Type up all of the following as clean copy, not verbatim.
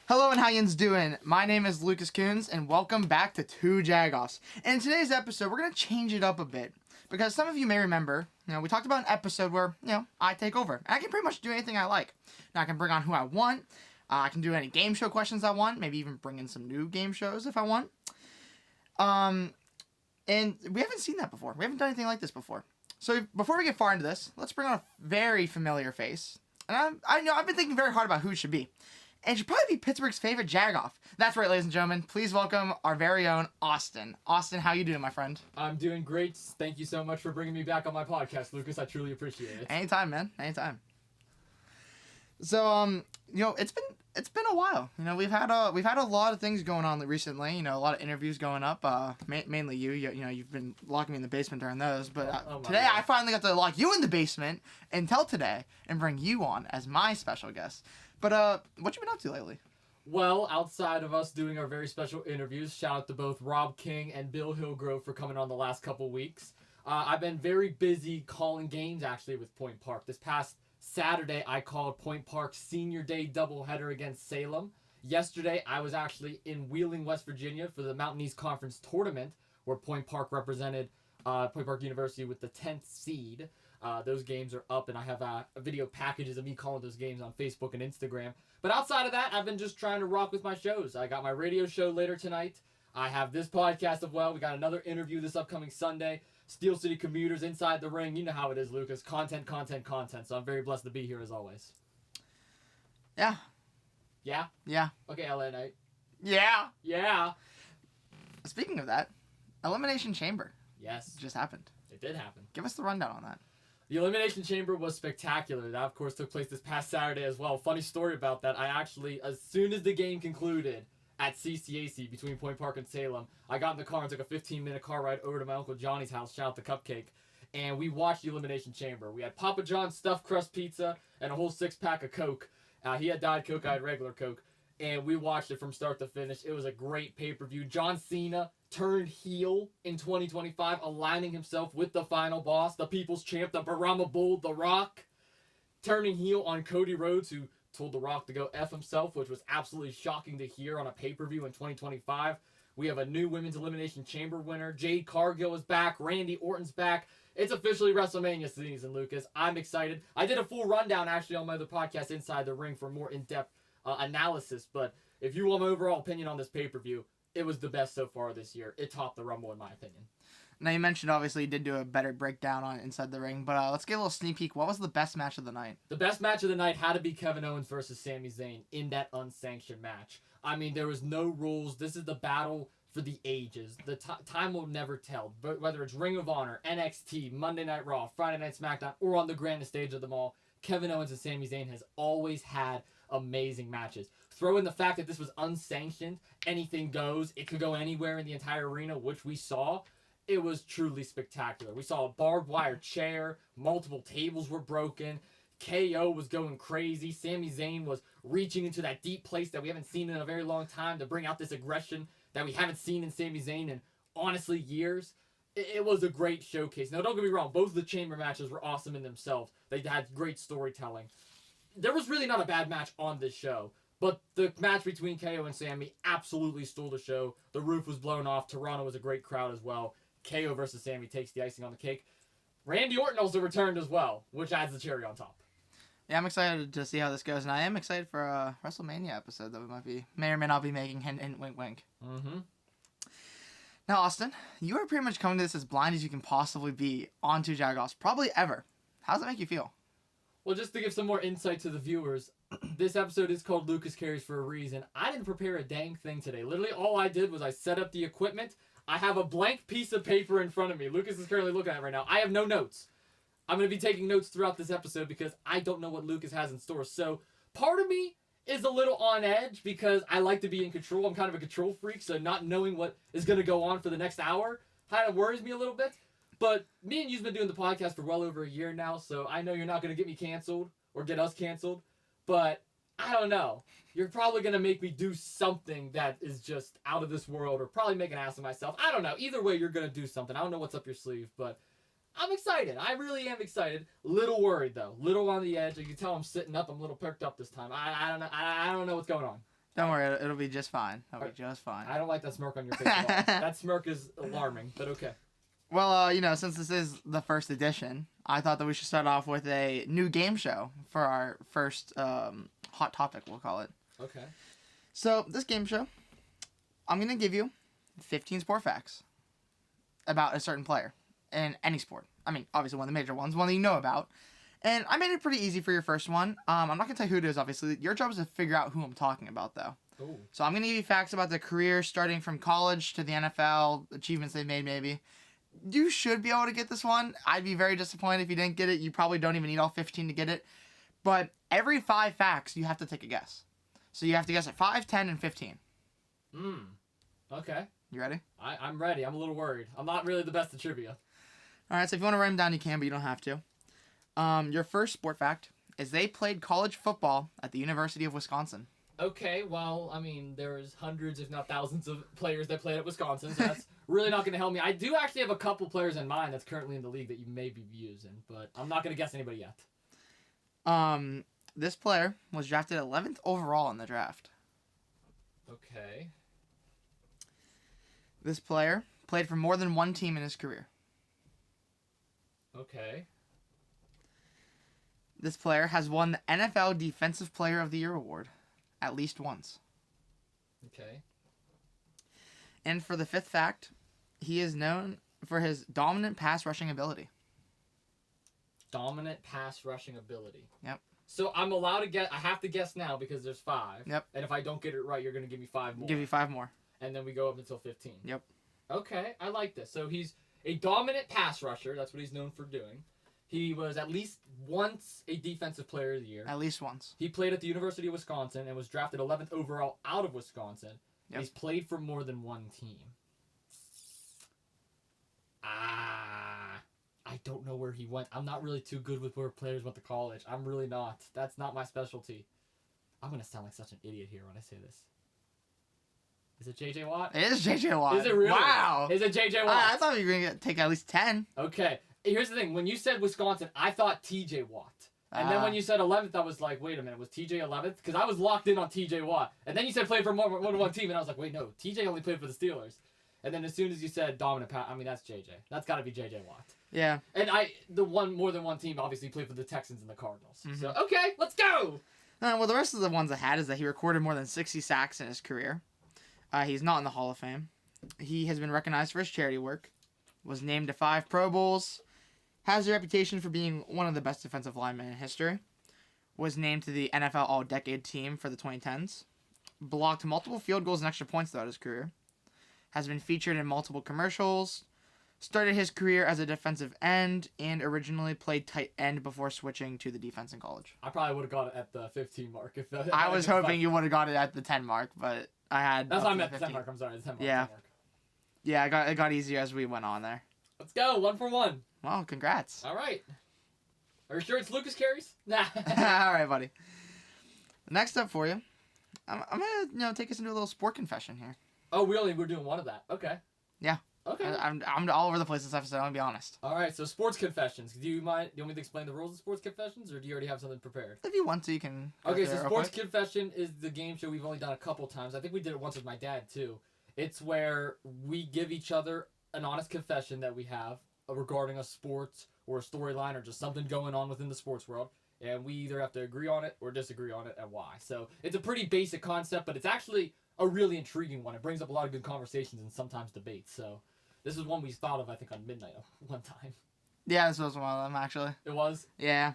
Hello and how yins doing? My name is Lucas Coons and welcome back to Two Jagoffs. And in today's episode, we're going to change it up a bit. Because some of you may remember, we talked about an episode where, I take over. And I can pretty much do anything I like. Now I can bring on who I want. I can do any game show questions I want. Maybe even bring in some new game shows if I want. And we haven't seen that before. We haven't done anything like this before. So before we get far into this, let's bring on a very familiar face. And I've been thinking very hard about who it should be. And it should probably be Pittsburgh's favorite Jagoff. That's right, ladies and gentlemen. Please welcome our very own Austin. Austin, how you doing, my friend? I'm doing great. Thank you so much for bringing me back on my podcast, Lucas. I truly appreciate it. Anytime, man. Anytime. So, it's been a while. We've had a lot of things going on recently. A lot of interviews going up. Mainly you. You've been locking me in the basement during those. But today I finally got to lock you in the basement until today and bring you on as my special guest. But what you been up to lately? Well, outside of us doing our very special interviews, shout out to both Rob King and Bill Hillgrove for coming on the last couple weeks. I've been very busy calling games actually with Point Park. This past Saturday, I called Point Park's Senior Day doubleheader against Salem. Yesterday, I was actually in Wheeling, West Virginia for the Mountain East Conference tournament, where Point Park represented Point Park University with the 10th seed. Those games are up, and I have video packages of me calling those games on Facebook and Instagram. But outside of that, I've been just trying to rock with my shows. I got my radio show later tonight. I have this podcast as well. We got another interview this upcoming Sunday. Steel City Commuters, Inside the Ring. You know how it is, Lucas. Content. So I'm very blessed to be here as always. Yeah. Yeah? Yeah. Okay, LA Knight. Yeah. Yeah. Speaking of that, Elimination Chamber. Yes. Just happened. It did happen. Give us the rundown on that. The Elimination Chamber was spectacular. That, of course, took place this past Saturday as well. Funny story about that. I actually, as soon as the game concluded at CCAC between Point Park and Salem, I got in the car and took a 15-minute car ride over to my Uncle Johnny's house, shout out to Cupcake, and we watched the Elimination Chamber. We had Papa John's stuffed crust pizza and a whole six-pack of Coke. He had Diet Coke, I had regular Coke, and we watched it from start to finish. It was a great pay-per-view. John Cena turned heel in 2025, aligning himself with the final boss, the People's Champ, the Brahma Bull, The Rock, turning heel on Cody Rhodes, who told The Rock to go F himself, which was absolutely shocking to hear on a pay-per-view in 2025. We have a new Women's Elimination Chamber winner. Jade Cargill is back. Randy Orton's back. It's officially WrestleMania season, Lucas. I'm excited. I did a full rundown, actually, on my other podcast, Inside the Ring, for more in-depth analysis. But if you want my overall opinion on this pay-per-view, it was the best so far this year. It topped the Rumble, in my opinion. Now, you mentioned, obviously, you did do a better breakdown on Inside the Ring, but let's get a little sneak peek. What was the best match of the night? The best match of the night had to be Kevin Owens versus Sami Zayn in that unsanctioned match. I mean, there was no rules. This is the battle for the ages. The time will never tell. But whether it's Ring of Honor, NXT, Monday Night Raw, Friday Night SmackDown, or on the grandest stage of them all, Kevin Owens and Sami Zayn has always had amazing matches. Throw in the fact that this was unsanctioned, anything goes, it could go anywhere in the entire arena, which we saw. It was truly spectacular. We saw a barbed wire chair, multiple tables were broken, KO was going crazy, Sami Zayn was reaching into that deep place that we haven't seen in a very long time to bring out this aggression that we haven't seen in Sami Zayn in, honestly, years. It was a great showcase. Now, don't get me wrong, both of the chamber matches were awesome in themselves. They had great storytelling. There was really not a bad match on this show. But the match between KO and Sami absolutely stole the show. The roof was blown off. Toronto was a great crowd as well. KO versus Sami takes the icing on the cake. Randy Orton also returned as well, which adds the cherry on top. Yeah, I'm excited to see how this goes, and I am excited for a WrestleMania episode that we may or may not be making. Hint, hint, wink, wink. Mm-hmm. Now, Austin, you are pretty much coming to this as blind as you can possibly be on Two Jagoffs, probably ever. How does that make you feel? Well, just to give some more insight to the viewers, this episode is called Lucas Carries for a reason. I didn't prepare a dang thing today. Literally, all I did was I set up the equipment. I have a blank piece of paper in front of me. Lucas is currently looking at it right now. I have no notes. I'm going to be taking notes throughout this episode because I don't know what Lucas has in store. So part of me is a little on edge because I like to be in control. I'm kind of a control freak, so not knowing what is going to go on for the next hour kind of worries me a little bit. But me and you've been doing the podcast for well over a year now, so I know you're not going to get me canceled or get us canceled. But I don't know. You're probably going to make me do something that is just out of this world or probably make an ass of myself. I don't know. Either way, you're going to do something. I don't know what's up your sleeve, but I'm excited. I really am excited. Little worried, though. Little on the edge. You can tell I'm sitting up. I'm a little perked up this time. I don't know. I don't know what's going on. Don't worry, it'll be just fine. It'll be just fine. I don't like that smirk on your face at all. That smirk is alarming, but okay. Well, since this is the first edition, I thought that we should start off with a new game show for our first hot topic, we'll call it. Okay. So, this game show, I'm going to give you 15 sport facts about a certain player in any sport. I mean, obviously one of the major ones, one that you know about. And I made it pretty easy for your first one. I'm not going to tell you who it is, obviously. Your job is to figure out who I'm talking about, though. Ooh. So I'm going to give you facts about their career, starting from college to the NFL, achievements they've made, maybe. You should be able to get this one. I'd be very disappointed if you didn't get it. You probably don't even need all 15 to get it. But every 5 facts, you have to take a guess. So you have to guess at 5, 10, and 15. Okay. You ready? I'm ready. I'm a little worried. I'm not really the best at trivia. All right, so if you want to write them down, you can, but you don't have to. Your first sport fact is they played college football at the University of Wisconsin. Okay, well, I mean, there's hundreds, if not thousands, of players that played at Wisconsin, so that's really not going to help me. I do actually have a couple players in mind that's currently in the league that you may be using, but I'm not going to guess anybody yet. This player was drafted 11th overall in the draft. Okay. This player played for more than one team in his career. Okay. This player has won the NFL Defensive Player of the Year award at least once. Okay. And for the 5th fact, he is known for his dominant pass rushing ability. Dominant pass rushing ability. Yep. So I'm allowed to guess. I have to guess now because there's 5. Yep. And if I don't get it right, you're going to give me 5 more. Give you 5 more. And then we go up until 15. Yep. Okay, I like this. So he's a dominant pass rusher. That's what he's known for doing. He was at least once a Defensive Player of the Year. At least once. He played at the University of Wisconsin and was drafted 11th overall out of Wisconsin. Yep. He's played for more than one team. I don't know where he went. I'm not really too good with where players went to college. I'm really not. That's not my specialty. I'm going to sound like such an idiot here when I say this. Is it J.J. Watt? It is J.J. Watt. Is it really? Wow. Is it J.J. Watt? I thought you were going to take at least 10. Okay. Here's the thing. When you said Wisconsin, I thought T.J. Watt. And then when you said 11th, I was like, wait a minute, was TJ 11th? Because I was locked in on TJ Watt. And then you said played for more than one team, and I was like, wait, no, TJ only played for the Steelers. And then as soon as you said dominant pass, I mean, that's JJ. That's got to be JJ Watt. Yeah. And more than one team obviously played for the Texans and the Cardinals. Mm-hmm. So, okay, let's go! Well, the rest of the ones I had is that he recorded more than 60 sacks in his career. He's not in the Hall of Fame. He has been recognized for his charity work. Was named to 5 Pro Bowls. Has a reputation for being one of the best defensive linemen in history. Was named to the NFL All-Decade team for the 2010s. Blocked multiple field goals and extra points throughout his career. Has been featured in multiple commercials. Started his career as a defensive end and originally played tight end before switching to the defense in college. I probably would have got it at the 15 mark. If I was hoping you would have got it at the 10 mark, but I had... That's what I meant, the 10 mark. I'm sorry, the 10 mark. Yeah. 10 mark. Yeah, it got easier as we went on there. Let's go, 1 for 1. Well, congrats. All right. Are you sure it's Lucas carries? Nah. All right, buddy. Next up for you, I'm gonna take us into a little sport confession here. Oh, we're doing one of that. Okay. Yeah. Okay. I'm all over the place this episode. I'm gonna be honest. All right. So sports confessions. Do you want me to explain the rules of sports confessions, or do you already have something prepared? If you want to, you can. Okay. So sports confession is the game show we've only done a couple times. I think we did it once with my dad too. It's where we give each other an honest confession that we have regarding a sport or a storyline or just something going on within the sports world. And we either have to agree on it or disagree on it and why. So it's a pretty basic concept, but it's actually a really intriguing one. It brings up a lot of good conversations and sometimes debates. So this is one we thought of, I think, on Midnight one time. Yeah, this was one of them, actually. It was? Yeah.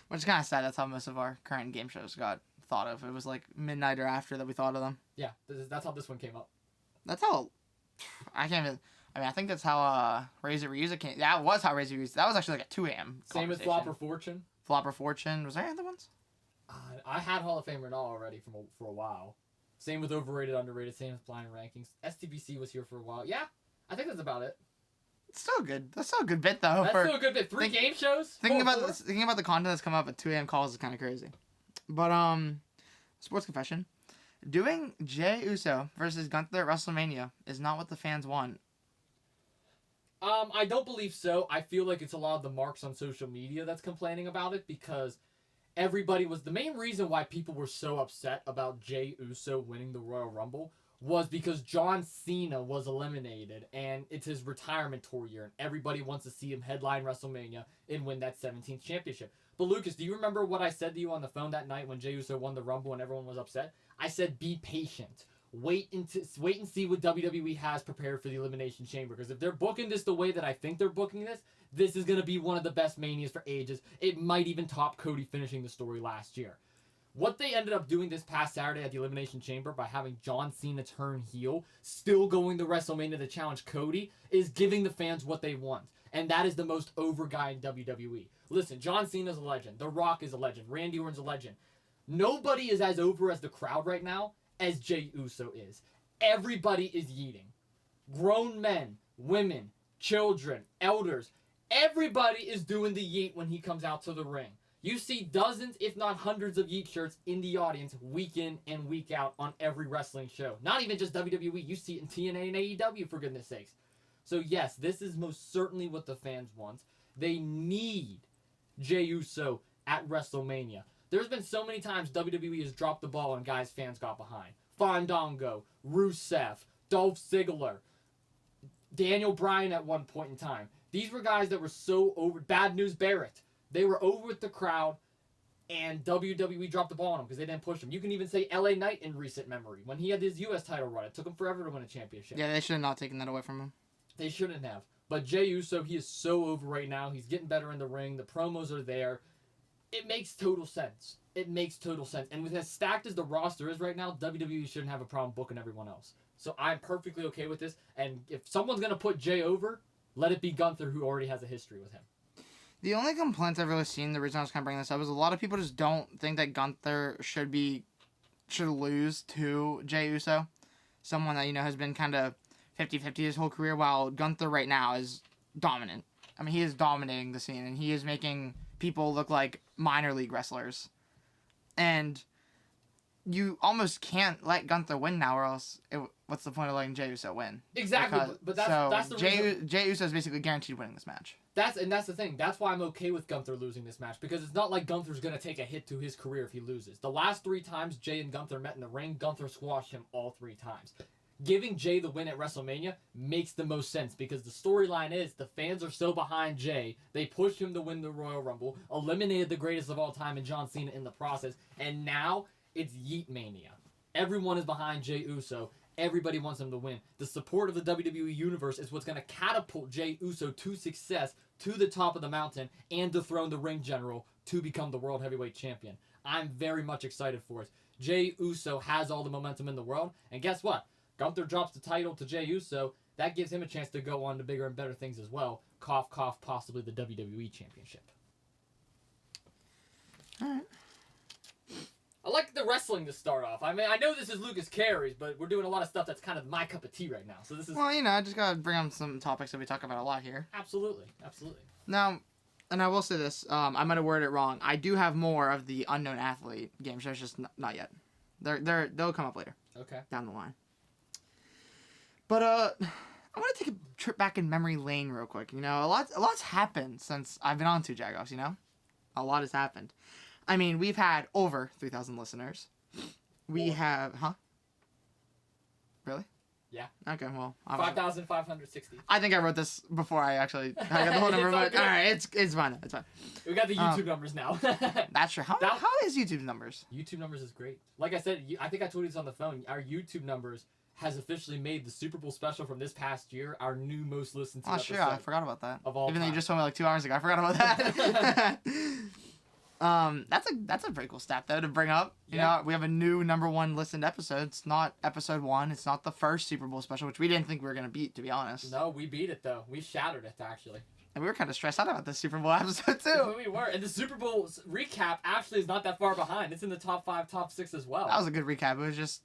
Which is kind of sad. That's how most of our current game shows got thought of. It was like midnight or after that we thought of them. Yeah, that's how this one came up. That's how... I can't even... I mean, I think that's how Razor Reuse it came... That was how Razor Reuse... That was actually like a 2 a.m. Same as Flopper Fortune. Flopper Fortune. Was there any other ones? I had Hall of Fame Renal already for a while. Same with Overrated, Underrated. Same with Blind Rankings. STBC was here for a while. Yeah, I think that's about it. It's still good. That's still a good bit, though. That's still a good bit. 3 game shows? Thinking about the content that's come up at 2 a.m. calls is kind of crazy. But, sports confession. Doing Jey Uso versus Gunther at WrestleMania is not what the fans want. I don't believe so. I feel like it's a lot of the marks on social media that's complaining about it because everybody was the main reason why people were so upset about Jey Uso winning the Royal Rumble was because John Cena was eliminated and it's his retirement tour year and everybody wants to see him headline WrestleMania and win that 17th championship. But Lucas, do you remember what I said to you on the phone that night when Jey Uso won the Rumble and everyone was upset? I said, be patient. Wait and see what WWE has prepared for the Elimination Chamber. Because if they're booking this the way that I think they're booking this, this is going to be one of the best Manias for ages. It might even top Cody finishing the story last year. What they ended up doing this past Saturday at the Elimination Chamber by having John Cena turn heel, still going to WrestleMania to challenge Cody, is giving the fans what they want. And that is the most over guy in WWE. Listen, John Cena's a legend. The Rock is a legend. Randy Orton's a legend. Nobody is as over as the crowd right now as Jey Uso is. Everybody is yeeting. Grown men, women, children, elders. Everybody is doing the yeet when he comes out to the ring. You see dozens, if not hundreds of Yeet shirts in the audience week in and week out on every wrestling show. Not even just WWE. You see it in TNA and AEW, for goodness sakes. So yes, this is most certainly what the fans want. They need Jey Uso at WrestleMania. There's been so many times WWE has dropped the ball and guys fans got behind. Fandango, Rusev, Dolph Ziggler, Daniel Bryan at one point in time. These were guys that were so over. Bad News Barrett. They were over with the crowd, and WWE dropped the ball on them because they didn't push him. You can even say LA Knight in recent memory. When he had his U.S. title run, it took him forever to win a championship. Yeah, they should have not taken that away from him. They shouldn't have. But Jey Uso, he is so over right now. He's getting better in the ring. The promos are there. It makes total sense. It makes total sense. And with as stacked as the roster is right now, WWE shouldn't have a problem booking everyone else. So I'm perfectly okay with this. And if someone's going to put Jey over, let it be Gunther, who already has a history with him. The only complaints I've really seen, the reason I was kind of bringing this up, is a lot of people just don't think that Gunther should lose to Jey Uso. Someone that, has been kind of 50-50 his whole career, while Gunther right now is dominant. I mean, he is dominating the scene, and he is making people look like minor league wrestlers. And you almost can't let Gunther win now, or else what's the point of letting Jey Uso win? Exactly, but that's the reason. Jey Uso is basically guaranteed winning this match. That's the thing. That's why I'm okay with Gunther losing this match, because it's not like Gunther's going to take a hit to his career if he loses. The last 3 times Jey and Gunther met in the ring, Gunther squashed him all 3 times. Giving Jey the win at WrestleMania makes the most sense, because the storyline is the fans are so behind Jey, they pushed him to win the Royal Rumble, eliminated the greatest of all time in John Cena in the process, and now it's Yeet Mania. Everyone is behind Jey Uso. Everybody wants him to win. The support of the WWE Universe is what's going to catapult Jey Uso to success, to the top of the mountain, and dethrone the ring general to become the World Heavyweight Champion. I'm very much excited for it. Jey Uso has all the momentum in the world, and guess what? Gunther drops the title to Jey Uso. That gives him a chance to go on to bigger and better things as well. Cough, cough, possibly the WWE Championship. All right. I like the wrestling to start off. I mean, I know this is Lucas Carey's, but we're doing a lot of stuff that's kind of my cup of tea right now. So this is... Well, I just got to bring up some topics that we talk about a lot here. Absolutely. Now, and I will say this, I might have worded it wrong. I do have more of the unknown athlete games. There's just not yet. They'll come up later. Okay. Down the line. But I want to take a trip back in memory lane real quick. A lot's happened since I've been on Two Jagoffs. A lot has happened. I mean, we've had over 3,000 listeners. We have, Really? Yeah. Okay, well. 5,560. I think I wrote this before I got the whole number, but alright, it's fine. It's fine. We got the YouTube numbers now. That's true. How is YouTube numbers? YouTube numbers is great. Like I said, I think I told you this on the phone. Our YouTube numbers has officially made the Super Bowl special from this past year our new most listened to episode. Oh, sure. I forgot about that. Of all Even time. though you just told me like 2 hours ago. I forgot about that. That's a pretty cool stat though to bring up. You know, we have a new number 1 listened episode. It's not episode 1. It's not the first Super Bowl special, which we didn't think we were gonna beat, to be honest. No, we beat it though. We shattered it actually. And we were kind of stressed out about the Super Bowl episode too. We were, and the Super Bowl recap actually is not that far behind. It's in the top 5, top 6 as well. That was a good recap. It was just,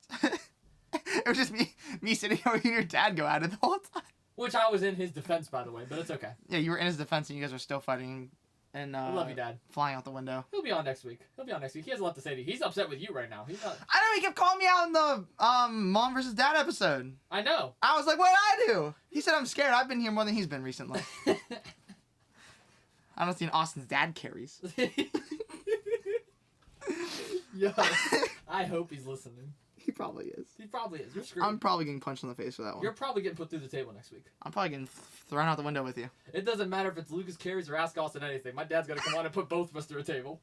it was just me sitting over here and your dad go at it the whole time. Which I was in his defense, by the way, but it's okay. Yeah, you were in his defense, and you guys were still fighting. And I love you, Dad. Flying out the window. He'll be on next week. He has a lot to say to you. He's upset with you right now. He's not. I know, he kept calling me out in the Mom versus Dad episode. I know. I was like, what did I do? He said I'm scared. I've been here more than he's been recently. I don't see Austin's dad carries. Yeah. I hope he's listening. He probably is. He probably is. You're screwed. I'm probably getting punched in the face for that one. You're probably getting put through the table next week. I'm probably getting thrown out the window with you. It doesn't matter if it's Lucas Carries or Ask Austin anything. My dad's gonna come on and put both of us through a table.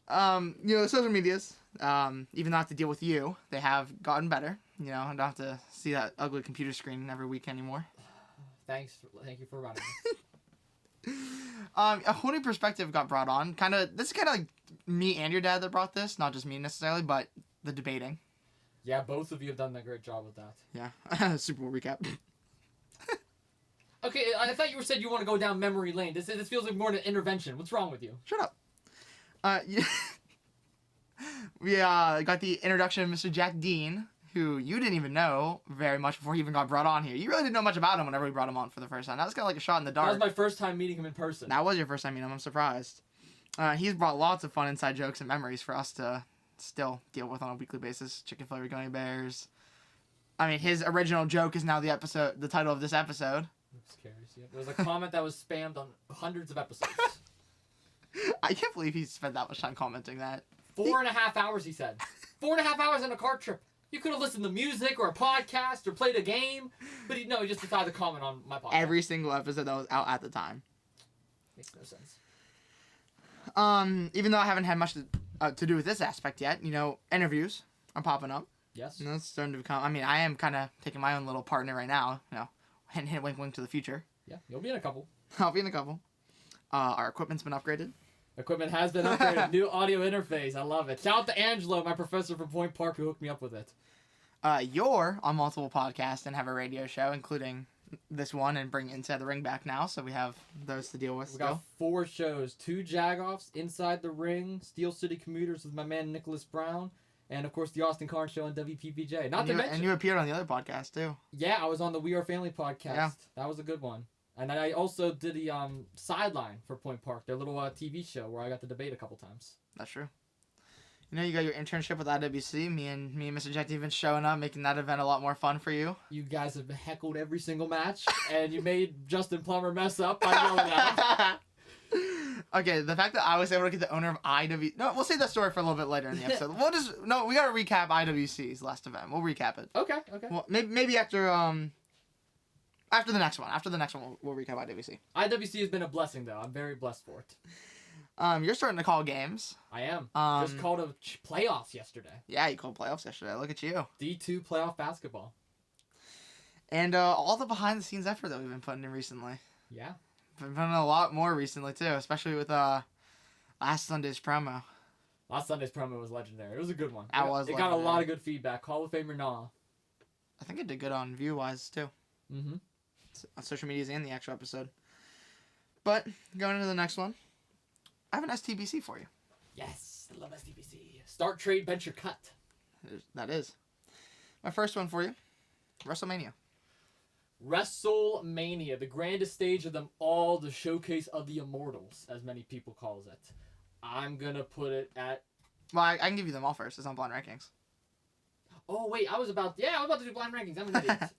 Social medias, even though I have to deal with you, they have gotten better. I don't have to see that ugly computer screen every week anymore. Thank you for running. A whole new perspective got brought on. This is kind of like me and your dad that brought this, not just me necessarily, but the debating. Yeah, both of you have done a great job with that. Yeah, Super Bowl recap. Okay, I thought you said you want to go down memory lane. This feels like more an intervention. What's wrong with you? Shut up. We got the introduction of Mr. Jack Dean, who you didn't even know very much before he even got brought on here. You really didn't know much about him whenever we brought him on for the first time. That was kind of like a shot in the dark. That was my first time meeting him in person. That was your first time meeting him. I'm surprised. He's brought lots of fun inside jokes and memories for us to still deal with on a weekly basis. Chicken flavored gummy bears. I mean, his original joke is now the title of this episode. There was a comment that was spammed on hundreds of episodes. I can't believe he spent that much time commenting that. 4.5 hours, he said. 4.5 hours on a car trip. You could have listened to music or a podcast or played a game, but he just decided to comment on my podcast. Every single episode that was out at the time. Makes no sense. Even though I haven't had much to do with this aspect yet, interviews are popping up. Yes. It's starting to become. I mean, I am kind of taking my own little partner right now. Hint, wink, wink to the future. Yeah, you'll be in a couple. I'll be in a couple. Our equipment's been upgraded. Equipment has been upgraded. New audio interface. I love it. Shout out to Angelo, my professor from Point Park, who hooked me up with it. You're on multiple podcasts and have a radio show, including this one, and bring Inside the Ring back now, so we have those to deal with We still. got 4 shows. 2 Jagoffs, Inside the Ring, Steel City Commuters with my man Nicholas Brown, and of course the Austin Carnes Show on WPPJ. And you appeared on the other podcast too. Yeah, I was on the We Are Family podcast. Yeah. That was a good one. And then I also did the sideline for Point Park, their little TV show where I got to debate a couple times. That's true. You got your internship with IWC. Me and Mr. Jack even showing up, making that event a lot more fun for you. You guys have heckled every single match, and you made Justin Plummer mess up by yelling at him. Okay, the fact that I was able to get the owner of IWC... No, we'll save that story for a little bit later in the episode. We gotta recap IWC's last event. We'll recap it. Okay. Well, maybe after the next one. After the next one, we'll recap IWC. IWC has been a blessing, though. I'm very blessed for it. You're starting to call games. I am. Just called a playoffs yesterday. Yeah, you called playoffs yesterday. Look at you. D2 playoff basketball. And all the behind-the-scenes effort that we've been putting in recently. Yeah. Been putting in a lot more recently, too, especially with last Sunday's promo. Last Sunday's promo was legendary. It was a good one. It got a lot of good feedback. Hall of Famer Nah. I think it did good on view-wise, too. Mm-hmm. On social medias and the actual episode. But, going into the next one, I have an STBC for you. Yes, I love STBC. Start, trade, venture, cut. That is. My first one for you, WrestleMania. WrestleMania, the grandest stage of them all, the showcase of the immortals, as many people calls it. I'm going to put it at... Well, I can give you them all first. It's on Blind Rankings. Oh, wait, I was about to do blind rankings.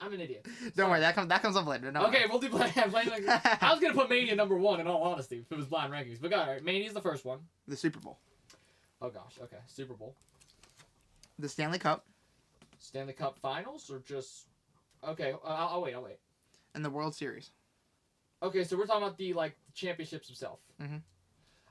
I'm an idiot. Don't worry, that comes up later. No okay, worry. we'll do blind rankings. I was going to put Mania number 1, in all honesty, if it was blind rankings. But all right, Mania's the first one. The Super Bowl. Oh, gosh, okay. Super Bowl. The Stanley Cup. Stanley Cup Finals, or just... Okay, I'll wait. And the World Series. Okay, so we're talking about the championships itself. Mm-hmm.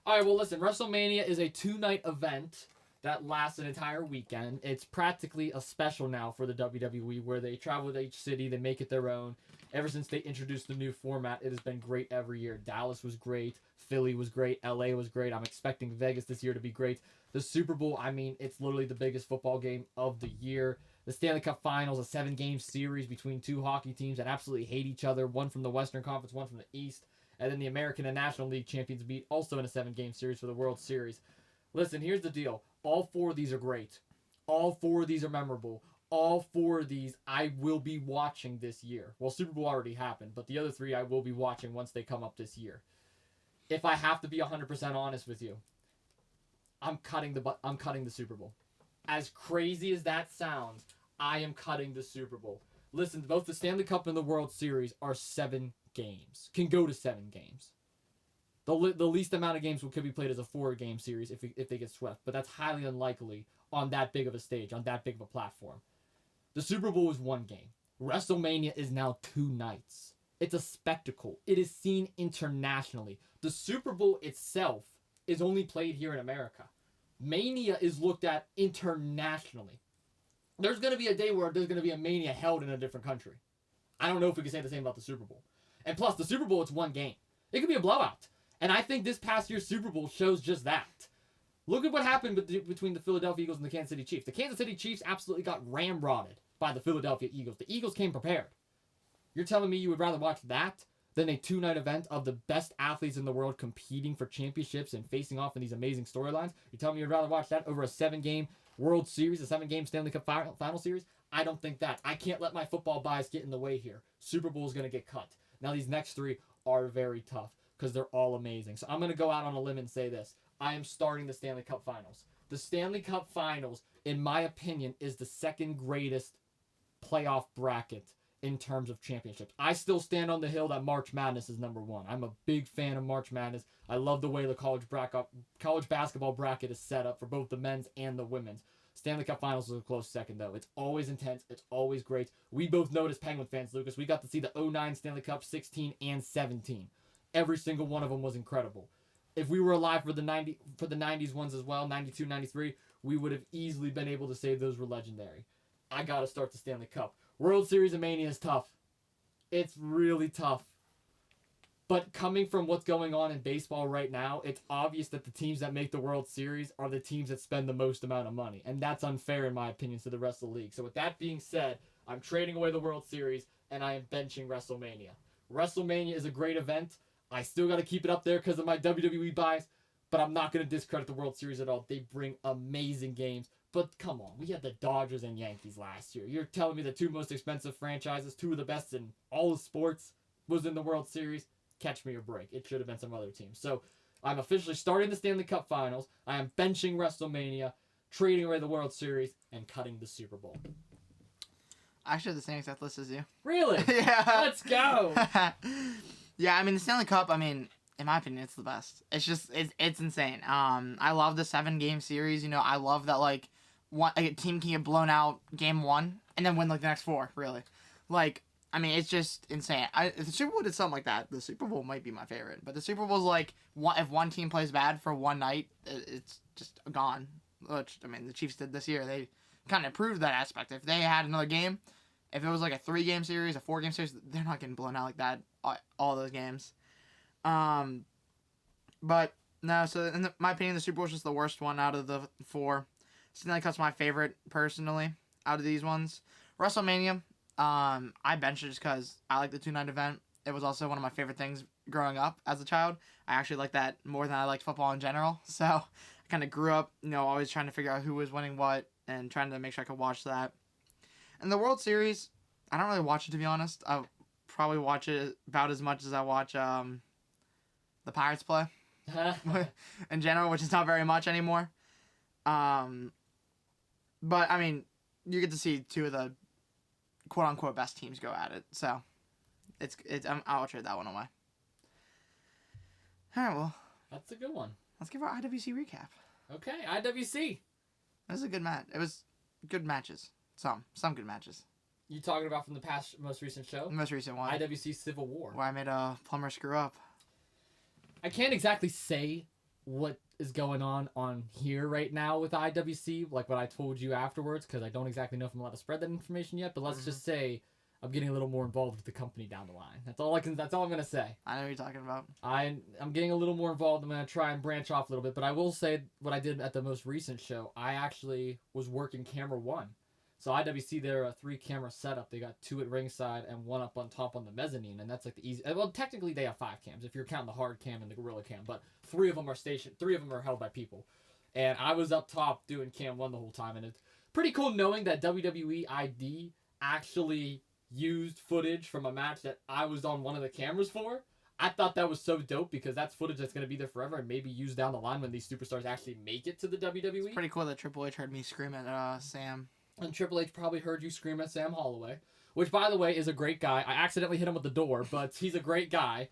All right, well, listen, WrestleMania is a 2-night event that lasts an entire weekend. It's practically a special now for the WWE, where they travel to each city, they make it their own. Ever since they introduced the new format, it has been great every year. Dallas was great, Philly was great, LA was great. I'm expecting Vegas this year to be great. The Super Bowl, I mean, it's literally the biggest football game of the year. The Stanley Cup Finals, a 7-game series between 2 hockey teams that absolutely hate each other, one from the Western Conference, one from the East. And then the American and National League champions meet also in a 7-game series for the World Series. Listen, here's the deal. All 4 of these are great. All 4 of these are memorable. All 4 of these I will be watching this year. Well, Super Bowl already happened, but the other 3 I will be watching once they come up this year. If I have to be 100% honest with you, I'm cutting the Super Bowl. As crazy as that sounds, I am cutting the Super Bowl. Listen, both the Stanley Cup and the World Series are 7 games. Can go to 7 games. The least amount of games could be played as a 4-game series if they get swept, but that's highly unlikely on that big of a stage, on that big of a platform. The Super Bowl is 1 game. WrestleMania is now 2 nights. It's a spectacle. It is seen internationally. The Super Bowl itself is only played here in America. Mania is looked at internationally. There's going to be a day where there's going to be a Mania held in a different country. I don't know if we can say the same about the Super Bowl. And plus, the Super Bowl, it's 1 game. It could be a blowout. And I think this past year's Super Bowl shows just that. Look at what happened between the Philadelphia Eagles and the Kansas City Chiefs. The Kansas City Chiefs absolutely got ramrodded by the Philadelphia Eagles. The Eagles came prepared. You're telling me you would rather watch that than a 2-night event of the best athletes in the world competing for championships and facing off in these amazing storylines? You're telling me you'd rather watch that over a 7-game World Series, a 7-game Stanley Cup final series? I don't think that. I can't let my football bias get in the way here. Super Bowl is going to get cut. Now, these next 3 are very tough because they're all amazing. So I'm going to go out on a limb and say this. I am starting the Stanley Cup Finals. The Stanley Cup Finals, in my opinion, is the 2nd greatest playoff bracket in terms of championships. I still stand on the hill that March Madness is number 1. I'm a big fan of March Madness. I love the way the college basketball bracket is set up for both the men's and the women's. Stanley Cup Finals is a close second, though. It's always intense. It's always great. We both know as Penguin fans, Lucas, we got to see the 09 Stanley Cup, 16, and 17. Every single one of them was incredible. If we were alive for the 90s ones as well, 92, 93, we would have easily been able to say those were legendary. I got to start the Stanley Cup. World Series of Mania is tough. It's really tough. But coming from what's going on in baseball right now, it's obvious that the teams that make the World Series are the teams that spend the most amount of money. And that's unfair, in my opinion, to the rest of the league. So with that being said, I'm trading away the World Series, and I am benching WrestleMania. WrestleMania is a great event. I still got to keep it up there because of my WWE bias, but I'm not going to discredit the World Series at all. They bring amazing games. But come on, we had the Dodgers and Yankees last year. You're telling me the 2 most expensive franchises, 2 of the best in all of sports, was in the World Series? Catch me or break. It should have been some other team. So I'm officially starting the Stanley Cup Finals. I am benching WrestleMania, trading away the World Series, and cutting the Super Bowl. I should have the same exact list as you. Really? Yeah. Let's go. Yeah, I mean, the Stanley Cup, I mean, in my opinion, it's the best. It's just, it's insane. I love the 7-game series. You know, I love that, like, a team can get blown out game 1 and then win, like, the next 4, really. Like, I mean, it's just insane. If the Super Bowl did something like that, the Super Bowl might be my favorite. But the Super Bowl's like, if one team plays bad for 1 night, it's just gone. Which, I mean, the Chiefs did this year. They kind of proved that aspect. If they had another game, if it was like a 3-game series, a 4-game series, they're not getting blown out like that all those games. But, no, so in my opinion, the Super Bowl is just the worst one out of the 4. Stanley Cup's my favorite, personally, out of these ones. WrestleMania, I benched it just because I like the 2-night event. It was also one of my favorite things growing up as a child. I actually liked that more than I liked football in general. So I kind of grew up, you know, always trying to figure out who was winning what and trying to make sure I could watch that. And the World Series, I don't really watch it, to be honest. I probably watch it about as much as I watch the Pirates play in general, which is not very much anymore. But, I mean, you get to see 2 of the quote-unquote best teams go at it. So, I'll trade that one away. All right, well. That's a good one. Let's give our IWC recap. Okay, IWC. It was a good match. It was good matches. Some good matches. You talking about from the most recent show? The most recent one. IWC Civil War. Where I made a plumber screw up. I can't exactly say what is going on here right now with IWC, like what I told you afterwards, because I don't exactly know if I'm allowed to spread that information yet. But let's just say I'm getting a little more involved with the company down the line. That's all I'm gonna say. I know what you're talking about. I'm getting a little more involved. I'm gonna try and branch off a little bit, but I will say what I did at the most recent show. I actually was working camera 1. So IWC, they're a 3-camera setup. They got 2 at ringside and 1 up on top on the mezzanine, and that's like the easy. Well, technically they have 5 cams if you're counting the hard cam and the gorilla cam, but 3 of them are stationed. 3 of them are held by people, and I was up top doing cam 1 the whole time, and it's pretty cool knowing that WWE ID actually used footage from a match that I was on one of the cameras for. I thought that was so dope because that's footage that's going to be there forever and maybe used down the line when these superstars actually make it to the WWE. It's pretty cool that Triple H heard me scream at Sam. And Triple H probably heard you scream at Sam Holloway, which, by the way, is a great guy. I accidentally hit him with the door, but he's a great guy.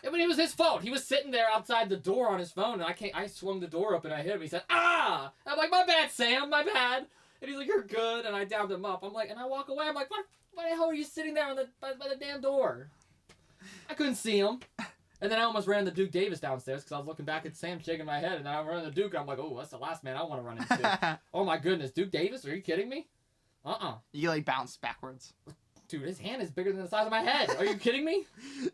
I mean, it was his fault. He was sitting there outside the door on his phone, and I swung the door open, and I hit him. He said, "Ah!" I'm like, "My bad, Sam, my bad." And he's like, "You're good," and I dabbed him up. I'm like, and I walk away. I'm like, "What? Why the hell are you sitting there by the damn door?" I couldn't see him. And then I almost ran the Duke Davis downstairs because I was looking back at Sam shaking my head, and then I ran the Duke, and I'm like, "Oh, that's the last man I want to run into." Oh my goodness, Duke Davis? Are you kidding me? You like bounce backwards. Dude, his hand is bigger than the size of my head. Are you kidding me?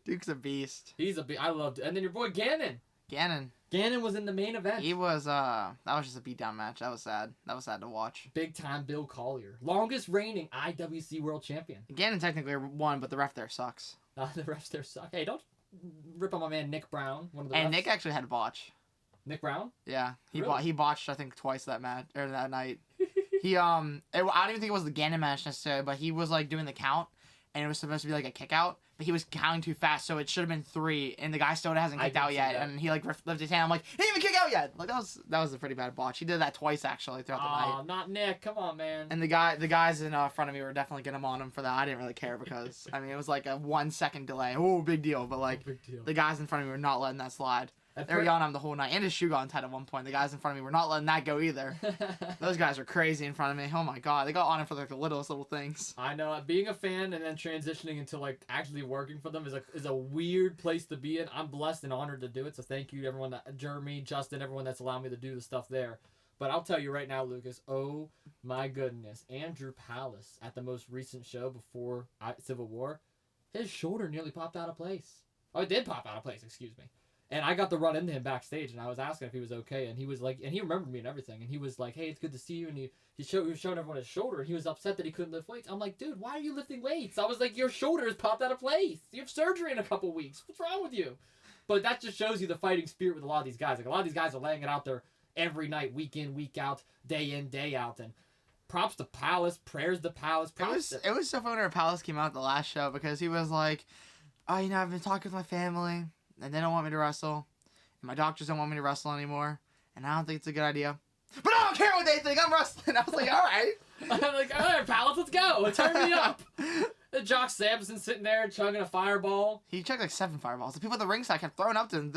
Duke's a beast. He's a I loved it. And then your boy Gannon. Gannon was in the main event. He was that was just a beatdown match. That was sad. That was sad to watch. Big time Bill Collier. Longest reigning IWC World Champion. Gannon technically won, but the ref there sucks. The refs there suck. Hey, don't rip on my man Nick Brown. One of the And refs. Nick actually had a botch. Nick Brown? Yeah, Really? he botched I think twice that match or that night. He I don't even think it was the Gannon match necessarily, but he was like doing the count, and it was supposed to be like a kick out, but he was counting too fast, so it should have been 3, and the guy still hasn't I kicked did out see yet, that. and he like lifted his hand. I'm like, he didn't even kick out yet. Like that was a pretty bad botch. He did that twice actually throughout the night. Oh, not Nick. Come on, man. And the guys in front of me were definitely getting him on him for that. I didn't really care because I mean it was like a 1 second delay. Oh, big deal. But like Big deal. the guys in front of me were not letting that slide. I They were put- yelling at him the whole night, and his shoe got untied at one point. The guys in front of me were not letting that go either. Those guys are crazy in front of me. Oh my god, they got on him for like the littlest little things. I know, being a fan and then transitioning into like actually working for them is a weird place to be in. I'm blessed and honored to do it, so thank you to everyone Jeremy, Justin, everyone that's allowed me to do the stuff there. But I'll tell you right now, Lucas, oh my goodness, Andrew Palace at the most recent show before Civil War, his shoulder nearly popped out of place. Oh, it did pop out of place, excuse me. And I got to run into him backstage, and I was asking if he was okay, and he was like, and he remembered me and everything, and he was like, "Hey, it's good to see you," and he was showing everyone his shoulder, and he was upset that he couldn't lift weights. I'm like, "Dude, why are you lifting weights?" I was like, "Your shoulder has popped out of place. You have surgery in a couple weeks. What's wrong with you?" But that just shows you the fighting spirit with a lot of these guys. Like, a lot of these guys are laying it out there every night, week in, week out, day in, day out, and props to Palace, prayers to Palace. It was so funny when Palace came out at the last show because he was like, "Oh, you know, I've been talking with my family, and they don't want me to wrestle. And my doctors don't want me to wrestle anymore, and I don't think it's a good idea. But I don't care what they think. I'm wrestling." I was like, "All right." I'm like, "All right, Palace, let's go. Turn me up." And Jock Sampson sitting there chugging a fireball. He checked like 7 fireballs. The people at the ringside kept throwing up to him.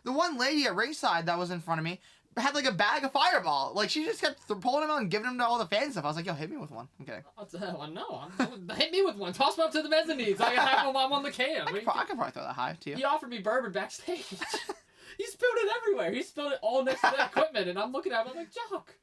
The one lady at ringside that was in front of me had like a bag of fireball. Like she just kept pulling them out and giving them to all the fans stuff. I was like, "Yo, hit me with one." I'm kidding. Hit me with one. Toss me up to the mezzanine so I can have them on the cam. I could probably throw that high to you. He offered me bourbon backstage. He spilled it everywhere. He spilled it all next to the equipment, and I'm looking at him. I'm like, "Jock."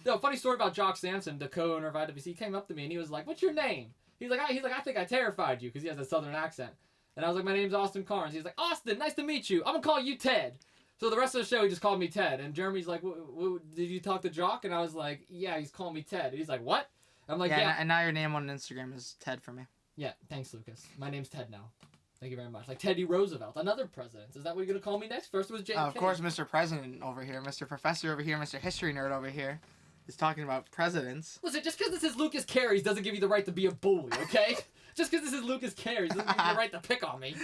No, funny story about Jock Sampson, the co-owner of IWC. He came up to me and he was like, "What's your name?" He's like, I think I terrified you," because he has a southern accent. And I was like, "My name's Austin Carnes." He's like, "Austin, nice to meet you. I'm gonna call you Ted." So the rest of the show, he just called me Ted. And Jeremy's like, "Did you talk to Jock?" And I was like, "Yeah, he's calling me Ted." And he's like, "What?" I'm like, "Yeah." And now your name on Instagram is Ted for me. Yeah, thanks, Lucas. My name's Ted now. Thank you very much. Like Teddy Roosevelt, another president. Is that what you're going to call me next? First was JFK. Of course, Mr. President over here, Mr. Professor over here, Mr. History Nerd over here is talking about presidents. Listen, just because this is Lucas Carries doesn't give you the right to be a bully, okay? Just because this is Lucas Carries doesn't give you the right to pick on me.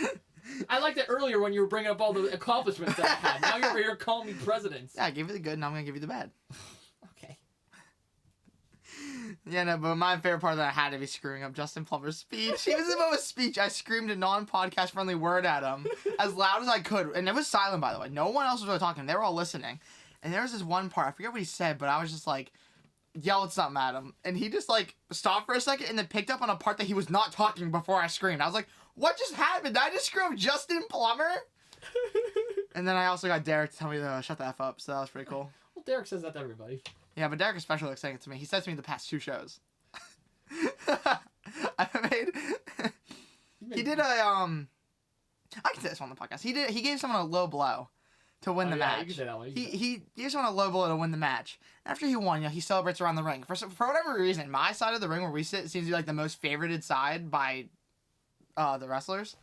I liked it earlier when you were bringing up all the accomplishments that I had. Now you're over here calling me presidents. Yeah, I gave you the good, and I'm going to give you the bad. Okay. Yeah, no, but my favorite part of that had to be screwing up Justin Plummer's speech. He was in the middle of a speech. I screamed a non-podcast friendly word at him as loud as I could. And it was silent, by the way. No one else was really talking. They were all listening. And there was this one part. I forget what he said, but I was just like, yelled something at him. And he just like stopped for a second and then picked up on a part that he was not talking before I screamed. I was like, what just happened? Did I just screw up Justin Plummer? And then I also got Derek to tell me to shut the F up. So that was pretty cool. Well, Derek says that to everybody. Yeah, but Derek especially likes saying it to me. He said to me the past 2 shows. I made... He did a, I can say this on the podcast. He gave someone a low blow to win the match. You can say that one. He gave someone a low blow to win the match. After he won, he celebrates around the ring. For whatever reason, my side of the ring where we sit seems to be like the most favorited side by the wrestlers.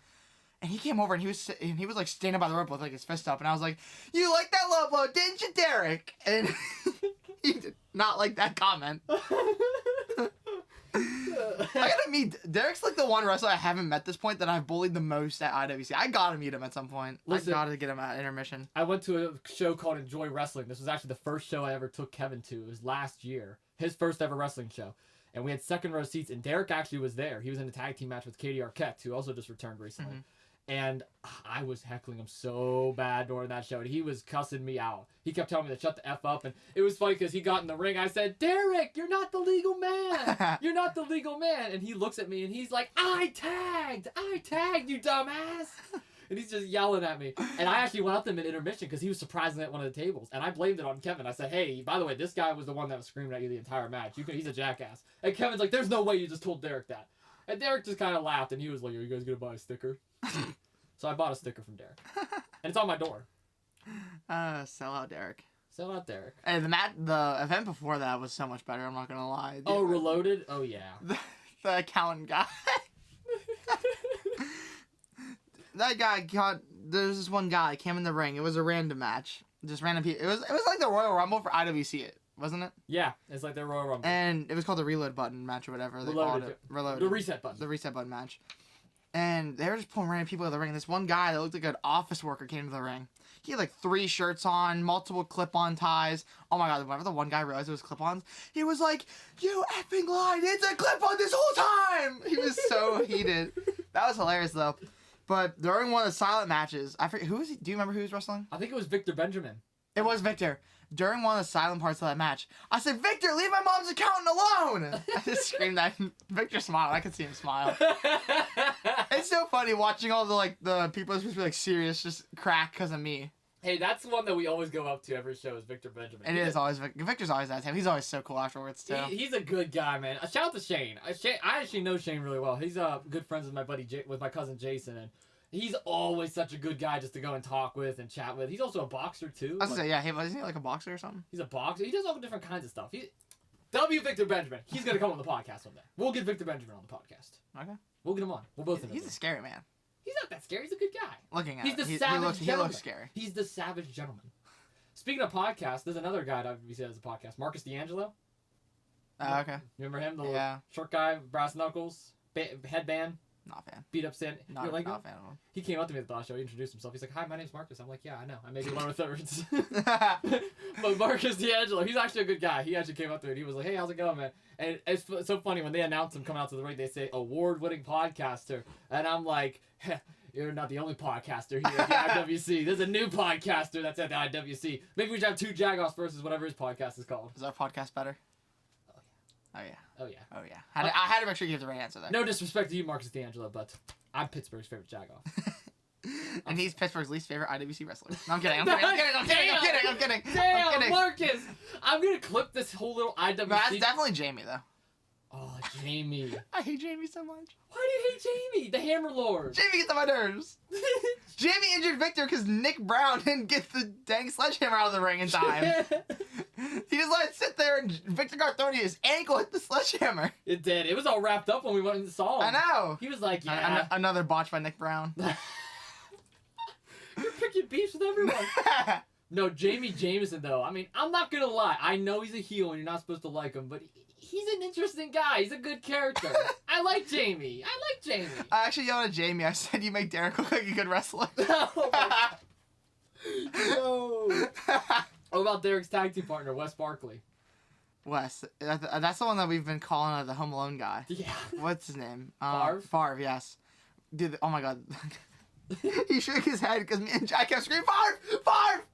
And he came over and he was like standing by the rope with like his fist up, and I was like, "You like that low blow, didn't you, Derek?" And he did not like that comment. I gotta meet Derek's like the one wrestler I haven't met at this point that I've bullied the most at IWC. I gotta meet him at some point. Listen, I gotta get him at intermission. I went to a show called Enjoy Wrestling. This was actually the first show I ever took Kevin to. It was last year. His first ever wrestling show. And we had second row seats, and Derek actually was there. He was in a tag team match with Katie Arquette, who also just returned recently. Mm-hmm. And I was heckling him so bad during that show. And he was cussing me out. He kept telling me to shut the F up. And it was funny because he got in the ring. I said, Derek, you're not the legal man. You're not the legal man. And he looks at me and he's like, I tagged, you dumbass. And he's just yelling at me. And I actually went up to him in intermission because he was surprisingly at one of the tables. And I blamed it on Kevin. I said, hey, by the way, this guy was the one that was screaming at you the entire match. He's a jackass. And Kevin's like, there's no way you just told Derek that. And Derek just kind of laughed. And he was like, are you guys going to buy a sticker? So I bought a sticker from Derek. And it's on my door. Sell out Derek. Sell out Derek. Hey, the event before that was so much better, I'm not gonna lie. Oh, Reloaded? Oh, yeah. The accountant guy. That guy there's this one guy came in the ring. It was a random match. Just random people. It was like the Royal Rumble for IWC, wasn't it? Yeah, it's like the Royal Rumble. And it was called the Reload Button match or whatever they called it. Reloaded. The reset button. The reset button match. And they were just pulling random people in the ring. This one guy that looked like an office worker came to the ring. He had like 3 shirts on, multiple clip-on ties. Oh my god, whenever the one guy realized it was clip-ons, he was like, you effing lied, it's a clip-on this whole time! He was so heated. That was hilarious though. But during one of the silent matches, I forget, who was he? Do you remember who was wrestling? I think it was Victor Benjamin. It was Victor. During one of the silent parts of that match, I said, Victor, leave my mom's accountant alone! I just screamed that. Victor smiled. I could see him smile. It's so funny watching all the people supposed to be like serious just crack because of me. Hey, that's the one that we always go up to every show is Victor Benjamin. It is always Victor's always that time. He's always so cool afterwards too. He's a good guy, man. Shout out to Shane. I actually know Shane really well. He's good friends with my buddy with my cousin Jason, and he's always such a good guy just to go and talk with and chat with. He's also a boxer too. I was gonna say, yeah, isn't he like a boxer or something? He's a boxer. He does all different kinds of stuff. Victor Benjamin. He's gonna come on the podcast one day. We'll get Victor Benjamin on the podcast. Okay. We'll get him on. We'll both. He's a scary man. He's not that scary. He's a good guy. Looking at He's it, the savage he gentleman. looks scary. He's the savage gentleman. Speaking of podcasts, there's another guy that we said has a podcast, Marcus D'Angelo. Okay. You remember him? The little short guy, brass knuckles, headband. Not a fan. Beat up Sand. Not a fan of him. He came up to me at the last show. He introduced himself. He's like, "Hi, my name's Marcus." I'm like, "Yeah, I know. I may be lower thirds." But Marcus D'Angelo, he's actually a good guy. He actually came up to me and he was like, "Hey, how's it going, man?" And it's so funny when they announce him coming out to the ring. They say award-winning podcaster, and I'm like, "You're not the only podcaster here at the IWC. There's a new podcaster that's at the IWC. Maybe we should have 2 Jagoffs versus whatever his podcast is called." Is our podcast better? Oh yeah. Oh yeah. I had to make sure you have the right answer there. No disrespect to you, Marcus D'Angelo, but I'm Pittsburgh's favorite Jagoff. And he's Pittsburgh's least favorite IWC wrestler. No, I'm kidding. I'm kidding. Damn, Marcus! I'm gonna clip this whole little IWC. No, that's definitely Jamie though. Oh, Jamie. I hate Jamie so much. Why do you hate Jamie? The Hammer Lord. Jamie gets on my nerves. Jamie injured Victor because Nick Brown didn't get the dang sledgehammer out of the ring in time. He just let it sit there and Victor got thrown. His ankle hit the sledgehammer. It did. It was all wrapped up when we went and saw him. I know. He was like, yeah. Another botch by Nick Brown. You're picking beefs with everyone. No, Jamie Jameson, though. I mean, I'm not going to lie. I know he's a heel and you're not supposed to like him, but he's an interesting guy. He's a good character. I like Jamie. I actually yelled at Jamie. I said, you make Derek look like a good wrestler. No. What about Derek's tag team partner, Wes Barkley? Wes. That's the one that we've been calling the Home Alone guy. Yeah. What's his name? Favre? Favre, yes. Dude, oh my god. He shook his head because me and Jack kept screaming, Favre!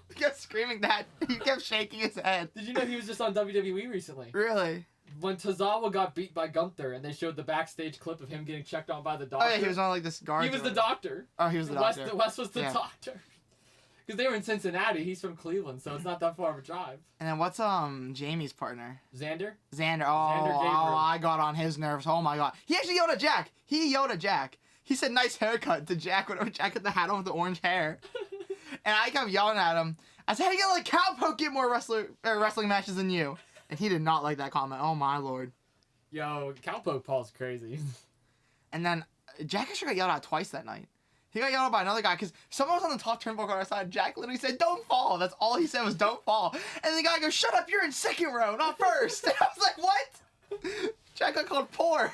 He kept screaming that. He kept shaking his head. Did you know he was just on WWE recently? Really? When Tozawa got beat by Gunther and they showed the backstage clip of him getting checked on by the doctor. Oh yeah, he was on like this guard. He was the doctor. Oh, he was the doctor. Wes was the doctor. Because they were in Cincinnati. He's from Cleveland, so it's not that far of a drive. And then what's Jamie's partner? Xander? Xander. Oh, I got on his nerves. Oh my god. He actually yelled at Jack. He said nice haircut to Jack whenever Jack had the hat on with the orange hair. And I kept yelling at him. I said, hey, you let Cowpoke get more wrestling matches than you. And he did not like that comment. Oh my lord. Yo, Cowpoke Paul's crazy. And then Jack actually got yelled at twice that night. He got yelled at by another guy because someone was on the top turnbuckle on our side. Jack literally said, don't fall. That's all he said was don't fall. And the guy goes, shut up, you're in second row, not first. And I was like, what? Jack got called poor.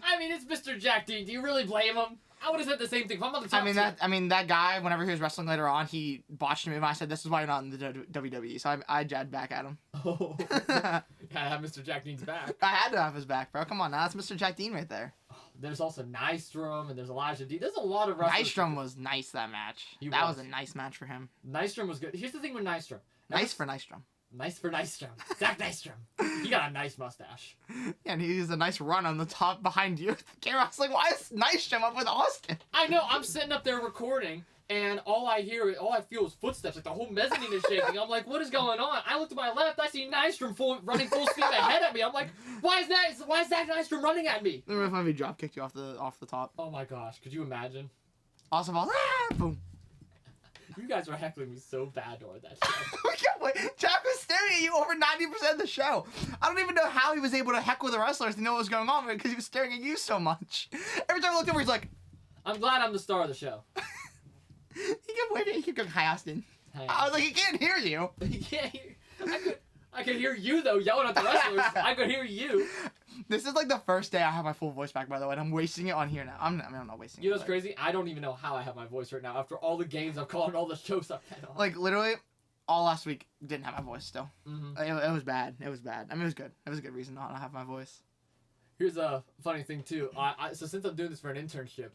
I mean, it's Mr. Jack Dean. Do you really blame him? I would have said the same thing. If I'm on the top that guy, whenever he was wrestling later on, he botched me and I said, this is why you're not in the WWE. So I jabbed back at him. Oh. Gotta have Mr. Jack Dean's back. I had to have his back, bro. Come on, now that's Mr. Jack Dean right there. Oh, There's also Nystrom, and there's Elijah D. There's a lot of wrestlers. Nystrom was nice that match. That was a nice match for him. Nystrom was good. Here's the thing with Nystrom. Nice for Nystrom. Nice for Nystrom. Zach Nystrom. He got a nice mustache. Yeah, and he has a nice run on the top behind you. Camera's like, why is Nystrom up with Austin? I know. I'm sitting up there recording, and all I feel is footsteps. Like the whole mezzanine is shaking. I'm like, what is going on? I look to my left. I see Nystrom running full speed ahead at me. I'm like, why is Zach Nystrom running at me? Remember if I drop kicked you off the top? Oh my gosh! Could you imagine? Awesome balls. Boom. You guys were heckling me so bad during that show. Jack was staring at you over 90% of the show. I don't even know how he was able to heckle the wrestlers to know what was going on because he was staring at you so much. Every time I looked over, he's like, I'm glad I'm the star of the show. He kept waiting. He kept going, hi, Austin. Hi. I was like, he can't hear you. He can't hear. I could hear you though yelling at the wrestlers. I could hear you. This is like the first day I have my full voice back, by the way, and I'm wasting it on here now. I'm not wasting it. You know what's crazy? I don't even know how I have my voice right now after all the games I've called and all the shows I've been on. Like, literally, all last week, didn't have my voice still. Mm-hmm. It was bad. It was bad. I mean, it was good. It was a good reason not to have my voice. Here's a funny thing, too. So since I'm doing this for an internship,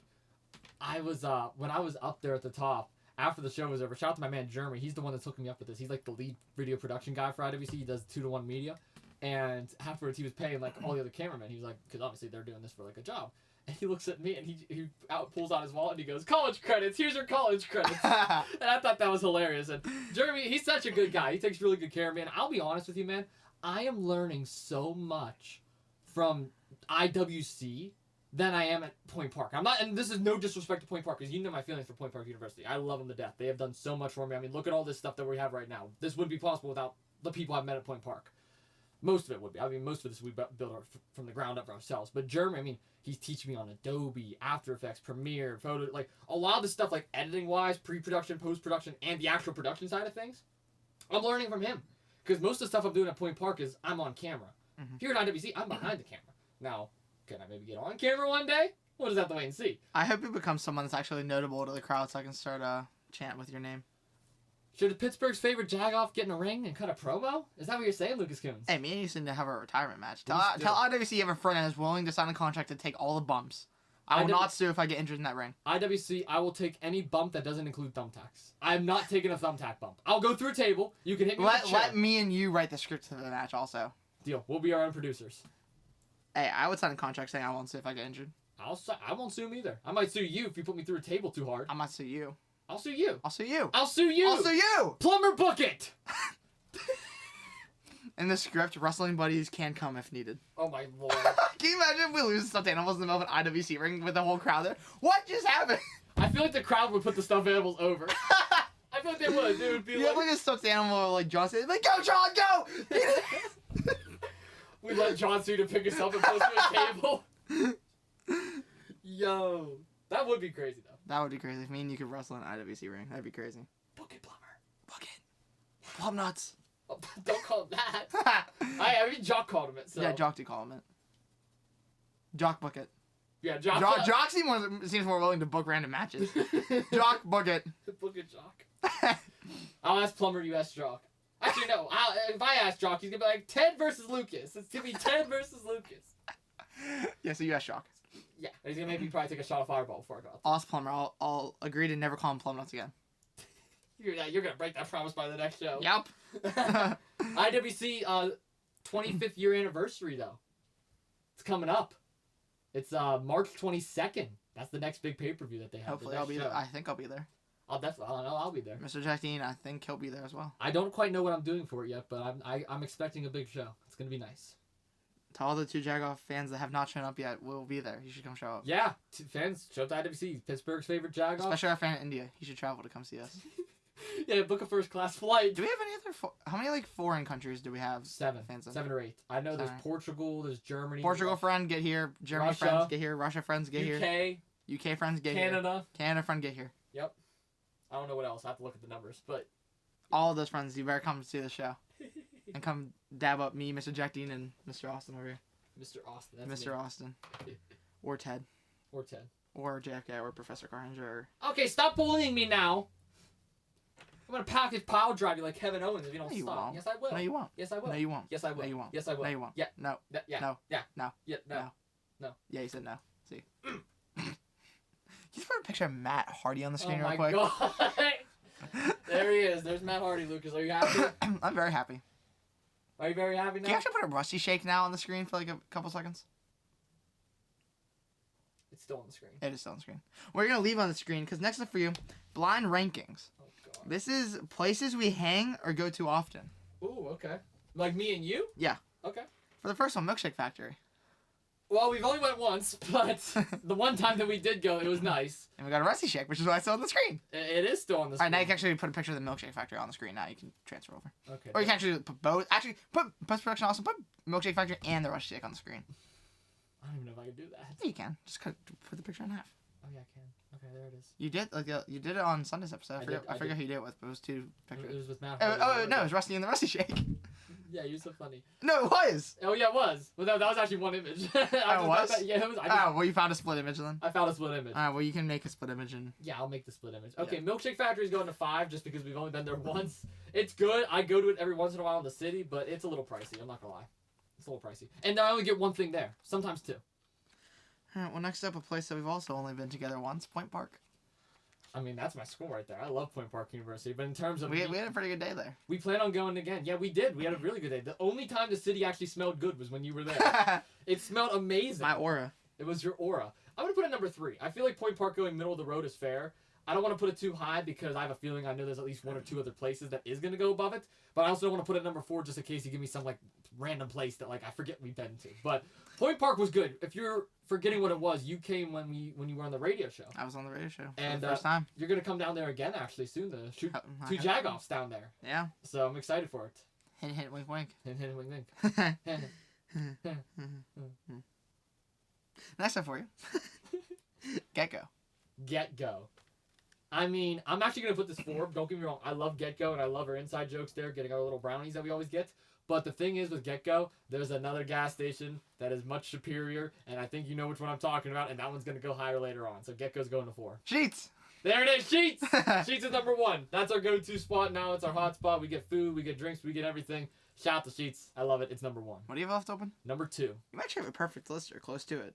I was, when I was up there at the top, after the show was over, shout out to my man Jeremy. He's the one that's hooking me up with this. He's like the lead video production guy for IWC. He does 2-to-1 media. And afterwards, he was paying like all the other cameramen. He was like, because obviously they're doing this for like a job. And he looks at me and he pulls out his wallet and he goes, college credits. Here's your college credits. And I thought that was hilarious. And Jeremy, he's such a good guy. He takes really good care of me. And I'll be honest with you, man. I am learning so much from IWC than I am at Point Park. I'm not, and this is no disrespect to Point Park, because you know my feelings for Point Park University. I love them to death. They have done so much for me. I mean, look at all this stuff that we have right now. This wouldn't be possible without the people I've met at Point Park. Most of it would be. I mean, most of this we built from the ground up for ourselves. But Jeremy, I mean, he's teaching me on Adobe, After Effects, Premiere, Photo, like a lot of the stuff, like editing-wise, pre-production, post-production, and the actual production side of things. I'm learning from him, because most of the stuff I'm doing at Point Park is I'm on camera. Mm-hmm. Here at IWC, I'm behind the camera. Now, can I maybe get on camera one day? We'll just have to wait and see. I hope you become someone that's actually notable to the crowd so I can start a chant with your name. Should Pittsburgh's favorite Jagoff get in a ring and cut a promo? Is that what you're saying, Lucas Coons? Hey, me and you seem to have a retirement match. Tell IWC you have a friend that is willing to sign a contract to take all the bumps. I will not sue if I get injured in that ring. IWC, I will take any bump that doesn't include thumbtacks. I'm not taking a thumbtack bump. I'll go through a table. You can hit me with a chair. Let me and you write the script to the match also. Deal. We'll be our own producers. Hey, I would sign a contract saying I won't sue if I get injured. I won't sue him either. I might sue you if you put me through a table too hard. I might sue you. I'll sue you. I'll sue you. I'll sue you. I'll sue you. Plumber Bucket. In the script, wrestling buddies can come if needed. Oh my lord. Can you imagine if we lose stuffed animals in the middle of an IWC ring with the whole crowd there? What just happened? I feel like the crowd would put the stuffed animals over. I feel like they would. They would be You have like a stuffed animal like John Cena, like, go John, go! We let John Cena pick us up and put us to a table. Yo. That would be crazy though. That would be crazy if me and you could wrestle in an IWC ring. That'd be crazy. Bucket Plumber. Bucket. Plum nuts. Oh, don't call him that. I mean, Jock called him it. So. Yeah, Jock did call him it. Jock Bucket. Yeah, Jock. Jock seems more willing to book random matches. Jock Bucket. Bucket Jock. I'll ask Plumber, you ask Jock. Actually, no. If I ask Jock, he's going to be like, Ted versus Lucas. It's going to be Ted versus Lucas. Yeah, so you ask Jock. Yeah, he's going to make me probably take a shot of Fireball before I go out. I'll ask Plumber. I'll agree to never call him Plum Nuts again. You're going to break that promise by the next show. Yep. IWC 25th year anniversary, though. It's coming up. It's March 22nd. That's the next big pay-per-view that they have. Hopefully I'll be there. I think I'll be there. I'll be there. Mr. Jack Dean, I think he'll be there as well. I don't quite know what I'm doing for it yet, but I'm expecting a big show. It's going to be nice. To all the two Jagoff fans that have not shown up yet, we'll be there. You should come show up. Yeah, fans, show up to IWC. Pittsburgh's favorite Jagoff. Especially our fan in India. He should travel to come see us. Yeah, book a first-class flight. Do we have any other... how many, foreign countries do we have? 7 or 8. I know there's Portugal, there's Germany. Portugal friend, get here. Germany Russia, friends, get here. Russia friends, get here. UK friends, get here. Canada friend, get here. Yep. I don't know what else. I have to look at the numbers, but... All of those friends, you better come see the show. And come dab up me, Mr. Jack Dean, and Mr. Austin over here. Mr. Austin, that's Mr. Austin. Or Ted. Or Ted. Or JFK, or Professor Carringer, or... Okay, stop bullying me now! I'm gonna package pile drive you like Kevin Owens if you don't No, you stop. won't. Yes, I will. No, you won't. Yes, I will. No, you won't. Yes, I will. No, you won't. Yes, I will. No, you won't. Yeah. No. Yeah. No. Yeah. No. Yeah. No. No. No. Yeah, you said no. See. Can you put a picture of Matt Hardy on the screen Oh real my quick? god. There he is. There's Matt Hardy, Lucas. Are you happy? I'm very happy. Are you very happy Can you now? actually put a Rusty Shake now on the screen for like a couple seconds? It's still on the screen. It is still on the screen. We're going to leave on the screen because next up for you, blind rankings. Oh god. This is places we hang or go to often. Ooh, okay. Like me and you? Yeah. Okay. For the first one, Milkshake Factory. Well, we've only went once, but the one time that we did go, it was nice. And we got a Rusty Shake, which is why it's still on the screen. It is still on the All right, screen. now you can actually put a picture of the Milkshake Factory on the screen. Now you can transfer over. Okay. Or you can actually put both. Actually, put post-production also put Milkshake Factory and the Rusty Shake on the screen. I don't even know if I can do that. Yeah, you can. Just put the picture in half. Oh yeah, I can. Okay, there it is. You did you did it on Sunday's episode. I I forget did. who you did it with, but it was two It pictures. was with Matt. Oh, Hardy. no, it was Rusty and the Rusty Shake. Yeah, you're so funny. No, it was. Oh yeah, it was. Well, no, that was actually one image. Oh, it was? Yeah, it was. Oh, well, you found a split image then. I found a split image. Well, you can make a split image and. Yeah, I'll make the split image. Okay, Milkshake Factory's going to 5 just because we've only been there once. It's good. I go to it every once in a while in the city, but it's a little pricey. I'm not gonna lie. It's a little pricey. And I only get one thing there. Sometimes two. All right, well, next up, a place that we've also only been together once, Point Park. I mean, that's my school right there. I love Point Park University, but in terms of We had a pretty good day there. we plan on going again. Yeah, we did. We had a really good day. The only time the city actually smelled good was when you were there. It smelled amazing. My aura. It was your aura. I'm gonna put it number 3. I feel like Point Park going middle of the road is fair. I don't want to put it too high because I have a feeling I know there's at least 1 or 2 other places that is gonna go above it. But I also don't want to put it number 4 just in case you give me some like random place that like I forget we've been to. But Point Park was good. If you're forgetting what it was, you came when you were on the radio show. I was on the radio show for And, the first time. You're gonna come down there again actually soon to shoot I 2 hope. jagoffs down there. Yeah. So I'm excited for it. Hint, hint, wink, wink. Hint, hint, wink, wink. Next up for you, Gecko. Get Go. I mean, I'm actually gonna put this 4. Don't get me wrong. I love Get Go and I love our inside jokes there, getting our little brownies that we always get. But the thing is with Get Go, there's another gas station that is much superior, and I think you know which one I'm talking about, and that one's gonna go higher later on. So Get Go's going to 4. Sheets. There it is, Sheets. Sheets is number 1. That's our go-to spot now. It's our hot spot. We get food, we get drinks, we get everything. Shout out to Sheets. I love it. It's number 1. What do you have left open? Number 2. You actually have a perfect list or close to it.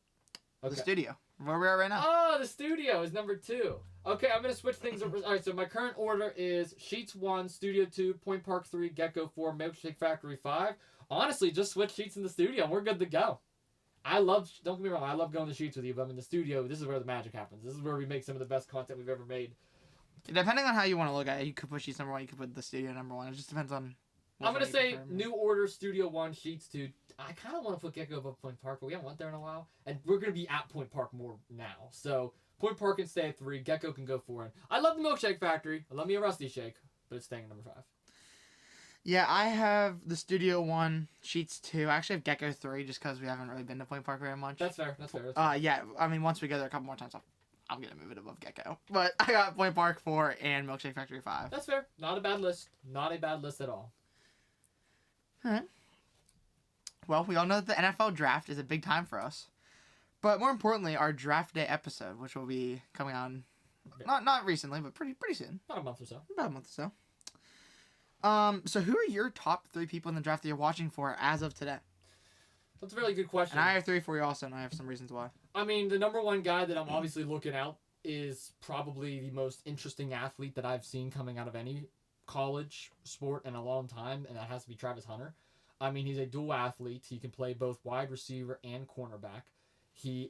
Okay. The studio, where we are right now. Oh, the studio is number 2. Okay, I'm gonna switch things over. All right, so my current order is Sheets 1, Studio 2, Point Park 3, Gecko 4, Milkshake Factory 5. Honestly, just switch Sheets in the studio and we're good to go. Don't get me wrong, I love going to Sheets with you, but in the studio, this is where the magic happens. This is where we make some of the best content we've ever made. Depending on how you want to look at it, you could put Sheets number 1, you could put the studio number 1. It just depends on. I'm gonna which one say you prefer. new order, Studio 1, Sheets 2. I kind of want to put Gecko above Point Park, but we haven't went there in a while, and we're gonna be at Point Park more now. So Point Park can stay at 3, Gecko can go 4. And I love the Milkshake Factory. I love me a Rusty Shake, but it's staying at number 5. Yeah, I have the studio 1, Sheets 2. I actually have Gecko 3 just because we haven't really been to Point Park very much. That's fair. That's fair. That's fair. Yeah, I mean, once we go there a couple more times, I'm gonna move it above Gecko. But I got Point Park 4 and Milkshake Factory 5. That's fair. Not a bad list. Not a bad list at all. Alright. Well, we all know that the NFL draft is a big time for us. But more importantly, our draft day episode, which will be coming on not recently, but pretty soon. About a month or so. About a month or so. So who are your top 3 people in the draft that you're watching for as of today? That's a really good question. And I have 3 for you also, and I have some reasons why. I mean, the number 1 guy that I'm obviously looking out is probably the most interesting athlete that I've seen coming out of any college sport in a long time, and that has to be Travis Hunter. I mean, he's a dual athlete. He can play both wide receiver and cornerback. He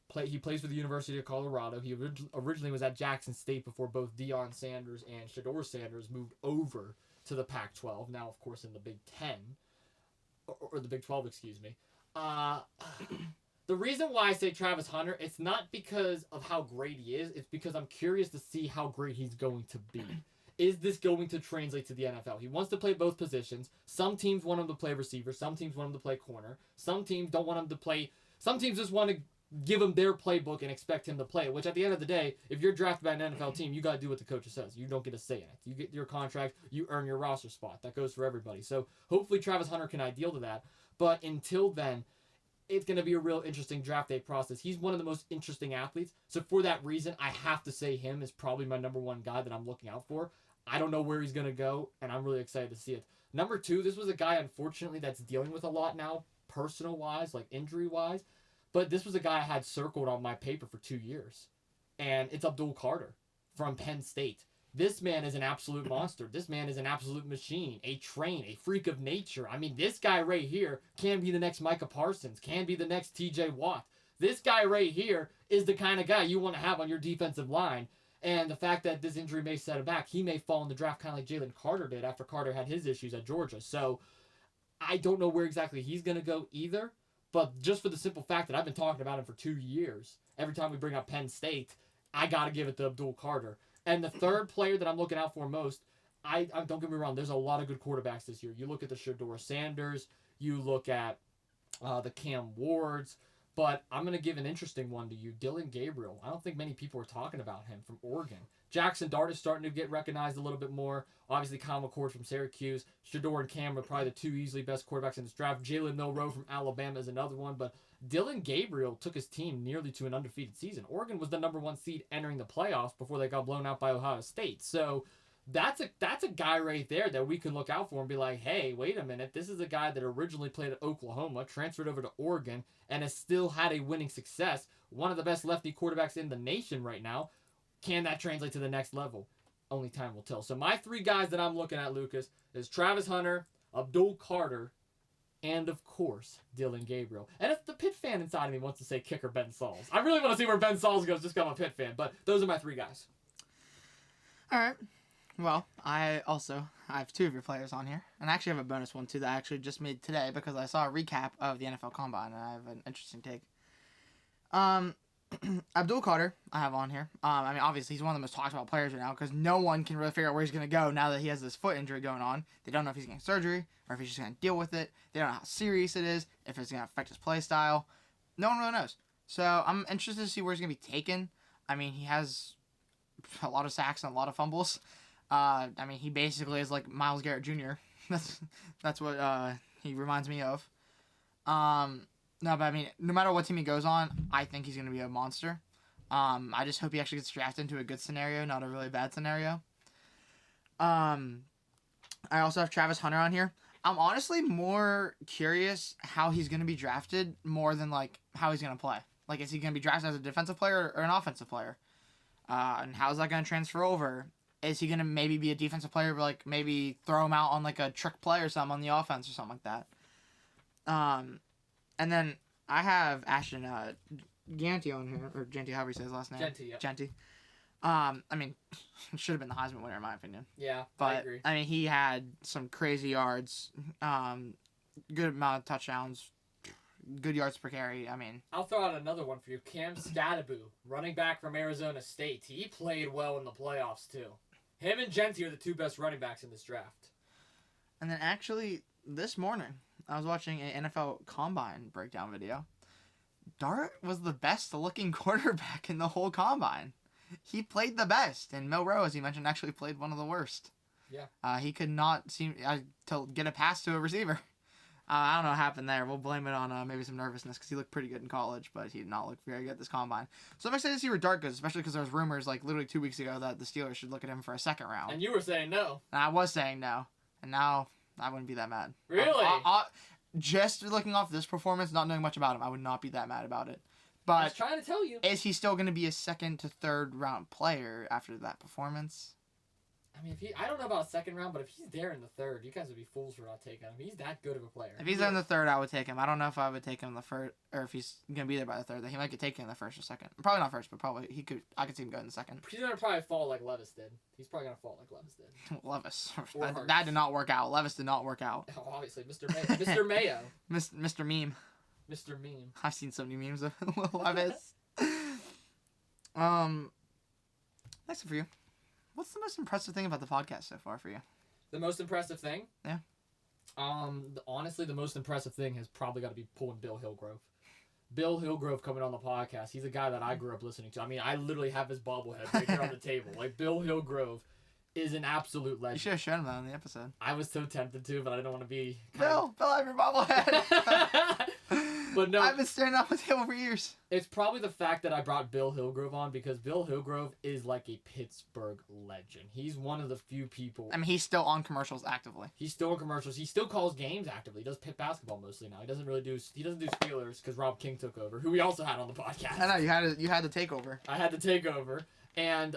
plays for the University of Colorado. He originally was at Jackson State before both Deion Sanders and Shedeur Sanders moved over to the Pac-12. Now, of course, in the Big 10, or the Big 12, excuse me. The reason why I say Travis Hunter, it's not because of how great he is. It's because I'm curious to see how great he's going to be. Is this going to translate to the NFL? He wants to play both positions. Some teams want him to play receiver. Some teams want him to play corner. Some teams don't want him to play. Some teams just want to give him their playbook and expect him to play, which at the end of the day, if you're drafted by an NFL team, you got to do what the coach says. You don't get a say in it. You get your contract, you earn your roster spot. That goes for everybody. So hopefully Travis Hunter can ideal to that. But until then, it's going to be a real interesting draft day process. He's one of the most interesting athletes. So for that reason, I have to say him is probably my number 1 guy that I'm looking out for. I don't know where he's going to go, and I'm really excited to see it. Number 2, this was a guy, unfortunately, that's dealing with a lot now, personal-wise, like injury-wise. But this was a guy I had circled on my paper for 2 years. And it's Abdul Carter from Penn State. This man is an absolute monster. This man is an absolute machine, a train, a freak of nature. I mean, this guy right here can be the next Micah Parsons, can be the next TJ Watt. This guy right here is the kind of guy you want to have on your defensive line. And the fact that this injury may set him back, he may fall in the draft kind of like Jalen Carter did after Carter had his issues at Georgia. So I don't know where exactly he's going to go either. But just for the simple fact that I've been talking about him for 2 years, every time we bring up Penn State, I got to give it to Abdul Carter. And the third player that I'm looking out for most, I don't get me wrong, there's a lot of good quarterbacks this year. You look at the Shedeur Sanders, you look at the Cam Wards, but I'm going to give an interesting one to you, Dillon Gabriel. I don't think many people are talking about him from Oregon. Jackson Dart is starting to get recognized a little bit more. Obviously, Kyle McCord from Syracuse. Shedeur and Cam are probably the two easily best quarterbacks in this draft. Jalen Milroe from Alabama is another one, but Dillon Gabriel took his team nearly to an undefeated season. Oregon was the number 1 seed entering the playoffs before they got blown out by Ohio State. So that's a guy right there that we can look out for and be like, hey, wait a minute. This is a guy that originally played at Oklahoma, transferred over to Oregon, and has still had a winning success. One of the best lefty quarterbacks in the nation right now. Can that translate to the next level? Only time will tell. So my 3 guys that I'm looking at, Lucas, is Travis Hunter, Abdul Carter, and, of course, Dillon Gabriel. And if the Pitt fan inside of me wants to say kicker Ben Sauls. I really want to see where Ben Sauls goes just because I'm a Pitt fan. But those are my 3 guys. All right. Well, I have 2 of your players on here. And I actually have a bonus one, too, that I actually just made today because I saw a recap of the NFL Combine, and I have an interesting take. Abdul Carter, I have on here. I mean, obviously, he's one of the most talked about players right now because no one can really figure out where he's going to go now that he has this foot injury going on. They don't know if he's getting surgery or if he's just going to deal with it. They don't know how serious it is, if it's going to affect his play style. No one really knows. So I'm interested to see where he's going to be taken. I mean, he has a lot of sacks and a lot of fumbles. I mean, he basically is like Myles Garrett Jr. That's what he reminds me of. No, but I mean, no matter what team he goes on, I think he's going to be a monster. I just hope he actually gets drafted into a good scenario, not a really bad scenario. I also have Travis Hunter on here. I'm honestly more curious how he's going to be drafted more than, like, how he's going to play. Like, is he going to be drafted as a defensive player or an offensive player? And how's that going to transfer over? Is he going to maybe be a defensive player, but, like, maybe throw him out on, like, a trick play or something on the offense or something like that? And then I have Ashton Jeanty on here, or Jeanty, however you say his last name. Jeanty, yeah. Jeanty. I mean, should have been the Heisman winner in my opinion. Yeah, But I agree. I mean, he had some crazy yards, good amount of touchdowns, good yards per carry. I mean, I'll throw out another one for you. Cam Skattebo, running back from Arizona State. He played well in the playoffs, too. Him and Jeanty are the 2 best running backs in this draft. and then actually this morning I was watching an NFL Combine breakdown video. Dart was the best looking quarterback in the whole Combine. He played the best, and Milroe, as you mentioned, actually played one of the worst. Yeah. He could not seem to get a pass to a receiver. I don't know what happened there. We'll blame it on maybe some nervousness because he looked pretty good in college, but he did not look very good at this Combine. So I'm excited to see where Dart goes, especially because there was rumors like literally 2 weeks ago that the Steelers should look at him for a second round. And you were saying no. And I was saying no, and now I wouldn't be that mad. Really? Just looking off this performance, not knowing much about him, I would not be that mad about it. I was But trying to tell you. is he still going to be a 2nd to 3rd round player after that performance? I mean, I don't know about a 2nd round, but if he's there in the 3rd, you guys would be fools for not taking him. He's that good of a player. If he's there in the 3rd, I would take him. I don't know if I would take him in the 1st, or if he's going to be there by the 3rd. He might get taken in the 1st or 2nd. Probably not 1st, but probably he could. I could see him go in the 2nd. He's going to probably fall like Levis did. He's probably going to fall like Levis did. Levis. Or That did not work out. Levis did not work out. Oh, obviously, Mr. Mayo. Mr. Mayo. Mr. Meme. Mr. Meme. I've seen so many memes of Levis. Next for you. What's the most impressive thing about the podcast so far for you? The most impressive thing? Yeah. Honestly, the most impressive thing has probably got to be pulling Bill Hillgrove. Bill Hillgrove coming on the podcast. He's a guy that I grew up listening to. I mean, I literally have his bobblehead right here on the table. Like, Bill Hillgrove is an absolute legend. You should have shown him that in the episode. I was so tempted to, but I didn't want to be... Bill, I have your bobblehead. But no, I've been staring at the table for years. it's probably the fact that I brought Bill Hillgrove on because Bill Hillgrove is like a Pittsburgh legend. He's one of the few people. I mean, he's still on commercials actively. He's still in commercials. He still calls games actively. He does Pitt basketball mostly now. He doesn't do Steelers because Rob King took over, who we also had on the podcast. I know you had to take over. I had to take over, and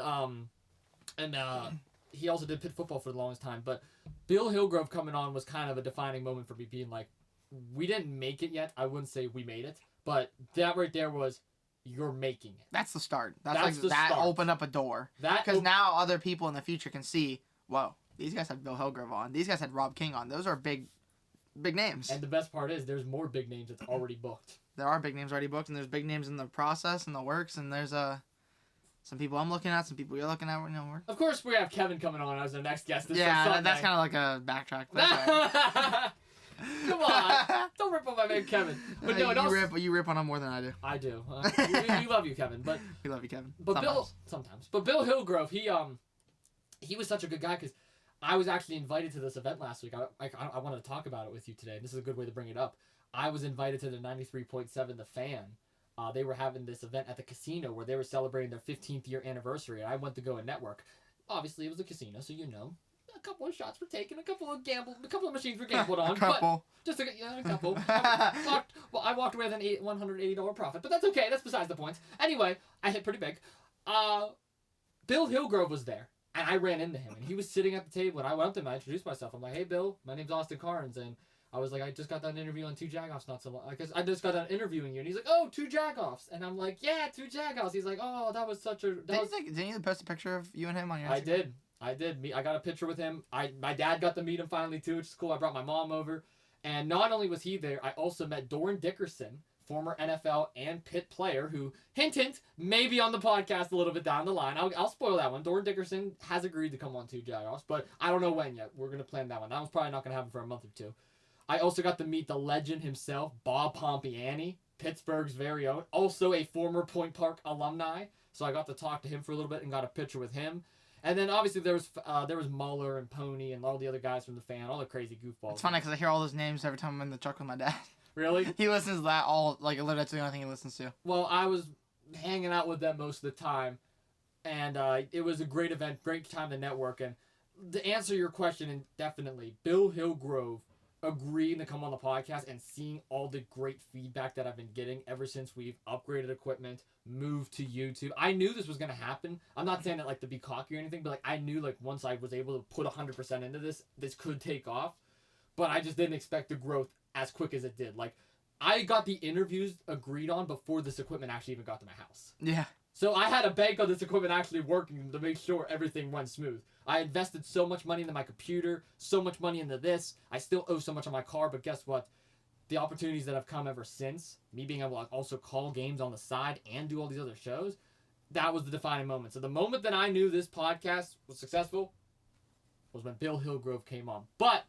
he also did Pitt football for the longest time. But Bill Hillgrove coming on was kind of a defining moment for me, being like, we didn't make it yet. I wouldn't say we made it, but that right there was, you're making it. That's the start. That's That's like the that start. opened up a door. Because now other people in the future can see, whoa, these guys had Bill Hillgrove on. These guys had Rob King on. Those are big names. And the best part is, there's more big names that's already booked. There are big names already booked, and there's big names in the process and the works, and there's some people I'm looking at, some people you're looking at. You know, Of course, we have Kevin coming on as our next guest. This that's kind of like a backtrack. That's right. Come on, don't rip on my man Kevin. But no, you rip on him more than I do. I do. We love you, Kevin. But We love you, Kevin. But sometimes. But Bill Hillgrove, he was such a good guy because I was actually invited to this event last week. I wanted to talk about it with you today. This is a good way to bring it up. I was invited to the 93.7 The Fan. They were having this event at the casino where they were celebrating their 15th year anniversary, and I went to go and network. Obviously, it was a casino, so a couple of shots were taken, a couple of machines were gambled on. A couple. But just a couple. I walked away with an $180 profit, but that's okay. That's besides the point. Anyway, I hit pretty big. Bill Hillgrove was there, and I ran into him, and he was sitting at the table, and I went up to him, I introduced myself. I'm like, hey, Bill, my name's Austin Carnes, and I was like, I just got done interviewing on 2 Jagoffs not so long. Because I just got done interviewing you, and he's like, oh, 2 Jagoffs, and I'm like, yeah, 2 Jagoffs. He's like, oh, that was such a. Didn't you post a picture of you and him on your Instagram? I did. I got a picture with him. My dad got to meet him finally too, which is cool. I brought my mom over, and not only was he there, I also met Doran Dickerson, former NFL and Pitt player, who hint may be on the podcast a little bit down the line. I'll spoil that one. Doran Dickerson has agreed to come on 2 Jagoffs, but I don't know when yet. We're gonna plan that one. That one's probably not gonna happen for a month or two. I also got to meet the legend himself, Bob Pompiani, Pittsburgh's very own, also a former Point Park alumni. So I got to talk to him for a little bit and got a picture with him. And then obviously there was Muller and Pony and all the other guys from the Fan, all the crazy goofballs. It's funny because I hear all those names every time I'm in the truck with my dad. Really? He listens to that all, like, literally that's the only thing he listens to. Well, I was hanging out with them most of the time, and it was a great event, great time to network. And to answer your question, definitely, Bill Hillgrove agreeing to come on the podcast and seeing all the great feedback that I've been getting ever since we've upgraded equipment, moved to YouTube. I knew this was going to happen. I'm not saying that like to be cocky or anything, but like I knew like once I was able to put 100% into this could take off. But I just didn't expect the growth as quick as it did. Like I got the interviews agreed on before this equipment actually even got to my house. Yeah. So I had to bank on this equipment actually working to make sure everything went smooth. I invested so much money into my computer, so much money into this. I still owe so much on my car, but guess what? The opportunities that have come ever since, me being able to also call games on the side and do all these other shows, that was the defining moment. So the moment that I knew this podcast was successful was when Bill Hillgrove came on. But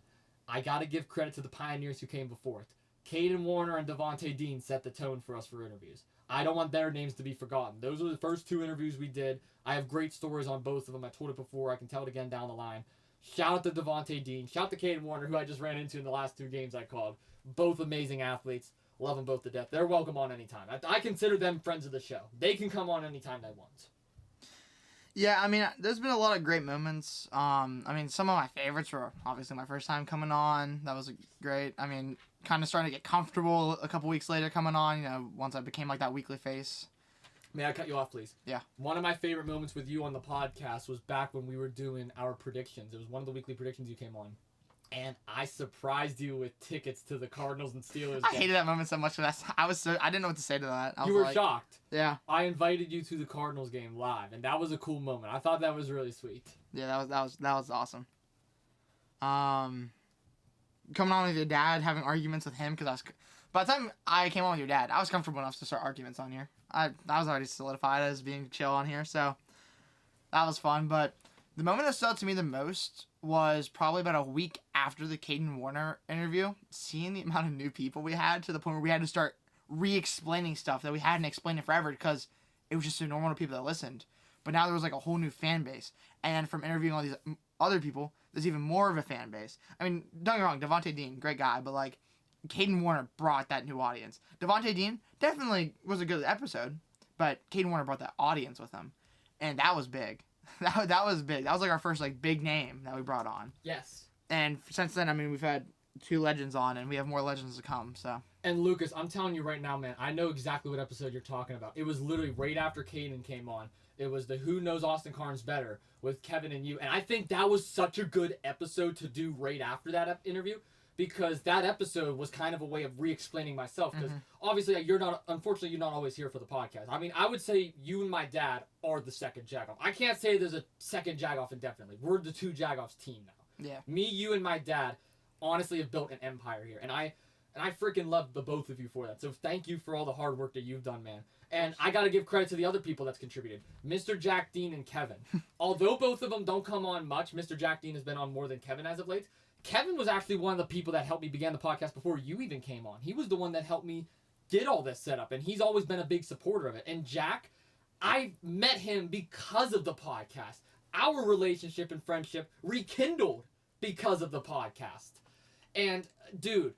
I got to give credit to the pioneers who came before it. Caden Warner and Devontae Dean set the tone for us for interviews. I don't want their names to be forgotten. Those were the first 2 interviews we did. I have great stories on both of them. I told it before. I can tell it again down the line. Shout out to Devontae Dean. Shout out to Caden Warner, who I just ran into in the last 2 games I called. Both amazing athletes. Love them both to death. They're welcome on anytime. I consider them friends of the show. They can come on anytime they want. Yeah, I mean, there's been a lot of great moments. I mean, some of my favorites were obviously my first time coming on. That was great. I mean, kind of starting to get comfortable a couple weeks later coming on, once I became like that weekly face. May I cut you off, please? Yeah. One of my favorite moments with you on the podcast was back when we were doing our predictions. It was one of the weekly predictions you came on. And I surprised you with tickets to the Cardinals and Steelers game. I hated that moment so much. I didn't know what to say to that. You were shocked. Yeah. I invited you to the Cardinals game live, and that was a cool moment. I thought that was really sweet. Yeah, that was awesome. Coming on with your dad, having arguments with him, because by the time I came on with your dad, I was comfortable enough to start arguments on here. I was already solidified as being chill on here, so that was fun. But the moment that stood out to me the most was probably about a week after the Caden Warner interview, seeing the amount of new people we had to the point where we had to start re-explaining stuff that we hadn't explained in forever because it was just so normal to people that listened. But now there was like a whole new fan base. And from interviewing all these other people, there's even more of a fan base. I mean, don't get me wrong, Devontae Dean, great guy, but like Caden Warner brought that new audience. Devontae Dean definitely was a good episode, but Caden Warner brought that audience with him, and that was big. That was big. That was like our first like big name that we brought on. Yes. And since then, I mean, we've had 2 legends on, and we have more legends to come. So. And Lucas, I'm telling you right now, man, I know exactly what episode you're talking about. It was literally right after Caden came on. It was the Who Knows Austin Carnes Better with Kevin and you. And I think that was such a good episode to do right after that interview, because that episode was kind of a way of re-explaining myself. Because obviously, unfortunately, you're not always here for the podcast. I mean, I would say you and my dad are the second Jagoff. I can't say there's a second Jagoff indefinitely. We're the 2 Jagoffs team now. Yeah. Me, you, and my dad honestly have built an empire here. And I freaking love the both of you for that. So thank you for all the hard work that you've done, man. And I got to give credit to the other people that's contributed. Mr. Jack Dean and Kevin. Although both of them don't come on much, Mr. Jack Dean has been on more than Kevin as of late. Kevin was actually one of the people that helped me begin the podcast before you even came on. He was the one that helped me get all this set up, and he's always been a big supporter of it. And Jack, I met him because of the podcast. Our relationship and friendship rekindled because of the podcast. And dude,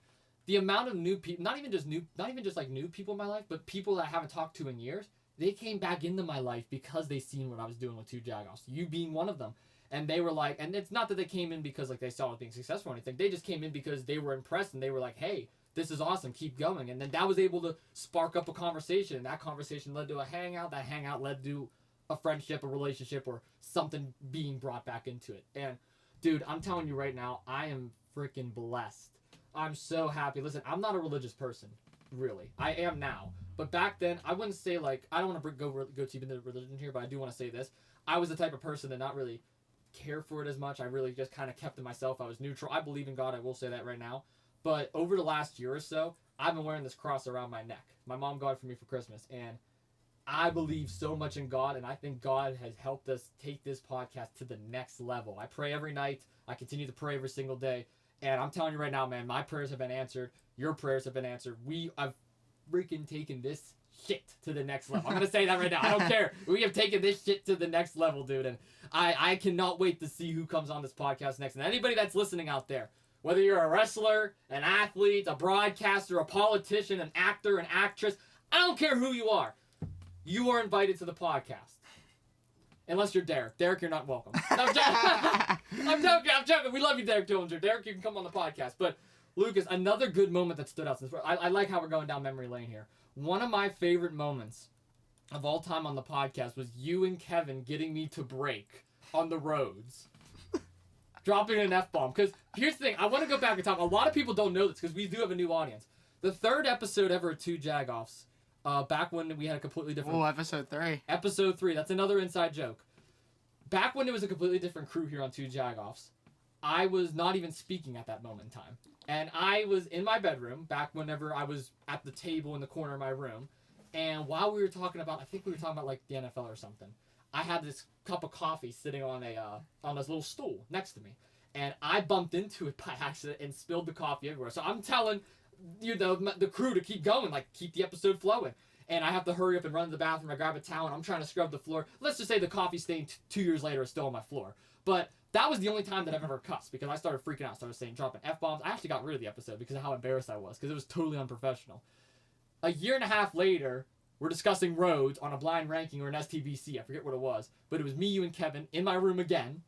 the amount of new people, not even just like new people in my life, but people that I haven't talked to in years, they came back into my life because they seen what I was doing with 2 Jagoffs. You being one of them. And they were like, and it's not that they came in because like they saw it being successful or anything. They just came in because they were impressed and they were like, hey, this is awesome, keep going. And then that was able to spark up a conversation. And that conversation led to a hangout. That hangout led to a friendship, a relationship, or something being brought back into it. And dude, I'm telling you right now, I am freaking blessed. I'm so happy. Listen, I'm not a religious person, really. I am now. But back then, I wouldn't say like, I don't want to go deep into religion here, but I do want to say this. I was the type of person that not really care for it as much. I really just kind of kept to myself. I was neutral. I believe in God. I will say that right now. But over the last year or so, I've been wearing this cross around my neck. My mom got it for me for Christmas. And I believe so much in God, and I think God has helped us take this podcast to the next level. I pray every night. I continue to pray every single day. And I'm telling you right now, man, my prayers have been answered. Your prayers have been answered. I've freaking taken this shit to the next level. I'm going to say that right now. I don't care. We have taken this shit to the next level, dude. And I cannot wait to see who comes on this podcast next. And anybody that's listening out there, whether you're a wrestler, an athlete, a broadcaster, a politician, an actor, an actress, I don't care who you are. You are invited to the podcast. Unless you're Derek. Derek, you're not welcome. No, I'm joking. We love you, Derek Dillinger. Derek, you can come on the podcast. But, Lucas, another good moment that stood out. I like how we're going down memory lane here. One of my favorite moments of all time on the podcast was you and Kevin getting me to break on the roads. Dropping an F-bomb. Because here's the thing. I want to go back in time. A lot of people don't know this because we do have a new audience. The 3rd episode ever of 2 Jagoffs. Back when we had a completely different... Oh, episode 3. Episode 3. That's another inside joke. Back when it was a completely different crew here on 2 Jagoffs, I was not even speaking at that moment in time. And I was in my bedroom, back whenever I was at the table in the corner of my room. And while we were talking about... I think we were talking about, like, the NFL or something. I had this cup of coffee sitting on this little stool next to me. And I bumped into it by accident and spilled the coffee everywhere. So I'm telling... the crew to keep going, like keep the episode flowing, and I have to hurry up and run to the bathroom. I grab a towel and I'm trying to scrub the floor. Let's just say the coffee stain 2 years later is still on my floor. But that was the only time that I've ever cussed because I started freaking out, started saying dropping F-bombs. I actually got rid of the episode because of how embarrassed I was because it was totally unprofessional. A year and a half later, we're discussing roads on a blind ranking or an STBC. I forget what it was, but it was me, you, and Kevin in my room again,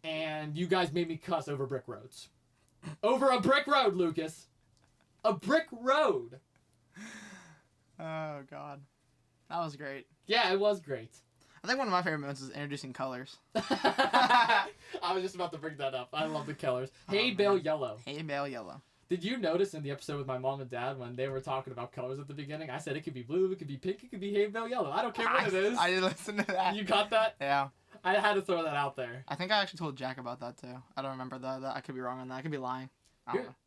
and you guys made me cuss over brick roads. Over a brick road, Lucas. A brick road. Oh, God. That was great. Yeah, it was great. I think one of my favorite moments is introducing colors. I was just about to bring that up. I love the colors. Hay Bale Yellow. Hay Bale Yellow. Did you notice in the episode with my mom and dad when they were talking about colors at the beginning? I said it could be blue, it could be pink, it could be Hay Bale Yellow. I don't care what it is. I did listen to that. You caught that? Yeah. I had to throw that out there. I think I actually told Jack about that, too. I don't remember that. I could be wrong on that. I could be lying.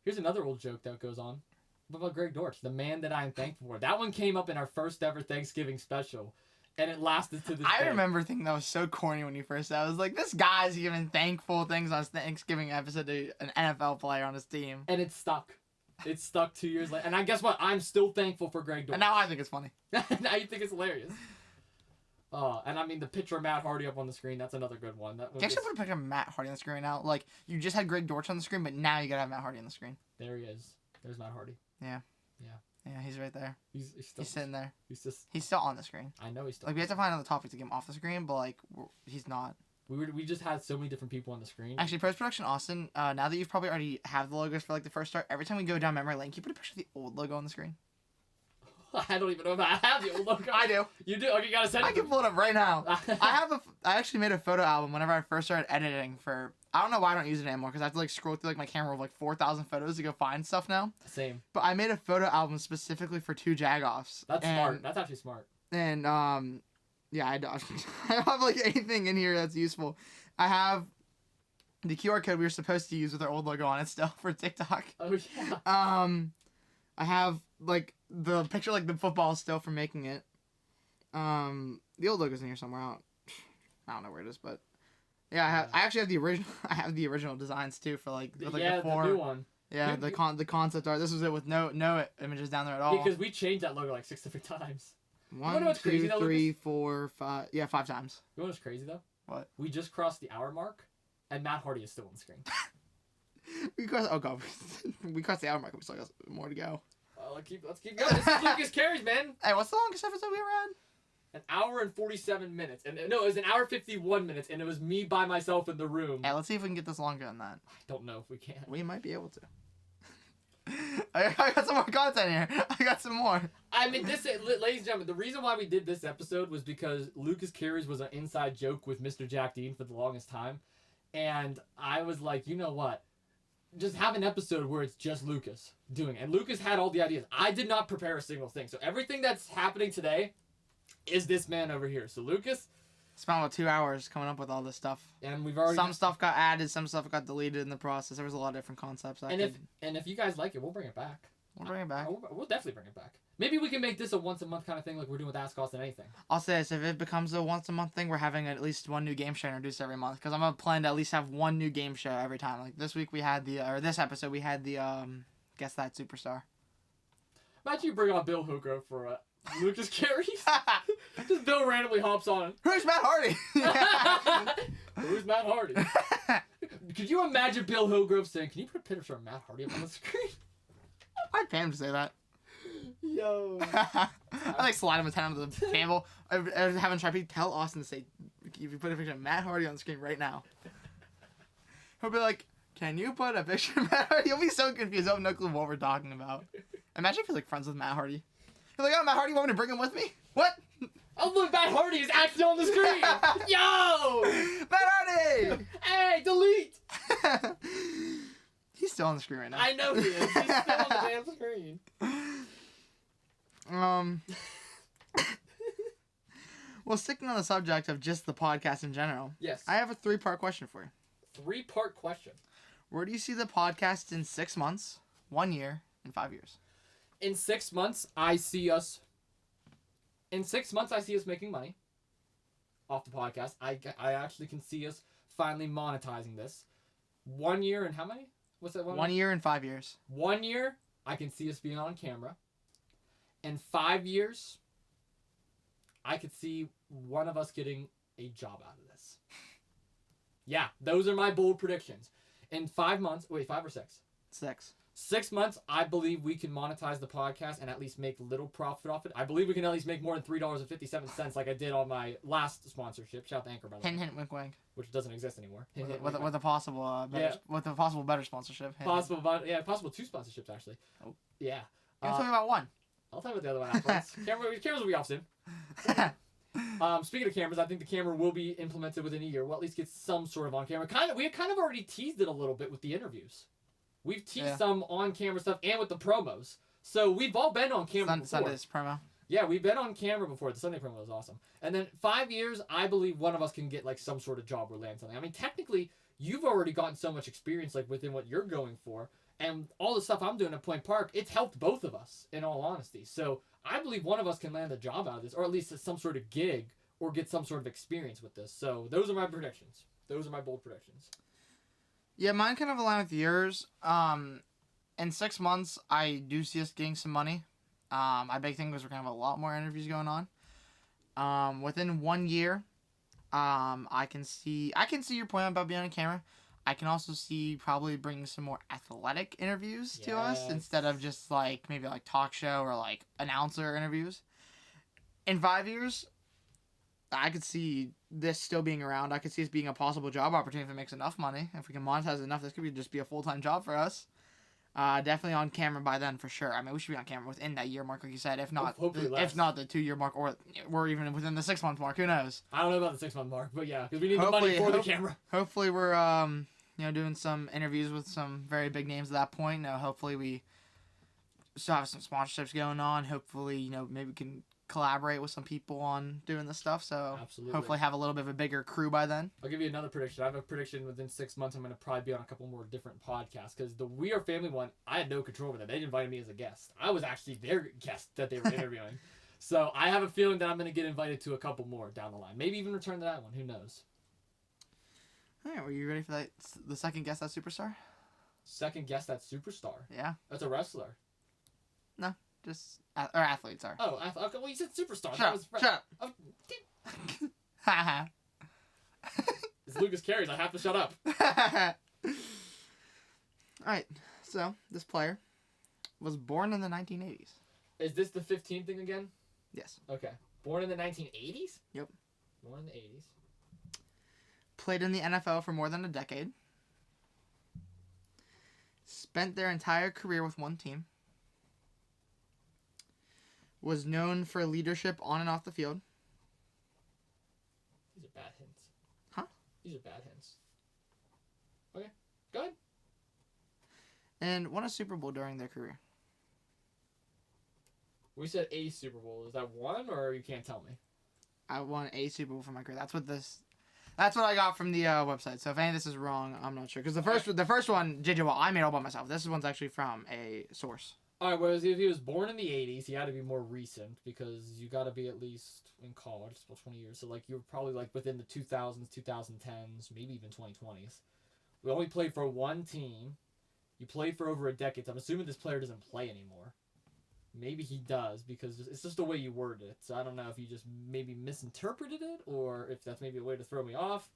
Here's another old joke that goes on. What about Greg Dortch, the man that I am thankful for? That one came up in our first ever Thanksgiving special, and it lasted to this day. I remember thinking that was so corny when you first said it. I was like, this guy's giving thankful things on his Thanksgiving episode to an NFL player on his team. And it stuck. It stuck 2 years later. And I guess what? I'm still thankful for Greg Dortch. And now I think it's funny. Now you think it's hilarious. And I mean, the picture of Matt Hardy up on the screen, that's another good one. That was you actually put a picture of Matt Hardy on the screen now. Like, you just had Greg Dortch on the screen, but now you gotta have Matt Hardy on the screen. There he is. There's Matt Hardy. Yeah, he's right there. He's still. He's sitting there. He's Still on the screen. I know he's still. Like, we have to find another topic to get him off the screen, but, like, he's not. We just had so many different people on the screen. Actually, post-production Austin, now that you've probably already have the logos for, like, the first start, every time we go down memory lane, can you put a picture of the old logo on the screen? I don't even know if I have the old logo. I do. You do? Okay, you gotta send it. I can pull it up right now. I actually made a photo album whenever I first started editing for... I don't know why I don't use it anymore, because I have to, like, scroll through, like, my camera of, like, 4,000 photos to go find stuff now. Same. But I made a photo album specifically for 2 Jagoffs. That's smart. That's actually smart. And, yeah, I don't have, like, anything in here that's useful. I have the QR code we were supposed to use with our old logo on it still for TikTok. Oh, yeah. I have, like, the picture, like, the football still for making it. The old logo's in here somewhere. I don't know where it is, but yeah, I actually have the original. I have the original designs too for like with, like, yeah, the 4. the new one. Yeah, the concept art. This was it with no images down there at all. Because we changed that logo like 6 different times. One, what's two, crazy, though, 3, 4, 5. Yeah, 5 times. You know what's crazy though? What? We just crossed the hour mark, and Matt Hardy is still on the screen. We crossed. Oh god, we crossed the hour mark. We still got more to go. Let's keep going. This is Lucas Carries, man. Hey, what's the longest episode we ever had? An hour and 47 minutes. And no, it was an hour 51 minutes, and it was me by myself in the room. Hey, let's see if we can get this longer than that. I don't know if we can. We might be able to. I got some more content here. I got some more. I mean, ladies and gentlemen, the reason why we did this episode was because Lucas Carries was an inside joke with Mr. Jack Dean for the longest time. And I was like, you know what? Just have an episode where it's just Lucas doing it. And Lucas had all the ideas. I did not prepare a single thing. So everything that's happening today is this man over here. So Lucas... Spent about 2 hours coming up with all this stuff. And we've already... Some stuff got added, some stuff got deleted in the process. There was a lot of different concepts. And if you guys like it, we'll bring it back. We'll bring it back. We'll definitely bring it back. Maybe we can make this a once-a-month kind of thing like we're doing with Ask Austin Anything. I'll say this, if it becomes a once-a-month thing, we're having at least one new game show introduced every month. Because I'm going to plan to at least have one new game show every time. Like this week we had this episode we had the, Guess That Superstar. Imagine you bring on Bill Hooker for Lucas Carries. Just Bill randomly hops on. Who's Matt Hardy? Who's Matt Hardy? Could you imagine Bill Hillgrove saying, "Can you put a picture of Matt Hardy up on the screen?" I'd pay him to say that. Yo. I like slide him a 10 under the table. I was having Sharpie tell Austin to say, if you put a picture of Matt Hardy on the screen right now. He'll be like, can you put a picture of Matt Hardy? He'll be so confused. He'll have no clue what we're talking about. Imagine if he's like friends with Matt Hardy. He's like, oh, Matt Hardy, you want me to bring him with me? What? Oh, look, Matt Hardy is actually on the screen. Yo! Matt Hardy! Hey, delete! He's still on the screen right now. I know he is. He's still on the damn screen. Well, sticking on the subject of just the podcast in general. Yes. I have a 3-part question for you. 3-part question. Where do you see the podcast in 6 months, 1 year, and 5 years? In 6 months, I see us making money off the podcast. I actually can see us finally monetizing this. 1 year and how many? What's that one? 1 year and 5 years. 1 year, I can see us being on camera. In 5 years, I could see one of us getting a job out of this. Yeah, those are my bold predictions. In 5 months, 5 or 6? 6. 6 months, I believe we can monetize the podcast and at least make little profit off it. I believe we can at least make more than $3.57 like I did on my last sponsorship. Shout out to Anchor, by the way. Hint, hint, wink, wink. Which doesn't exist anymore. Hint, hint, With wink, a possible better sponsorship. Hint, possible 2 sponsorships actually. Oh. Yeah. You tell me about one. I'll tell you about the other one afterwards. Cameras will be off soon. Speaking of cameras, I think the camera will be implemented within a year. We'll at least get some sort of on camera. We had kind of already teased it a little bit with the interviews. We've teased some on camera stuff and with the promos. So we've all been on camera before. Sunday's promo. Yeah, we've been on camera before. The Sunday promo was awesome. And then 5 years, I believe one of us can get like some sort of job or land something. I mean, technically, you've already gotten so much experience like within what you're going for. And all the stuff I'm doing at Point Park, it's helped both of us, in all honesty. So I believe one of us can land a job out of this, or at least some sort of gig, or get some sort of experience with this. So those are my predictions. Those are my bold predictions. Yeah, mine kind of align with yours. In 6 months, I do see us getting some money. My big thing was we're going to have a lot more interviews going on. Within 1 year, I can see your point about being on camera. I can also see probably bringing some more athletic interviews to us Yes. instead of just like maybe like talk show or like announcer interviews. In 5 years, I could see this still being around. I could see this being a possible job opportunity if it makes enough money. If we can monetize enough, this could just be a full-time job for us. Definitely on camera by then for sure. I mean, we should be on camera within that year mark, like you said. If not, Hopefully less. if not the 2 year mark, or we're even within the 6 month mark. Who knows? I don't know about the 6-month mark, but yeah, because we need the money for the camera. Hopefully, we're doing some interviews with some very big names at that point. Hopefully we still have some sponsorships going on. Hopefully, maybe we can collaborate with some people on doing this stuff. So Absolutely. hopefully have a little bit of a bigger crew by then. I'll give you another prediction. I have a prediction within 6 months I'm going to probably be on a couple more different podcasts, because the We Are Family one, I had no control over that. They invited me as a guest. I was actually their guest that they were interviewing. So I have a feeling that I'm going to get invited to a couple more down the line. Maybe even return to that one. Who knows? All right, were you ready for that? The second guest, that superstar? Second guest, that superstar. Yeah, That's a wrestler. just or athlete. Sorry. Oh, okay, well, you said superstar. Shut up! Shut Oh, up! it's Lucas Carries. I have to shut up. All right, so this player was born in the 1980s. Is this the 15 thing again? Yes. Okay. Born in the 1980s? Yep. Born in the 80s. Played in the NFL for more than a decade. Spent their entire career with one team. Was known for leadership on and off the field. These are bad hints. Huh? These are bad hints. Okay. Go ahead. And won a Super Bowl during their career. We said a Super Bowl. Is that one, or you can't tell me? I won a Super Bowl for my career. That's what I got from the website. So if any of this is wrong, I'm not sure. Because the first one, JJ Watt, I made all by myself. This one's actually from a source. All right, whereas if he was born in the 80s, he had to be more recent, because you got to be at least in college, it's about 20 years. So, like, you were probably, like, within the 2000s, 2010s, maybe even 2020s. We only played for one team. You played for over a decade. So I'm assuming this player doesn't play anymore. Maybe he does, because it's just the way you worded it. So I don't know if you just maybe misinterpreted it, or if that's maybe a way to throw me off.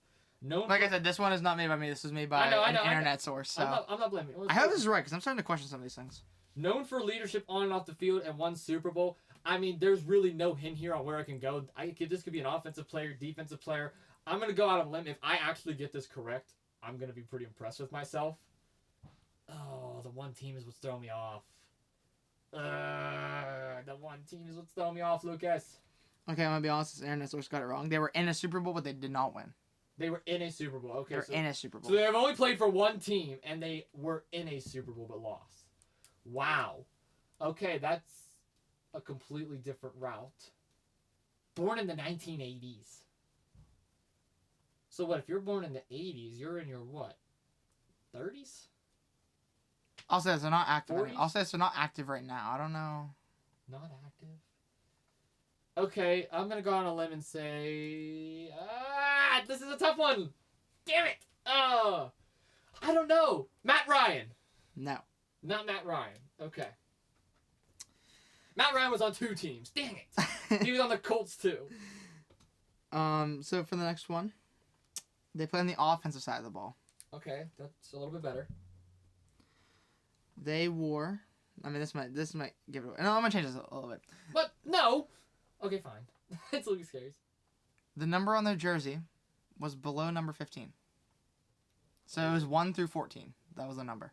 Like I said, this one is not made by me. This was made by an internet source. So I'm not blaming you. I hope this is right, because I'm starting to question some of these things. Known for leadership on and off the field and won Super Bowl. I mean, there's really no hint here on where I can go. This could be an offensive player, defensive player. I'm going to go out on a limb. If I actually get this correct, I'm going to be pretty impressed with myself. Oh, the one team is what's throwing me off. The one team is what's throwing me off, Lucas. Okay, I'm going to be honest. This internet source got it wrong. They were in a Super Bowl, but they did not win. They were in a Super Bowl. Okay, They were in a Super Bowl. So they have only played for one team, and they were in a Super Bowl but lost. Wow. Okay, that's a completely different route. Born in the 1980s. So what, if you're born in the 80s, you're in your what? 30s? I'll say they're not active. 40s? I'll say they're not active right now. I don't know. Not active. Okay, I'm going to go on a limb and say... this is a tough one! Damn it! Oh! I don't know! Matt Ryan! No. Not Matt Ryan. Okay. Matt Ryan was on 2 teams. Dang it! He was on the Colts too. So for the next one, they play on the offensive side of the ball. Okay, that's a little bit better. They wore. I mean, this might give it away. No, I'm gonna change this a little bit. But no. Okay, fine. It's Lucas Carries. The number on their jersey was below number 15. So it was 1 through 14. That was the number.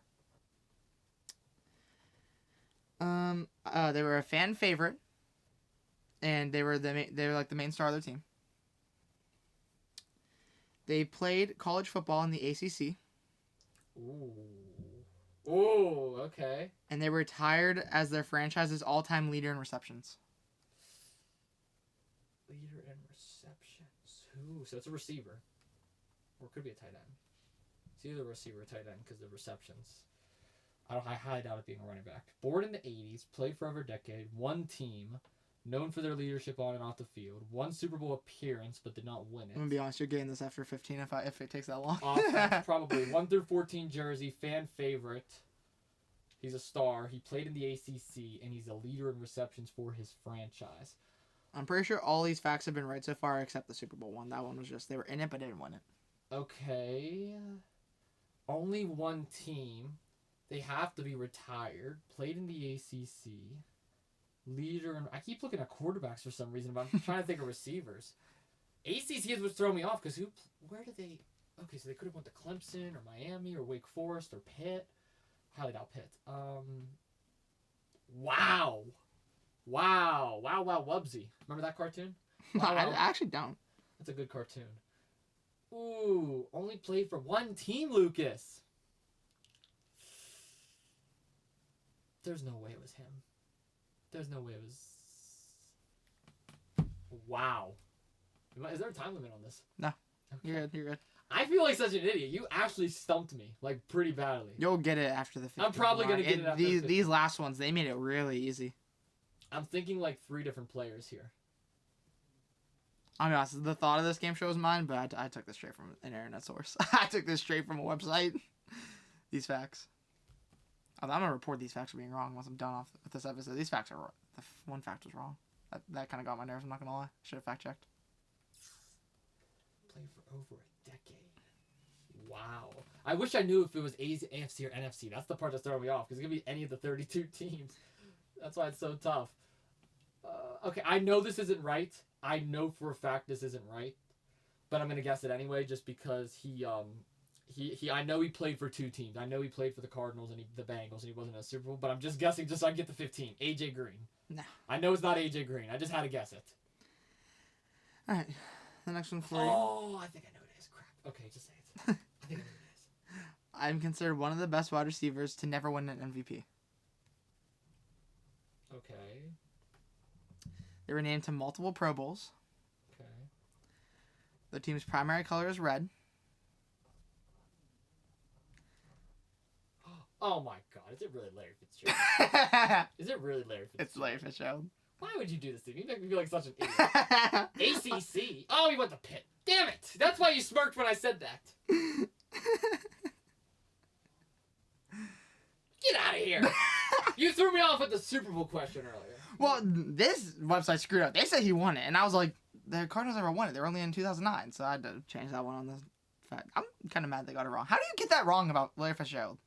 They were a fan favorite, and they were like the main star of their team. They played college football in the ACC. Ooh, okay. And they were retired as their franchise's all-time leader in receptions. Leader in receptions. Ooh, so it's a receiver. Or it could be a tight end. It's either a receiver or tight end because of receptions. I highly doubt it being a running back. Born in the 80s, played for over a decade, one team, known for their leadership on and off the field, one Super Bowl appearance but did not win it. I'm gonna be honest, you're getting this after 15 if it takes that long. Offense, probably 1 through 14 jersey, fan favorite. He's a star. He played in the ACC, and he's a leader in receptions for his franchise. I'm pretty sure all these facts have been right so far except the Super Bowl one. That one was just, they were in it but didn't win it. Okay. Only one team. They have to be retired. Played in the ACC. Leader. I keep looking at quarterbacks for some reason, but I'm trying to think of receivers. ACC is what's throwing me off because where did they? Okay, so they could have went to Clemson or Miami or Wake Forest or Pitt. Highly doubt Pitt. Wow, Wubsy. Remember that cartoon? Wow, I actually don't. That's a good cartoon. Ooh, only played for one team, Lucas. There's no way it was him. There's no way it was... Wow. Is there a time limit on this? No. Okay. You're good. I feel like such an idiot. You actually stumped me, like, pretty badly. You'll get it after the 50. I'm probably going to get it after the 50. These last ones, they made it really easy. I'm thinking, like, 3 different players here. I mean, the thought of this game show was mine, but I took this straight from an internet source. I took this straight from a website. These facts. I'm going to report these facts for being wrong once I'm done off with this episode. These facts are wrong. One fact was wrong. That kind of got my nerves, I'm not going to lie. Should have fact checked. Played for over a decade. Wow. I wish I knew if it was AFC or NFC. That's the part that's throwing me off, because it could be any of the 32 teams. That's why it's so tough. Okay, I know this isn't right. I know for a fact this isn't right, but I'm gonna guess it anyway, just because he I know he played for 2 teams. I know he played for the Cardinals and the Bengals, and he wasn't in a Super Bowl. But I'm just guessing, just so I can get the 15. AJ Green. No. I know it's not AJ Green. I just had to guess it. All right, the next one for you. Oh, I think I know it is. Crap. Okay, just say it. I think I know it is. I'm considered one of the best wide receivers to never win an MVP. Okay. They were named to multiple Pro Bowls. Okay. The team's primary color is red. Oh my God! Is it really Larry Fitzgerald? Is it really Larry Fitzgerald? It's Larry Fitzgerald. Why would you do this to me? You make me feel like such an idiot. ACC. Oh, he went to Pitt. Damn it! That's why you smirked when I said that. Get out of here! You threw me off with the Super Bowl question earlier. Well, this website screwed up. They said he won it, and I was like, the Cardinals never won it. They were only in 2009, so I had to change that one on the fact. I'm kind of mad they got it wrong. How do you get that wrong about Larry Fitzgerald?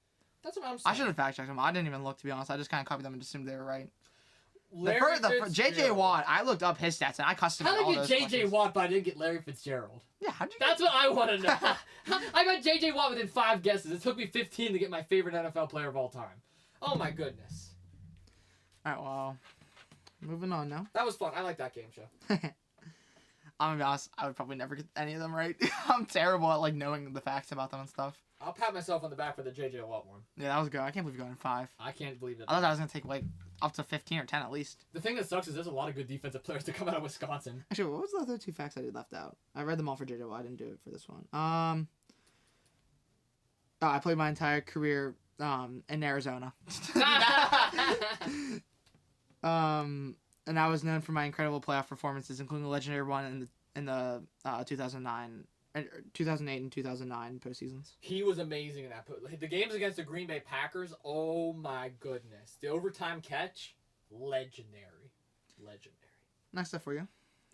That's what I'm saying. I should have fact checked them. I didn't even look, to be honest. I just kind of copied them and assumed they were right. Larry J.J. Watt, I looked up his stats, and I customed all How those did I get J.J. questions. Watt, but I didn't get Larry Fitzgerald? Yeah, how'd you That's what I want to know. I got J.J. Watt within 5 guesses. It took me 15 to get my favorite NFL player of all time. Oh my goodness. All right, well, moving on now. That was fun. I like that game show. I'm gonna be honest, I would probably never get any of them right. I'm terrible at like knowing the facts about them and stuff. I'll pat myself on the back for the J.J. Watt one. Yeah, that was good. I can't believe you got in 5. I can't believe it. I thought I was gonna take like up to 15 or 10 at least. The thing that sucks is there's a lot of good defensive players to come out of Wisconsin. Actually, what was the other 2 facts I did left out? I read them all for JJ Watt. I didn't do it for this one. I played my entire career in Arizona. And I was known for my incredible playoff performances, including the legendary one in the 2008 and 2009 postseasons. He was amazing in that. The games against the Green Bay Packers, oh my goodness. The overtime catch, legendary. Next up for you.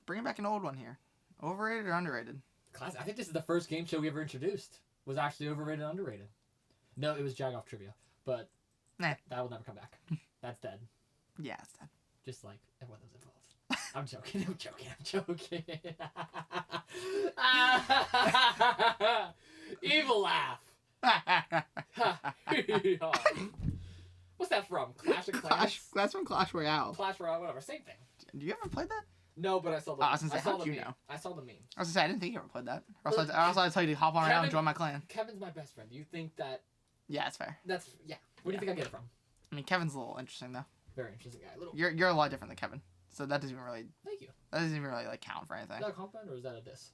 Bringing back an old one here. Overrated or underrated? I think this is the first game show we ever introduced. Was actually overrated and underrated. No, it was Jagoff Trivia. But that will never come back. That's dead. Yeah, it's dead. Just like everyone that's involved. I'm joking. Evil laugh. What's that from? Clash of Clans? That's from Clash Royale. Clash Royale, whatever. Same thing. Do you ever play that? No, but I saw the I was gonna say, how'd you meme. know? I saw the meme. I was gonna say, I didn't think you ever played that. Or else I'd tell you to hop on around and join my clan. Kevin's my best friend. Do you think that... Yeah, it's fair. That's... Yeah. Where do you think I get it from? I mean, Kevin's a little interesting, though. Very interesting guy. You're a lot different than Kevin. So that doesn't even really... Thank you. That doesn't even really, like, count for anything. Is that a compliment or is that a diss?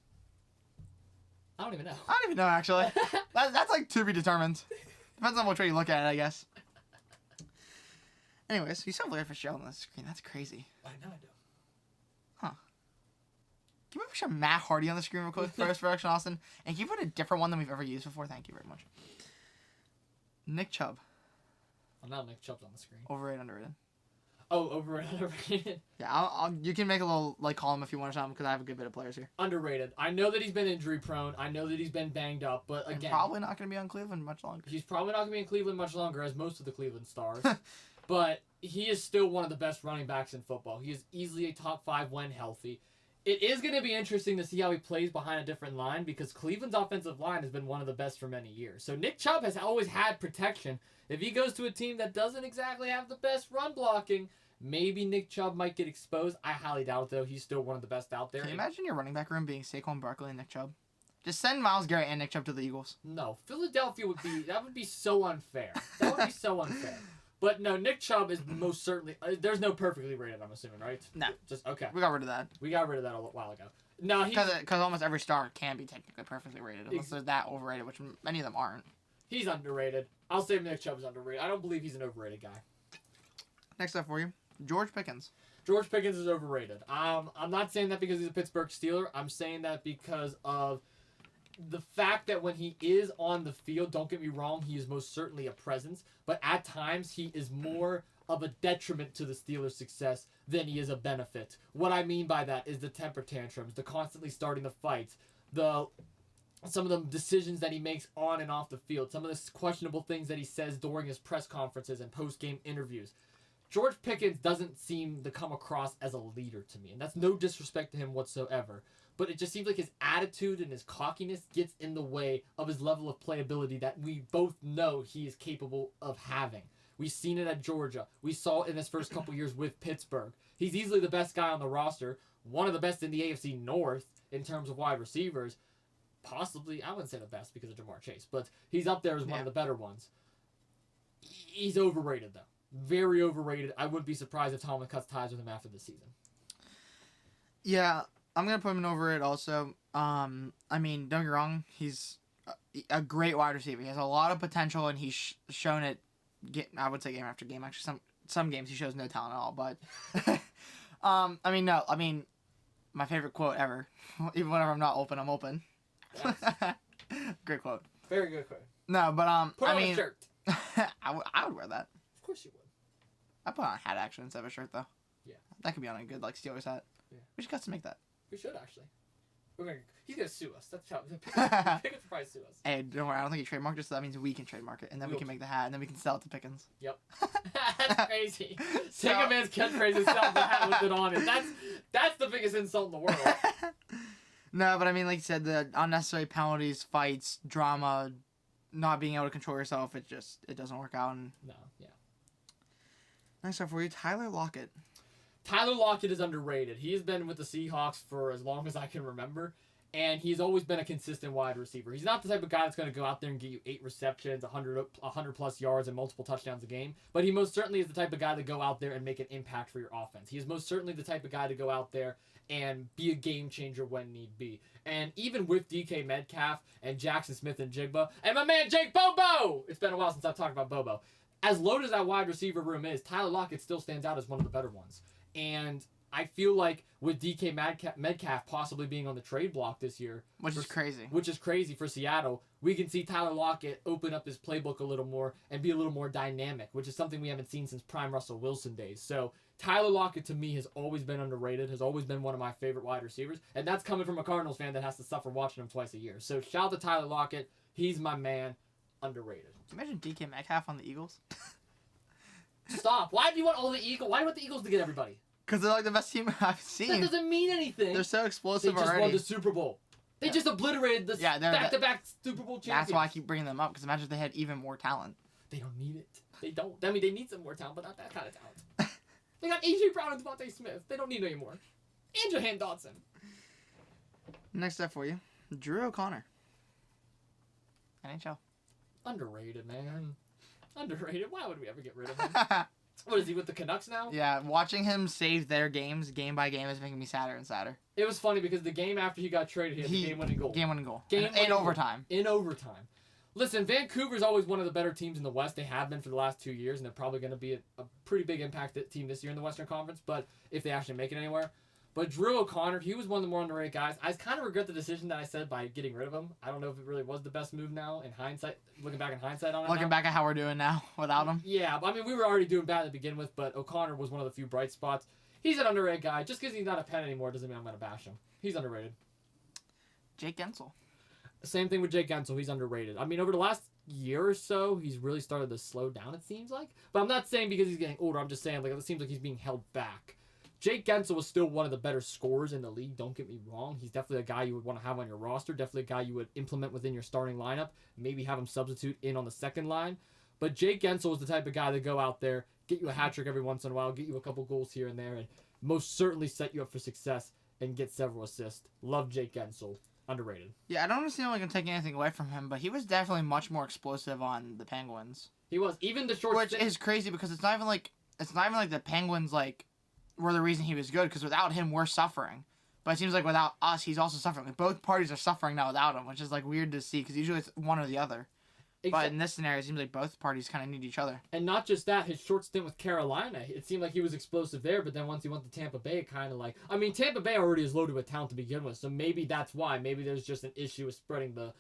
I don't even know. I don't even know, actually. That's like, to be determined. Depends on which way you look at it, I guess. Anyways, you saw Larry Fitzgerald on the screen. That's crazy. I know I do. Can we push a Matt Hardy on the screen real quick first for Action Austin? And can you put a different one than we've ever used before? Thank you very much. Nick Chubb. I'm not Nick Chubb's on the screen. Overrated, underrated. Oh, overrated, underrated. Yeah, you can make a little column if you want or something because I have a good bit of players here. Underrated. I know that he's been injury prone. I know that he's been banged up, but And again, probably not going to be on Cleveland much longer. he's probably not going to be in Cleveland much longer, as most of the Cleveland stars. But he is still one of the best running backs in football. He is easily a top 5 when healthy. It is going to be interesting to see how he plays behind a different line because Cleveland's offensive line has been one of the best for many years. So Nick Chubb has always had protection. If he goes to a team that doesn't exactly have the best run blocking, maybe Nick Chubb might get exposed. I highly doubt it, though. He's still one of the best out there. Can you imagine your running back room being Saquon Barkley and Nick Chubb? Just send Myles Garrett and Nick Chubb to the Eagles. No, Philadelphia would be so unfair. That would be so unfair. But no, Nick Chubb is most certainly. There's no perfectly rated, I'm assuming, right? No. Just okay. We got rid of that. We got rid of that a while ago. No, Because almost every star can be technically perfectly rated unless they're that overrated, which many of them aren't. he's underrated. I'll say Nick Chubb is underrated. I don't believe he's an overrated guy. Next up for you, George Pickens. George Pickens is overrated. I'm not saying that because he's a Pittsburgh Steeler. I'm saying that because of the fact that when he is on the field, don't get me wrong, he is most certainly a presence, but at times he is more of a detriment to the Steelers' success than he is a benefit. What I mean by that is the temper tantrums, the constantly starting the fights, some of the decisions that he makes on and off the field, some of the questionable things that he says during his press conferences and post-game interviews. George Pickens doesn't seem to come across as a leader to me, and that's no disrespect to him whatsoever. But it just seems like his attitude and his cockiness gets in the way of his level of playability that we both know he is capable of having. We've seen it at Georgia. We saw it in his first couple years with Pittsburgh. He's easily the best guy on the roster, one of the best in the AFC North in terms of wide receivers. Possibly, I wouldn't say the best because of Jamar Chase, but he's up there as one of the better ones. He's overrated, though. Very overrated. I wouldn't be surprised if Tomlin cuts ties with him after this season. Yeah, I'm going to put him over it also. I mean, don't get me wrong, he's a great wide receiver. He has a lot of potential, and he's shown it, I would say game after game. Actually, some games he shows no talent at all, but... my favorite quote ever. Even whenever I'm not open, I'm open. Yes. Great quote. Very good quote. No, but Put on a shirt. I would wear that. Of course you would. I put on a hat actually instead of a shirt though. Yeah. That could be on a good Steelers hat. Yeah. We should got to make that. We should actually. He's gonna sue us. That's how Pickens will probably sue us. Hey, don't worry. I don't think he trademarked it, so that means we can trademark it, and then we can make the hat, and then we can sell it to Pickens. Yep. That's crazy. So- Take a man's catchphrase and sell the hat with it on it. That's the biggest insult in the world. No, but I mean, like you said, the unnecessary penalties, fights, drama, not being able to control yourself, it doesn't work out. And No, yeah. next up for you, Tyler Lockett. Tyler Lockett is underrated. He has been with the Seahawks for as long as I can remember, and he's always been a consistent wide receiver. He's not the type of guy that's going to go out there and get you 8 receptions, 100 plus yards, and multiple touchdowns a game, but he most certainly is the type of guy to go out there and make an impact for your offense. He is most certainly the type of guy to go out there and be a game changer when need be. And even with DK Metcalf and Jackson Smith and Jigba, and my man Jake Bobo! It's been a while since I've talked about Bobo. As loaded as that wide receiver room is, Tyler Lockett still stands out as one of the better ones. And I feel like with DK Metcalf possibly being on the trade block this year, Which is crazy. Which is crazy for Seattle, we can see Tyler Lockett open up his playbook a little more and be a little more dynamic, which is something we haven't seen since prime Russell Wilson days. So Tyler Lockett to me has always been underrated, has always been one of my favorite wide receivers, and that's coming from a Cardinals fan that has to suffer watching him twice a year. So shout out to Tyler Lockett. He's my man. Underrated. Imagine DK Metcalf on the Eagles. Stop. Why do you want all the Eagles? Why do you want the Eagles to get everybody? Because they're like the best team I've seen. That doesn't mean anything. They're so They explosive just already. won the Super Bowl. They just obliterated the Yeah, they're back-to-back Super Bowl champions. That's why I keep bringing them up, because imagine if they had even more talent. They don't need it. They don't. I mean, they need some more talent, but not that kind of talent. They got A.J. Brown and Devontae Smith. They don't need any more. And Jahan Dotson. Next up for you, Drew O'Connor. NHL. Underrated, man. Underrated. Why would we ever get rid of him? What is he with the Canucks now? Yeah, watching him save their games game by game is making me sadder and sadder. It was funny because the game after he got traded, he had the game-winning goal. Game-winning goal. Game-winning in goal. overtime. In overtime. Listen, Vancouver's always one of the better teams in the West. They have been for the last 2 years, and they're probably going to be a pretty big impact team this year in the Western Conference, but if they actually make it anywhere. But Drew O'Connor, he was one of the more underrated guys. I kind of regret the decision that I said by getting rid of him. I don't know if it really was the best move now in hindsight, looking back in hindsight on it. Looking back at how we're doing now without him. Yeah, I mean, we were already doing bad to begin with, but O'Connor was one of the few bright spots. He's an underrated guy. Just because he's not a Penn anymore doesn't mean I'm going to bash him. He's underrated. Jake Gensel. Same thing with Jake Gensel. He's underrated. I mean, over the last year or so, he's really started to slow down, it seems like. But I'm not saying because he's getting older. I'm just saying, like, it seems like he's being held back. Jake Gensel was still one of the better scorers in the league. Don't get me wrong. He's definitely a guy you would want to have on your roster. Definitely a guy you would implement within your starting lineup. Maybe have him substitute in on the second line. But Jake Gensel is the type of guy to go out there, get you a hat trick every once in a while, get you a couple goals here and there, and most certainly set you up for success and get several assists. Love Jake Gensel. Underrated. Yeah, I don't understand like I'm taking anything away from him, but he was definitely much more explosive on the Penguins. He was. Even the short Which stint- is crazy because it's not even like the Penguins like were the reason he was good, because without him we're suffering. But it seems like without us he's also suffering. Like both parties are suffering now without him, which is like weird to see because usually it's one or the other. But in this scenario, it seems like both parties kind of need each other. And not just that, his short stint with Carolina, it seemed like he was explosive there, but then once he went to Tampa Bay, it kind of like... I mean, Tampa Bay already is loaded with talent to begin with, so maybe that's why. Maybe there's just an issue with spreading the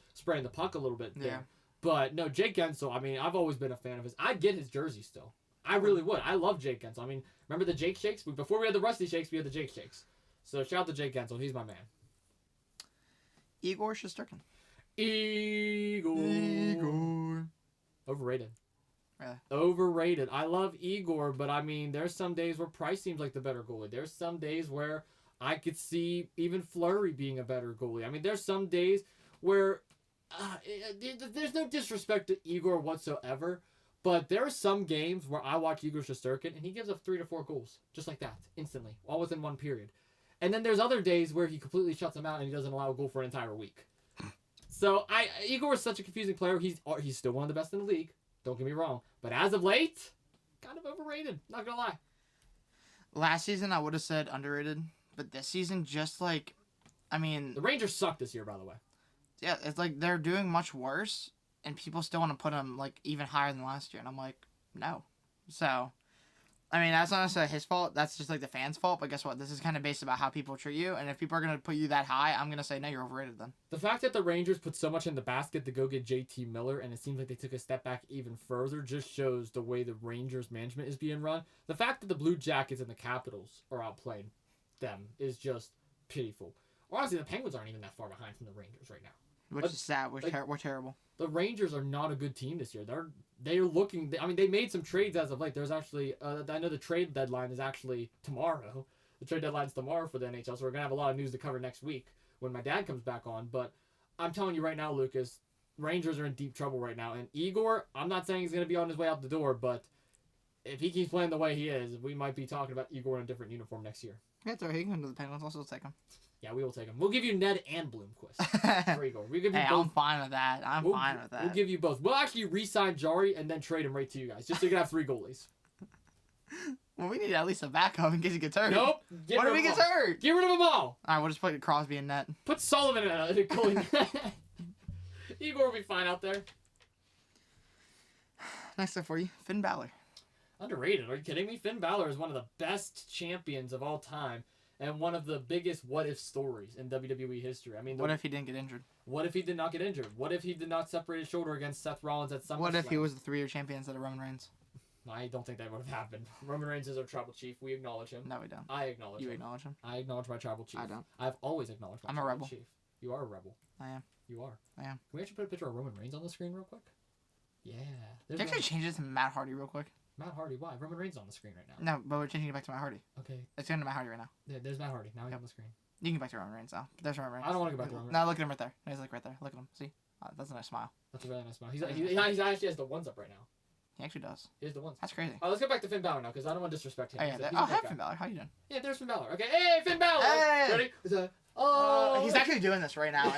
puck a little bit there. Yeah. But, no, Jake Gensel, I mean, I've always been a fan of his. I'd get his jersey still. I really would. I love Jake Gensel. I mean, remember the Jake Shakes? Before we had the Rusty Shakes, we had the Jake Shakes. So, shout out to Jake Gensel. He's my man. Igor Shesterkin. Igor. Overrated. Really? Overrated. I love Igor, but I mean, there's some days where Price seems like the better goalie. There's some days where I could see even Fleury being a better goalie. I mean, there's some days where there's no disrespect to Igor whatsoever, but there are some games where I watch Igor Shesterkin and he gives up 3 to 4 goals just like that, instantly, all within one period. And then there's other days where he completely shuts them out and he doesn't allow a goal for an entire week. So Igor is such a confusing player. He's still one of the best in the league. Don't get me wrong. But as of late, kind of overrated. Not gonna lie. Last season I would have said underrated, but this season just like, I mean... The Rangers suck this year, by the way. Yeah, it's like they're doing much worse, and people still want to put them like even higher than last year, and I'm like, no. So, I mean, that's not necessarily his fault. That's just like the fans' fault. But guess what? This is kind of based about how people treat you, and if people are gonna put you that high, I'm gonna say no, you're overrated then. The fact that the Rangers put so much in the basket to go get JT Miller, and it seems like they took a step back even further, just shows the way the Rangers management is being run. The fact that the Blue Jackets and the Capitals are outplaying them is just pitiful. Honestly, the Penguins aren't even that far behind from the Rangers right now. Which is sad. We're terrible. The Rangers are not a good team this year. They're looking. I mean, they made some trades as of late. There's actually, I know the trade deadline is actually tomorrow. The trade deadline is tomorrow for the NHL, so we're gonna have a lot of news to cover next week when my dad comes back on. But I'm telling you right now, Lucas, Rangers are in deep trouble right now. And Igor, I'm not saying he's gonna be on his way out the door, but if he keeps playing the way he is, we might be talking about Igor in a different uniform next year. Yeah, it's alright. He can come to the Penguins. I'll still take him. Yeah, we will take him. We'll give you Ned and Bloomquist for Igor. We'll give you Hey, both. I'm fine with that. I'm fine with that. We'll give you both. We'll actually re-sign Jari and then trade him right to you guys, just so you can have 3 goalies. Well, we need at least a backup in case he gets hurt. Nope. What if he gets hurt? Get rid of them all. Alright, we'll just put Crosby in net. Put Sullivan in a goalie. Igor will be fine out there. Next up for you, Finn Balor. Underrated. Are you kidding me? Finn Balor is one of the best champions of all time and one of the biggest what-if stories in WWE history. I mean, What if he didn't get injured? What if he did not get injured? What if he did not separate his shoulder against Seth Rollins at SummerSlam? What if he was the 3-year champion instead of Roman Reigns? I don't think that would have happened. Roman Reigns is our tribal chief. We acknowledge him. No, we don't. I acknowledge You him. acknowledge him? I acknowledge my tribal chief. I don't. I've always acknowledged my I'm a tribal rebel. chief. You are a rebel. I am. You are. I am. Can we actually put a picture of Roman Reigns on the screen real quick? Yeah. There's Can you actually change it to Matt Hardy real quick? Matt Hardy. Why? Roman Reigns is on the screen right now. No, but we're changing it back to Matt Hardy. Okay. It's going to Matt Hardy right now. There's Matt Hardy. Now he's on the screen. You can get back to Roman Reigns now. There's Roman Reigns. I don't want to go back to Roman. No, look at him right there. He's like right there. Look at him. See? That's a nice smile. That's a really nice smile. He actually has the ones up right now. He actually does. He has the ones. That's crazy. All right, let's go back to Finn Balor now because I don't want to disrespect him. Oh, yeah. He's There, a oh, great hey, guy. Finn Balor. How you doing? Yeah, there's Finn Balor. Okay, hey, Finn Balor. Hey! Ready? He's actually doing this right now.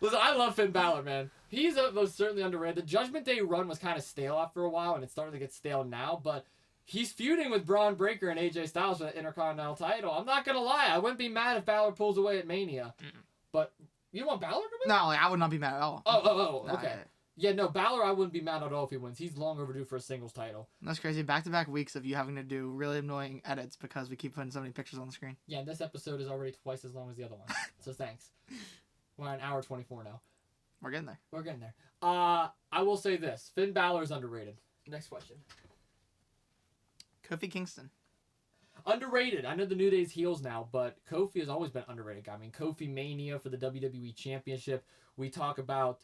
Listen, I love Finn Balor, man. He's most certainly underrated. The Judgment Day run was kind of stale after a while, and it's starting to get stale now, but he's feuding with Braun Breaker and AJ Styles for the Intercontinental title. I'm not going to lie. I wouldn't be mad if Balor pulls away at Mania. But you want Balor to win? No, like, I would not be mad at all. Oh, No, okay. Yeah, no, Balor, I wouldn't be mad at all if he wins. He's long overdue for a singles title. That's crazy. Back-to-back weeks of you having to do really annoying edits because we keep putting so many pictures on the screen. Yeah, and this episode is already twice as long as the other one. So thanks. We're at an hour 24 now. We're getting there. We're getting there. I will say this. Finn Balor is underrated. Next question. Kofi Kingston. Underrated. I know the New Day's heels now, but Kofi has always been underrated. I mean, Kofi Mania for the WWE Championship. We talk about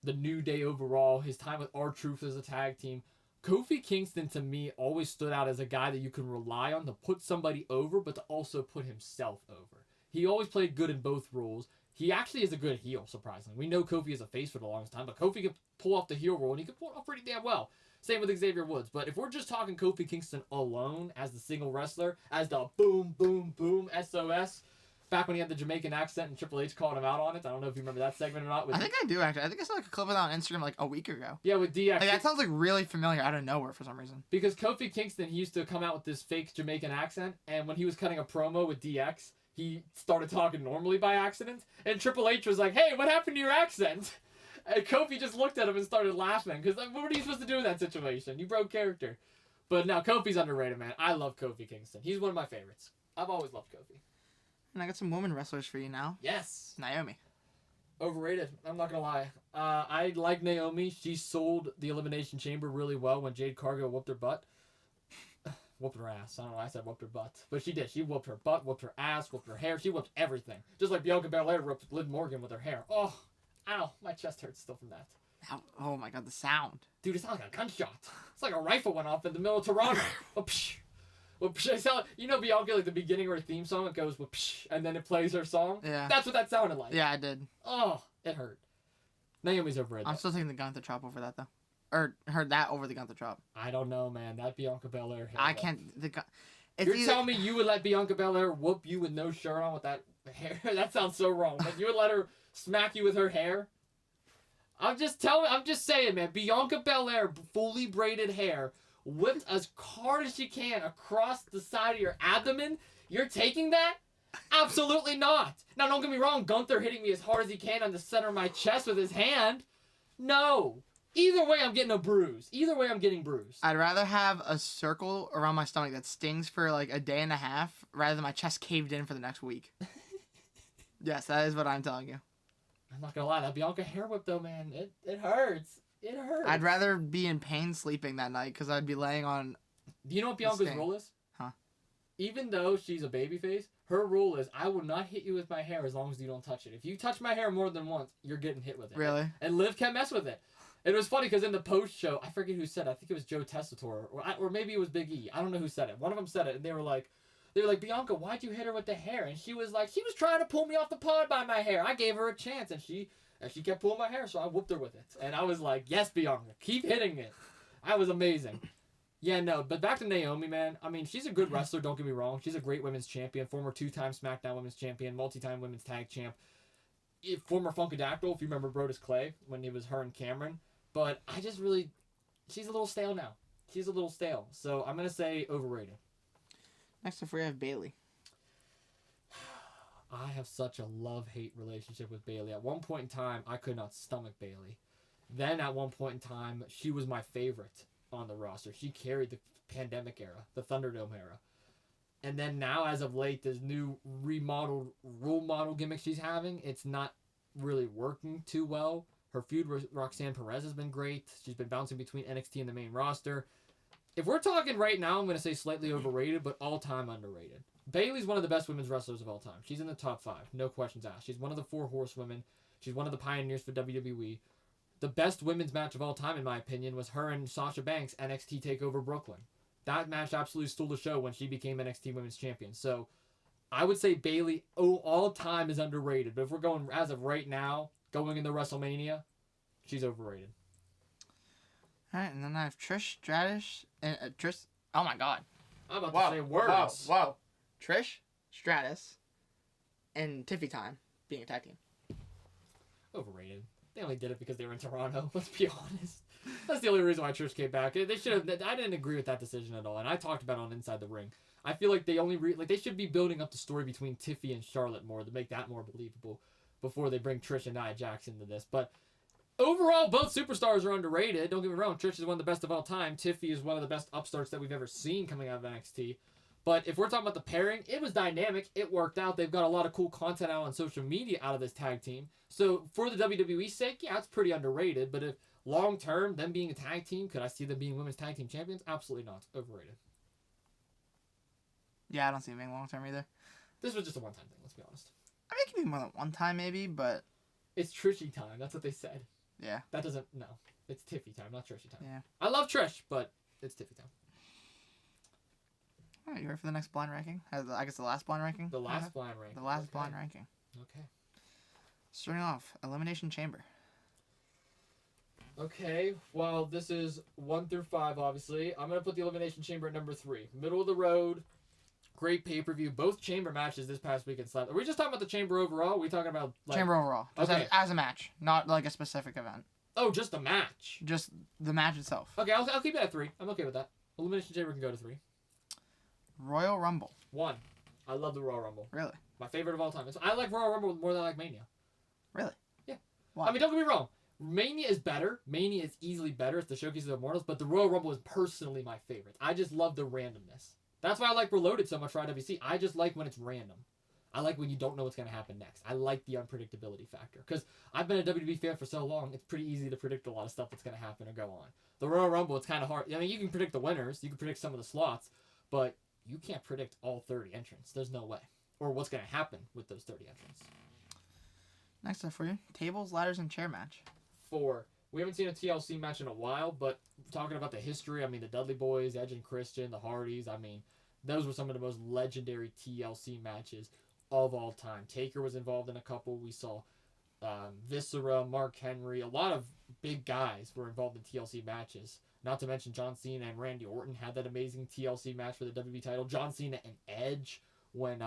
the New Day overall, his time with R-Truth as a tag team. Kofi Kingston, to me, always stood out as a guy that you can rely on to put somebody over, but to also put himself over. He always played good in both roles. He actually is a good heel, surprisingly. We know Kofi is a face for the longest time, but Kofi can pull off the heel role, and he can pull it off pretty damn well. Same with Xavier Woods. But if we're just talking Kofi Kingston alone as the single wrestler, as the boom, boom, boom SOS, back when he had the Jamaican accent and Triple H called him out on it. I don't know if you remember that segment or not. I think I do, actually. I think I saw like a clip of that on Instagram like a week ago. Yeah, with DX. Like, that sounds like really familiar out of nowhere for some reason. Because Kofi Kingston, he used to come out with this fake Jamaican accent, and when he was cutting a promo with DX, he started talking normally by accident, and Triple H was like, "Hey, what happened to your accent?" And Kofi just looked at him and started laughing, because like, what are you supposed to do in that situation? You broke character. But now, Kofi's underrated, man. I love Kofi Kingston. He's one of my favorites. I've always loved Kofi. And I got some women wrestlers for you now. Yes. Naomi. Overrated. I'm not gonna lie. I like Naomi. She sold the Elimination Chamber really well when Jade Cargill whooped her butt. Whooped her ass. I don't know why I said whooped her butt. But she did. She whooped her butt, whooped her ass, whooped her hair. She whooped everything. Just like Bianca Belair whooped Liv Morgan with her hair. Oh, ow. My chest hurts still from that. Oh my god, the sound. Dude, it sounds like a gunshot. It's like a rifle went off in the middle of Toronto. Whoopsh. Whoopsh. You know Bianca, like the beginning of her theme song, it goes whoopsh, and then it plays her song? Yeah. That's what that sounded like. Yeah, I did. Oh, it hurt. Naomi's overrated. I'm still taking the Gunther chop over that, though. Or heard that over the Gunther chop. I don't know, man. That Bianca Belair hair. I can't. You're telling me you would let Bianca Belair whoop you with no shirt on with that hair? That sounds so wrong. Like you would let her smack you with her hair? I'm just saying, man. Bianca Belair, fully braided hair, whipped as hard as she can across the side of your abdomen. You're taking that? Absolutely not. Now, don't get me wrong. Gunther hitting me as hard as he can on the center of my chest with his hand. No. Either way, I'm getting a bruise. Either way, I'm getting bruised. I'd rather have a circle around my stomach that stings for like a day and a half rather than my chest caved in for the next week. Yes, that is what I'm telling you. I'm not gonna lie, that Bianca hair whip though, man, it hurts. It hurts. I'd rather be in pain sleeping that night because I'd be laying on. Do you know what Bianca's rule is? Huh? Even though she's a babyface, her rule is I will not hit you with my hair as long as you don't touch it. If you touch my hair more than once, you're getting hit with it. Really? And Liv can't mess with it. It was funny because in the post show, I forget who said it. I think it was Joe Tessitore, or maybe it was Big E. I don't know who said it. One of them said it, and they were like, Bianca, why'd you hit her with the hair? And she was like, she was trying to pull me off the pod by my hair. I gave her a chance, and she kept pulling my hair, so I whooped her with it. And I was like, yes, Bianca, keep hitting it. I was amazing. Yeah, no, but back to Naomi, man. I mean, she's a good wrestler, don't get me wrong. She's a great women's champion, former 2-time SmackDown women's champion, multi-time women's tag champ. Former Funkadactyl, if you remember Brodus Clay, when it was her and Cameron. But I just really, she's a little stale now. She's a little stale. So I'm going to say overrated. Next up, we have Bayley. I have such a love-hate relationship with Bayley. At one point in time, I could not stomach Bayley. Then at one point in time, she was my favorite on the roster. She carried the pandemic era, the Thunderdome era. And then now, as of late, this new remodeled role model gimmick she's having, it's not really working too well. Her feud with Roxanne Perez has been great. She's been bouncing between NXT and the main roster. If we're talking right now, I'm going to say slightly overrated, but all-time underrated. Bayley's one of the best women's wrestlers of all time. She's in the top 5, no questions asked. She's one of the 4 horsewomen. She's one of the pioneers for WWE. The best women's match of all time, in my opinion, was her and Sasha Banks NXT TakeOver Brooklyn. That match absolutely stole the show when she became NXT Women's Champion. So I would say Bayley all time is underrated. But if we're going as of right now, going into WrestleMania, she's overrated. All right, and then I have Trish Stratus and Trish. Oh my God! I'm about to say words. Whoa! Trish Stratus and Tiffy Time being a tag team. Overrated. They only did it because they were in Toronto. Let's be honest. That's the only reason why Trish came back. They should have. I didn't agree with that decision at all, and I talked about it on Inside the Ring. I feel like they they should be building up the story between Tiffy and Charlotte more to make that more believable before they bring Trish and Nia Jax into this. But Overall, both superstars are underrated. Don't get me wrong. Trish is one of the best of all time. Tiffy is one of the best upstarts that we've ever seen coming out of NXT. But if we're talking about the pairing, it was dynamic. It worked out. They've got a lot of cool content out on social media out of this tag team. So for the WWE's sake, yeah, it's pretty underrated. But if long term, them being a tag team, could I see them being women's tag team champions? Absolutely not. Overrated. Yeah, I don't see it being long term either. This was just a one-time thing. Let's be honest. I mean, it can be more than one time maybe, but It's Trishy time. That's what they said. yeah. That doesn't. No, it's Tiffy time, not Trishy time. Yeah. I love Trish, but it's Tiffy time. All right, you ready for the next blind ranking? I guess the last blind ranking? The last blind rank. The last Okay. blind ranking. Okay. Starting off, Elimination Chamber. Okay, well, this is 1 through 5, obviously. I'm going to put the Elimination Chamber at number 3. Middle of the road, great pay-per-view. Both Chamber matches this past weekend slapped. Are we just talking about the Chamber overall? Are we talking about, like... Chamber overall. Just Okay. as a match, not like a specific event. Oh, just the match. Just the match itself. Okay, I'll keep it at 3. I'm okay with that. Elimination Chamber can go to 3. Royal Rumble. 1. I love the Royal Rumble. Really? My favorite of all time. I like Royal Rumble more than I like Mania. Really? Yeah. Why? I mean, don't get me wrong. Mania is better. Mania is easily better. It's the Showcase of the Immortals, but the Royal Rumble is personally my favorite. I just love the randomness. That's why I like Reloaded so much for IWC. I just like when it's random. I like when you don't know what's going to happen next. I like the unpredictability factor. Because I've been a WWE fan for so long, it's pretty easy to predict a lot of stuff that's going to happen or go on. The Royal Rumble, it's kind of hard. I mean, you can predict the winners. You can predict some of the slots. But you can't predict all 30 entrants. There's no way. Or what's going to happen with those 30 entrants. Next up for you, tables, ladders, and chair match. 4. We haven't seen a TLC match in a while, but talking about the history, I mean, the Dudley Boys, Edge and Christian, the Hardys, I mean, those were some of the most legendary TLC matches of all time. Taker was involved in a couple. We saw Viscera, Mark Henry, a lot of big guys were involved in TLC matches. Not to mention John Cena and Randy Orton had that amazing TLC match for the WWE title. John Cena and Edge when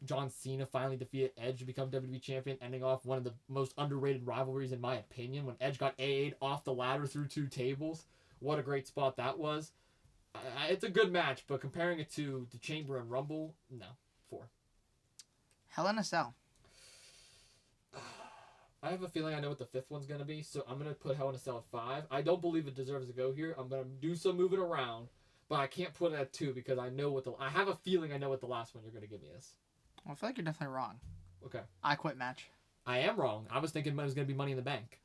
John Cena finally defeated Edge to become WWE champion, ending off one of the most underrated rivalries in my opinion when Edge got AA'd off the ladder through 2 tables. What a great spot that was. It's a good match, but comparing it to the Chamber and Rumble, no. 4. Hell in a Cell. I have a feeling I know what the 5th one's going to be, so I'm going to put Hell in a Cell at 5. I don't believe it deserves to go here. I'm going to do some moving around, but I can't put it at 2 because I have a feeling I know what the last one you're going to give me is. Well, I feel like you're definitely wrong. Okay. I Quit match. I am wrong. I was thinking it was going to be Money in the Bank.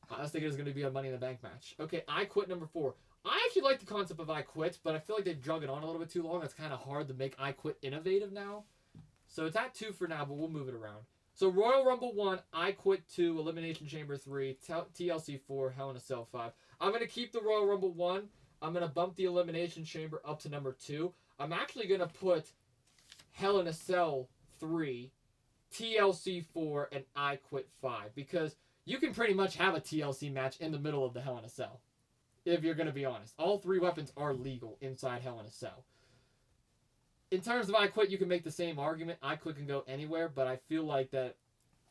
I was thinking it was going to be a Money in the Bank match. Okay, I Quit number 4. I actually like the concept of I Quit, but I feel like they drug it on a little bit too long. It's kind of hard to make I Quit innovative now. So it's at 2 for now, but we'll move it around. So Royal Rumble 1, I Quit 2, Elimination Chamber 3, TLC 4, Hell in a Cell 5. I'm going to keep the Royal Rumble 1. I'm going to bump the Elimination Chamber up to number 2. I'm actually going to put Hell in a Cell 3, TLC 4, and I Quit 5. Because you can pretty much have a TLC match in the middle of the Hell in a Cell. If you're going to be honest. All 3 weapons are legal inside Hell in a Cell. In terms of I Quit, you can make the same argument. I Quit can go anywhere, but I feel like that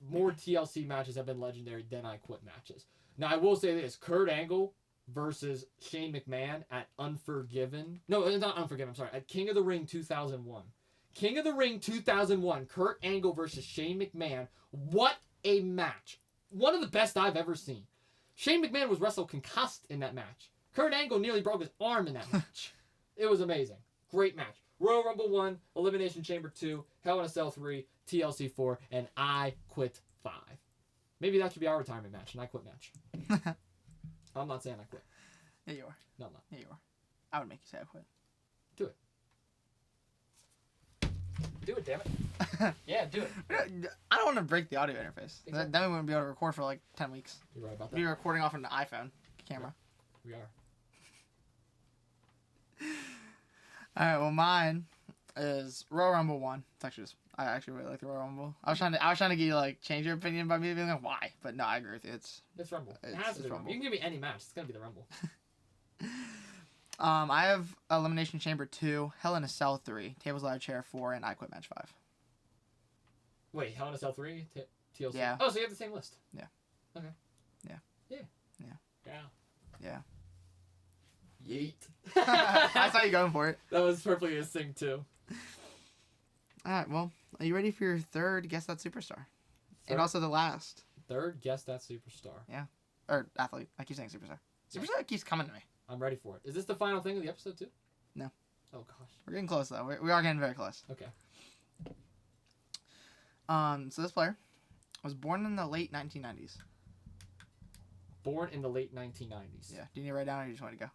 more TLC matches have been legendary than I Quit matches. Now, I will say this. Kurt Angle versus Shane McMahon at Unforgiven. No, it's not Unforgiven. I'm sorry. At King of the Ring 2001. King of the Ring 2001. Kurt Angle versus Shane McMahon. What a match. One of the best I've ever seen. Shane McMahon was wrestled concussed in that match. Kurt Angle nearly broke his arm in that match. It was amazing. Great match. Royal Rumble 1, Elimination Chamber 2, Hell in a Cell 3, TLC 4, and I Quit 5. Maybe that should be our retirement match, an I Quit match. I'm not saying I quit. Yeah, you are. No, I'm not. Yeah, you are. I would make you say I quit. Do it, damn it. Yeah, do it. I don't want to break the audio interface. Exactly. Then we wouldn't be able to record for like 10 weeks. You're right about We'd be that. recording off an iPhone camera. We are. Alright, well mine is Royal Rumble 1. I actually really like the Royal Rumble. I was trying to get you like change your opinion by me being like why, but no, I agree with you. It's Rumble. It It's- has to it's be Rumble. Rumble. You can give me any match. It's gonna be the Rumble. I have Elimination Chamber 2, Hell in a Cell 3, Tables Ladder Chair 4, and I Quit match 5. Wait, Hell in a Cell 3? TLC? Yeah. Oh, so you have the same list. Yeah. Okay. Yeah. Yeah. Yeah. Yeah. Yeah. Yeet. I saw you going for it. That was perfectly his thing too. Alright, well, are you ready for your third Guess That Superstar? And also the last. Third, Guess That Superstar. Yeah. Or athlete. I keep saying superstar. Superstar keeps coming to me. I'm ready for it. Is this the final thing of the episode too? No. Oh gosh. We're getting close though. We are getting very close. Okay. So this player was born in the late 1990s. Born in the late 1990s. Yeah. Do you need to write down or you just want to go?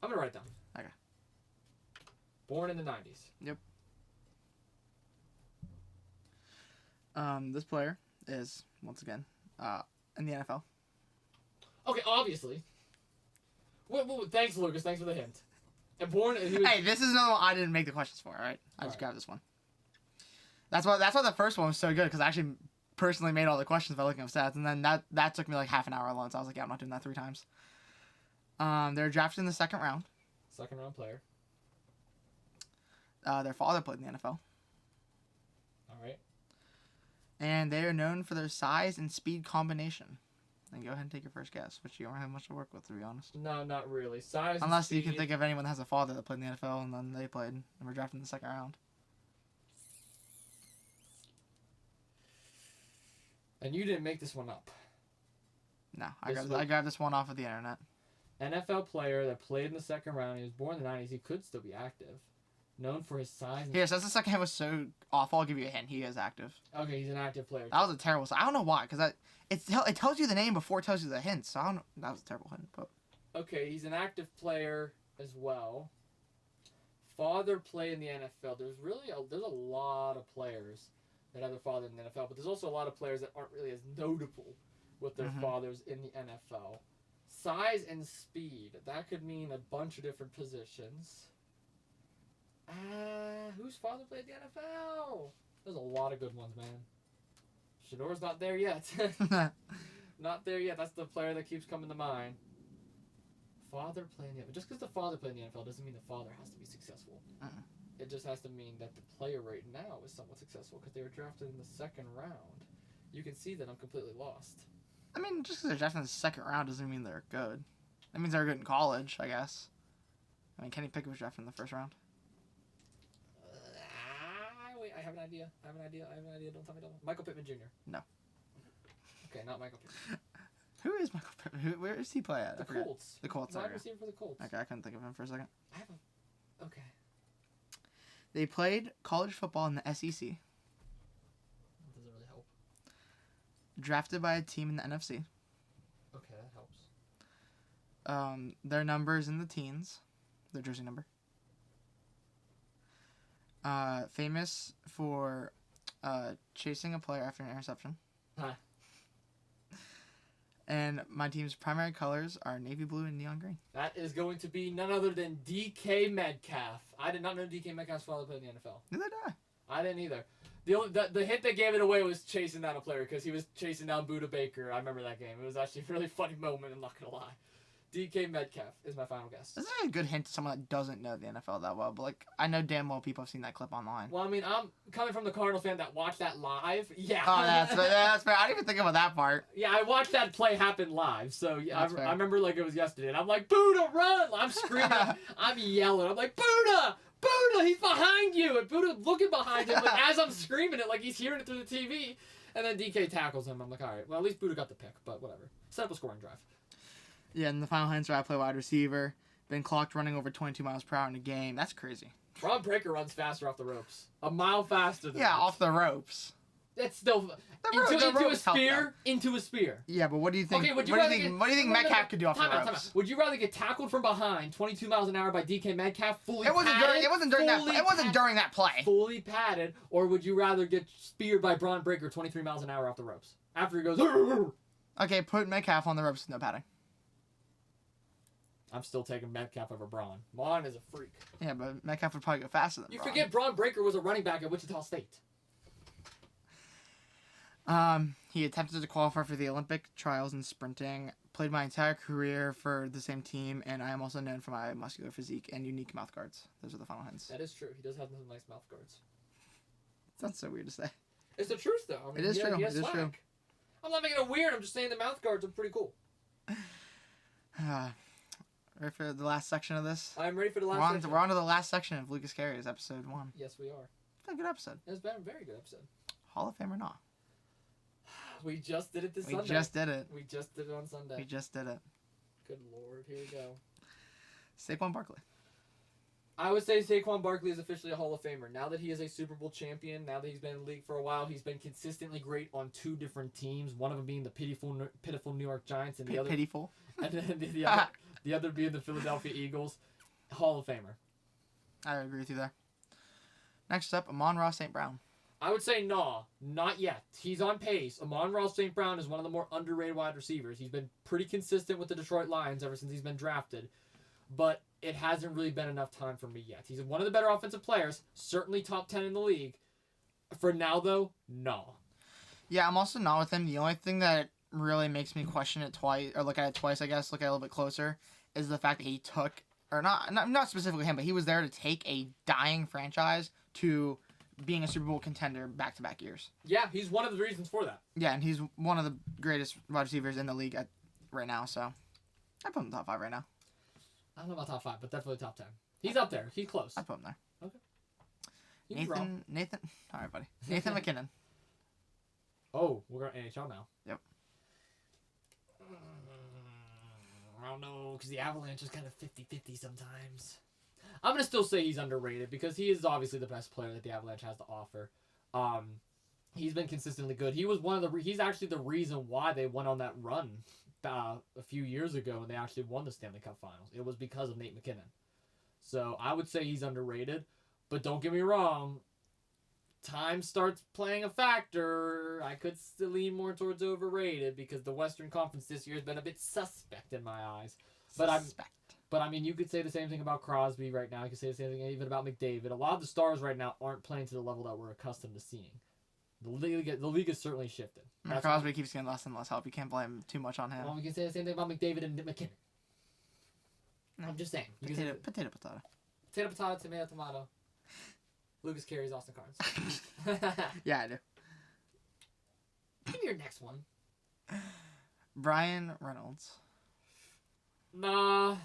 I'm gonna write it down. Okay. Born in the 90s. Yep. This player is once again in the NFL. Okay, obviously. Wait, thanks, Lucas. Thanks for the hint. And born. He was, Hey, this is another one I didn't make the questions for. All right, I just grabbed this one. That's why the first one was so good because I actually personally made all the questions by looking up stats, and then that took me like half an hour alone. So I was like, yeah, I'm not doing that 3 times. They're drafted in the 2nd round. Second round player. Their father played in the NFL, All right. and they are known for their size and speed combination. And go ahead and take your first guess, which you don't have much to work with, to be honest. No, not really. Size. Unless and you can speed. think of anyone that has a father that played in the NFL and then they played and were drafted in the 2nd round. And you didn't make this one up. No, I grabbed this one off of the internet. NFL player that played in the 2nd round. He was born in the 90s. He could still be active. Known for his size. Here, since the second hint was so awful, I'll give you a hint. He is active. Okay, he's an active player. That was a terrible. I don't know why, because it tells you the name before it tells you the hint. So I don't know. That was a terrible hint. But Okay, he's an active player as well. Father played in the NFL. There's a lot of players that have their father in the NFL, but there's also a lot of players that aren't really as notable with their fathers in the NFL. Size and speed. That could mean a bunch of different positions. Whose father played the NFL? There's a lot of good ones, man. Shador's not there yet. Not there yet. That's the player that keeps coming to mind. Father playing the NFL. Just because the father played in the NFL doesn't mean the father has to be successful. It just has to mean that the player right now is somewhat successful because they were drafted in the 2nd round. You can see that I'm completely lost. I mean, just because they're drafted in the 2nd round doesn't mean they're good. That means they're good in college, I guess. I mean, Kenny Pickett was drafted in the 1st round. Wait, I have an idea. Don't tell me. Michael Pittman Jr. No. Okay, not Michael Pittman. Who is Michael Pittman? Where does he play at? The Colts. The Colts. Wide Okay. receiver for the Colts. Okay, I couldn't think of him for a second. Okay. They played college football in the SEC. That doesn't really help. Drafted by a team in the NFC. Okay, that helps. Their number's in the teens. Their jersey number. Famous for chasing a player after an interception. Huh. And my team's primary colors are navy blue and neon green. That is going to be none other than DK Metcalf. I did not know DK Metcalf's father played in the NFL. Neither did I. I didn't either. The hint that gave it away was chasing down a player because he was chasing down Buda Baker. I remember that game. It was actually a really funny moment, I'm not going to lie. DK Metcalf is my final guess. This is a good hint to someone that doesn't know the NFL that well, but like I know damn well people have seen that clip online. Well, I mean, I'm coming from the Cardinals fan that watched that live. Yeah. Oh, that's fair. I didn't even think about that part. Yeah, I watched that play happen live. So yeah, That's fair. I remember like it was yesterday. And I'm like, Buda, run! I'm screaming. I'm yelling. I'm like, Buda! Buda, he's behind you! And Buda looking behind him like, as I'm screaming it, like he's hearing it through the TV. And then DK tackles him. I'm like, all right, well, at least Buda got the pick, but whatever. Set up a scoring drive. Yeah, and the final hints are I play wide receiver. Been clocked running over 22 miles per hour in a game. That's crazy. Ron Breaker runs faster off the ropes. A mile faster than Yeah, that. off the ropes. That's still The into a ropes help spear. them. Into a spear. Yeah, but what do you think? Okay, What do you think Metcalf could do off the Time ropes? out. Would you rather get tackled from behind, 22 miles an hour by DK Metcalf, fully It wasn't padded? during that play. Fully padded, or would you rather get speared by Braun Breaker 23 miles an hour off the ropes? After he goes, Okay, put Metcalf on the ropes with no padding. I'm still taking Metcalf over Braun. Braun is a freak. Yeah, but Metcalf would probably go faster than You Braun. forget Braun Breaker was a running back at Wichita State. He attempted to qualify for the Olympic trials in sprinting. Played my entire career for the same team, and I am also known for my muscular physique and unique mouth guards. Those are the final hints. That is true. He does have some nice mouth guards. Sounds so weird to say. It's the truth, though. I mean, It is true. He has It is swag. true. I'm not making it weird. I'm just saying the mouth guards are pretty cool. Ready for the last section of this? I'm ready for the last section. We're on to the last section of Lucas Carey's episode 1. Yes, we are. It's been a good episode. It's been a very good episode. Hall of Fame or not? We just did it this We Sunday. just did it. We just did it on Sunday. We just did it. Good lord, here we go. Saquon Barkley. I would say Saquon Barkley is officially a Hall of Famer. Now that he is a Super Bowl champion, now that he's been in the league for a while, he's been consistently great on two different teams. One of them being the pitiful New York Giants, and the other Pitiful. and then the other being the Philadelphia Eagles. Hall of Famer. I agree with you there. Next up, Amon-Ra St. Brown. I would say no, not yet. He's on pace. Amon-Ra St. Brown is one of the more underrated wide receivers. He's been pretty consistent with the Detroit Lions ever since he's been drafted. But it hasn't really been enough time for me yet. He's one of the better offensive players, certainly top 10 in the league. For now, though, no. Yeah, I'm also not with him. The only thing that really makes me question it twice, or look at it twice, I guess, look at it a little bit closer, is the fact that he took, or not specifically him, but he was there to take a dying franchise to being a Super Bowl contender back-to-back years. Yeah, he's one of the reasons for that. Yeah, and he's one of the greatest wide receivers in the league right now, so I put him in the top 5 right now. I don't know about top 5, but definitely top 10. He's up there. He's close. I put him there. Okay. He's wrong. Nathan, all right, buddy. Nathan McKinnon. Oh, we're going NHL now. Yep. I don't know, because the Avalanche is kind of 50-50 sometimes. I'm going to still say he's underrated because he is obviously the best player that the Avalanche has to offer. He's been consistently good. He was he's actually the reason why they went on that run a few years ago and they actually won the Stanley Cup Finals. It was because of Nate McKinnon. So I would say he's underrated, but don't get me wrong. Time starts playing a factor. I could still lean more towards overrated because the Western Conference this year has been a bit suspect in my eyes. But I mean, you could say the same thing about Crosby right now. You could say the same thing even about McDavid. A lot of the stars right now aren't playing to the level that we're accustomed to seeing. The league has certainly shifted. Crosby keeps getting less and less help. You can't blame too much on him. Well, we can say the same thing about McDavid and McKinnon. No. I'm just saying. Potato. Potato, tomato. Lucas Carey's Austin Carnes. Yeah, I do. Give me your next one. Brian Reynolds. Nah.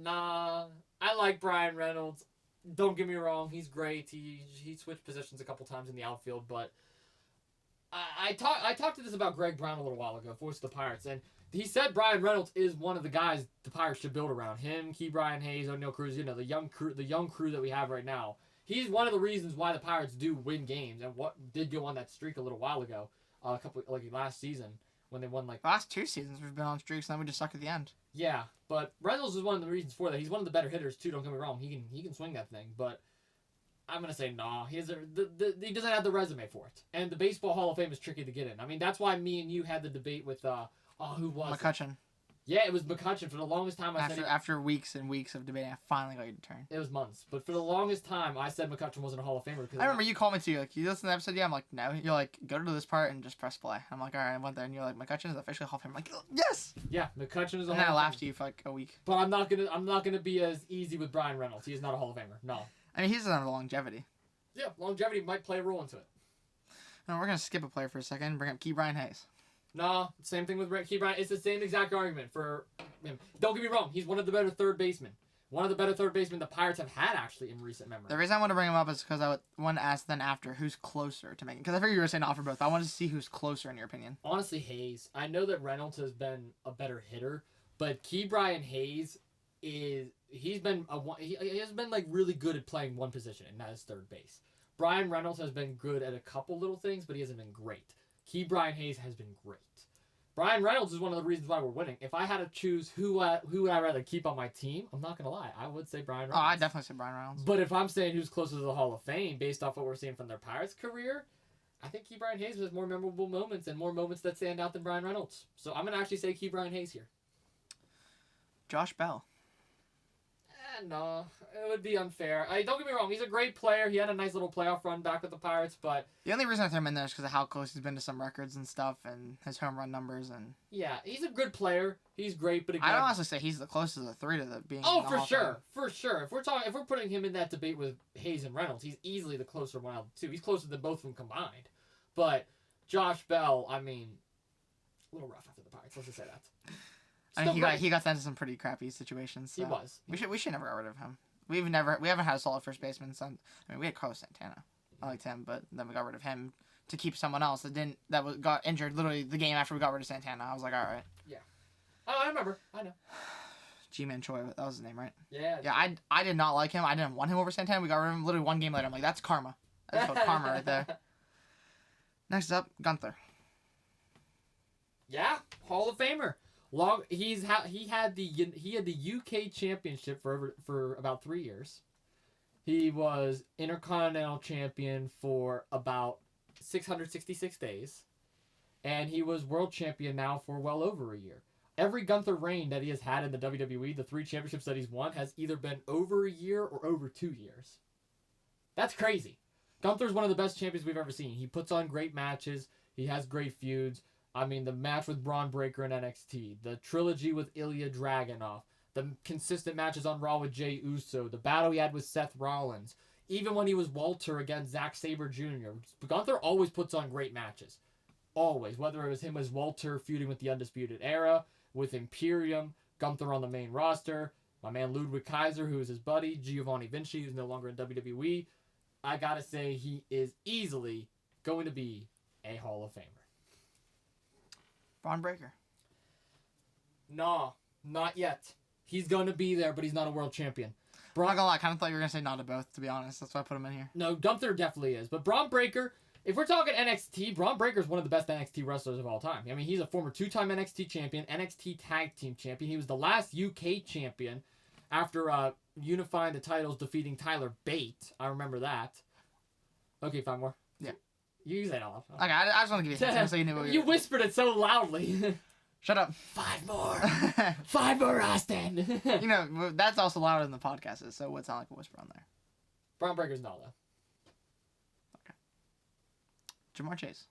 I like Brian Reynolds. Don't get me wrong, he's great. He switched positions a couple times in the outfield, but I talked to this about Greg Brown a little while ago, voice of the Pirates, and he said Brian Reynolds is one of the guys the Pirates should build around. Him, Key Brian Hayes, O'Neal Cruz, the young crew that we have right now. He's one of the reasons why the Pirates do win games and what did go on that streak a little while ago, last season when they won last 2 seasons we've been on streaks and then we just suck at the end. Yeah, but Reynolds is one of the reasons for that. He's one of the better hitters too. Don't get me wrong. He can swing that thing, but I'm gonna say no. He doesn't have the resume for it. And the Baseball Hall of Fame is tricky to get in. I mean, that's why me and you had the debate with who was McCutchen. Yeah, it was McCutchen for the longest time. After weeks and weeks of debating, I finally got you to turn. It was months, but for the longest time, I said McCutchen wasn't a Hall of Famer. I remember you called me too. Like, you listen to the episode, yeah. I'm like, no. You're like, go to this part and just press play. I'm like, all right. I went there, and you're like, McCutchen is officially a Hall of Famer. I'm like, yes. Yeah, McCutchen is a Hall of Famer. And then I laughed at you for like a week. But I'm not gonna be as easy with Brian Reynolds. He is not a Hall of Famer. No. I mean, he doesn't have the longevity. Yeah, longevity might play a role into it. And we're gonna skip a player for a second and bring up Key Brian Hayes. No, same thing with Key Brian. It's the same exact argument for him. Don't get me wrong. He's one of the better third basemen. One of the better third basemen the Pirates have had, actually, in recent memory. The reason I want to bring him up is because I want to ask then after who's closer to making. Because I figured you were saying not for both. I wanted to see who's closer in your opinion. Honestly, Hayes. I know that Reynolds has been a better hitter, but Key Brian Hayes he has been like really good at playing one position, and that is third base. Brian Reynolds has been good at a couple little things, but he hasn't been great. Key Brian Hayes has been great. Brian Reynolds is one of the reasons why we're winning. If I had to choose who would I rather keep on my team, I'm not going to lie. I would say Brian Reynolds. Oh, I'd definitely say Brian Reynolds. But if I'm saying who's closer to the Hall of Fame based off what we're seeing from their Pirates career, I think Key Brian Hayes has more memorable moments and more moments that stand out than Brian Reynolds. So I'm going to actually say Key Brian Hayes here. Josh Bell. No, it would be unfair. Don't get me wrong, he's a great player. He had a nice little playoff run back with the Pirates, but... The only reason I threw him in there is because of how close he's been to some records and stuff, and his home run numbers, and... Yeah, he's a good player. He's great, but again... I'd honestly say he's the closest of the three to being... Oh, for sure. For sure. If we're putting him in that debate with Hayes and Reynolds, he's easily the closer one out of the two. He's closer than both of them combined. But Josh Bell, I mean... A little rough after the Pirates, let's just say that. I mean, he got sent to some pretty crappy situations. So he was. We should never get rid of him. We haven't had a solid first baseman. So, I mean, we had Carlos Santana. I liked him, but then we got rid of him to keep someone else that got injured literally the game after we got rid of Santana. I was like, all right. Oh, I remember. I know. G-Man Choi, that was his name, right? Yeah. Yeah, I did not like him. I didn't want him over Santana. We got rid of him literally one game later. I'm like, that's karma. That's called karma right there. Next up, Gunther. Yeah, Hall of Famer. He had the UK Championship for about 3 years. He was Intercontinental Champion for about 666 days, and he was World Champion now for well over a year. Every Gunther reign that he has had in the WWE, the 3 championships that he's won, has either been over a year or over 2 years. That's crazy. Gunther's one of the best champions we've ever seen. He puts on great matches. He has great feuds. I mean, the match with Braun Breaker in NXT, the trilogy with Ilya Dragunov, the consistent matches on Raw with Jey Uso, the battle he had with Seth Rollins, even when he was Walter against Zack Sabre Jr. Gunther always puts on great matches. Always. Whether it was him as Walter feuding with the Undisputed Era, with Imperium, Gunther on the main roster, my man Ludwig Kaiser, who is his buddy, Giovanni Vinci, who's no longer in WWE. I gotta say, he is easily going to be a Hall of Famer. Braun Breaker. No, not yet. He's going to be there, but he's not a world champion. I'm not gonna lie, I kind of thought you were gonna say not to both, to be honest. That's why I put him in here. No, Gunther definitely is. But Braun Breaker, if we're talking NXT, Braun Breaker is one of the best NXT wrestlers of all time. I mean, he's a former 2-time NXT champion, NXT Tag Team champion. He was the last UK champion after unifying the titles, defeating Tyler Bate. I remember that. Okay, 5 more. Yeah. You say it all. Okay, I just want to give you a hint so you knew what You whispered it so loudly. Shut up. 5 more. 5 more, Austin. You know, that's also louder than the podcast is, so it would sound like a whisper on there. Braun Breaker's not, though. Jamar Chase.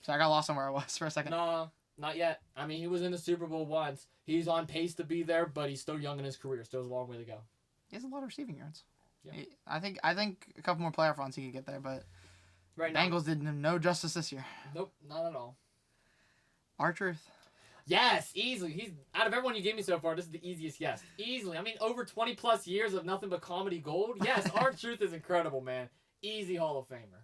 So I got lost on where I was for a second. No, not yet. I mean, he was in the Super Bowl once. He's on pace to be there, but he's still young in his career. Still has a long way to go. He has a lot of receiving yards. Yeah. I think a couple more playoff runs he could get there, but Right now. Bengals did him no justice this year. Nope, not at all. R-Truth. Yes, easily. He's out of everyone you gave me so far. This is the easiest yes. Easily. I mean, over 20 plus years of nothing but comedy gold. Yes, R-Truth is incredible, man. Easy Hall of Famer.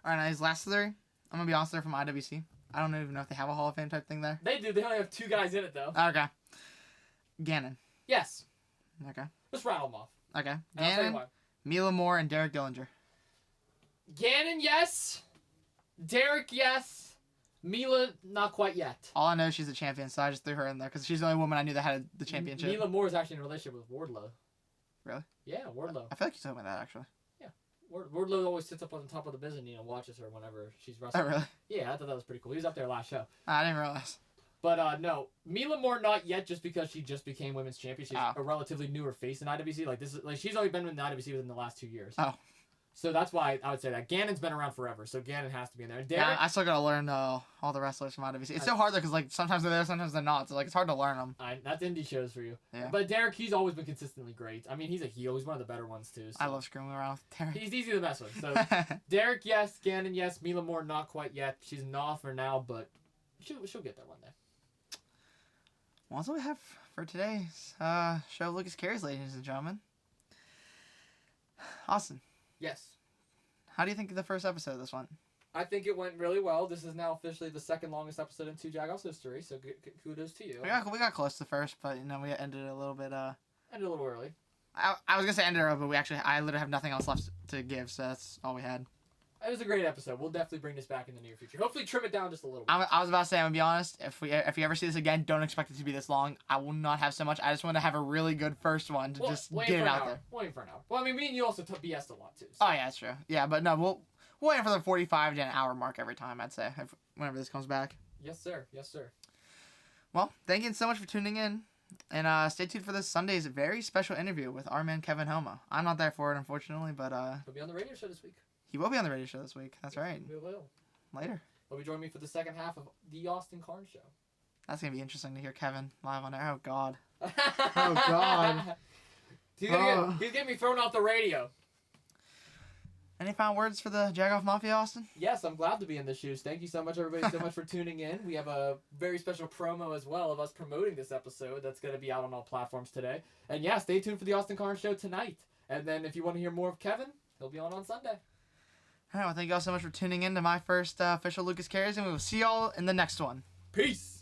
All right, now his last 3. I'm gonna be honest, they're from IWC. I don't even know if they have a Hall of Fame type thing there. They do. They only have 2 guys in it though. Okay. Gannon. Yes. Okay. Let's rattle them off. Okay. And I'll tell you Gannon, why. Mila Moore, and Derek Dillinger. Gannon, yes. Derek, yes. Mila, not quite yet. All I know is she's a champion, so I just threw her in there because she's the only woman I knew that had the championship. Mila Moore is actually in a relationship with Wardlow. Really? Yeah, Wardlow. I feel like you told me that actually. Wardlow always sits up on the top of the mezzanine and watches her whenever she's wrestling. Oh really? Yeah, I thought that was pretty cool. He was up there last show. I didn't realize. But no, Mila Moore not yet, just because she just became women's champion. She's Oh. a relatively newer face in IWC. Like she's only been in the IWC within the last 2 years. Oh. So that's why I would say that Gannon's been around forever. So Gannon has to be in there. And Yeah, Derek, I still gotta learn all the wrestlers from IWC. It's so hard though because like sometimes they're there, sometimes they're not. So like it's hard to learn them. that's indie shows for you. Yeah. But Derek, he's always been consistently great. I mean, he's a heel. He's one of the better ones too. So. I love screwing around with Derek. He's easy to mess with. So Derek, yes. Gannon, yes. Mila Moore, not quite yet. She's not for now, but she'll get there one day. Well, that's what we have for today's show of Lucas Carey's, ladies and gentlemen. Austin, Yes. how do you think the first episode of this went? I think it went really well. This is now officially the second longest episode in 2 Jagoff's history, so kudos to you. We got close to first, but you know we ended a little bit. Ended a little early. I was gonna say ended early, but I literally have nothing else left to give, so that's all we had. It was a great episode. We'll definitely bring this back in the near future. Hopefully trim it down just a little bit. I was about to say, I'm gonna be honest. If you ever see this again, don't expect it to be this long. I will not have so much. I just want to have a really good first one to just We'll get aim it for an out hour. there. We'll aim for an hour. Well, I mean, me and you also BS'd a lot too. So. Oh yeah, that's true. Yeah, but no, we'll aim for the 45 to an hour mark every time. I'd say whenever this comes back. Yes, sir. Yes, sir. Well, thank you so much for tuning in, and stay tuned for this Sunday's very special interview with our man Kevin Homa. I'm not there for it, unfortunately, but He'll be on the radio show this week. he will be on the radio show this week. That's right. We will. Later. He'll be joining me for the second half of the Austin Carnes show. That's gonna be interesting to hear Kevin live on air. Oh God. Oh God. He's getting me thrown off the radio. Any final words for the Jagoff Mafia, Austin? Yes, I'm glad to be in the shoes. Thank you so much, everybody, so much for tuning in. We have a very special promo as well of us promoting this episode that's going to be out on all platforms today. And yeah, stay tuned for the Austin Carnes show tonight. And then if you want to hear more of Kevin, he'll be on Sunday. All right, well, thank you all so much for tuning in to my first official Lucas Cares, and we will see y'all in the next one. Peace.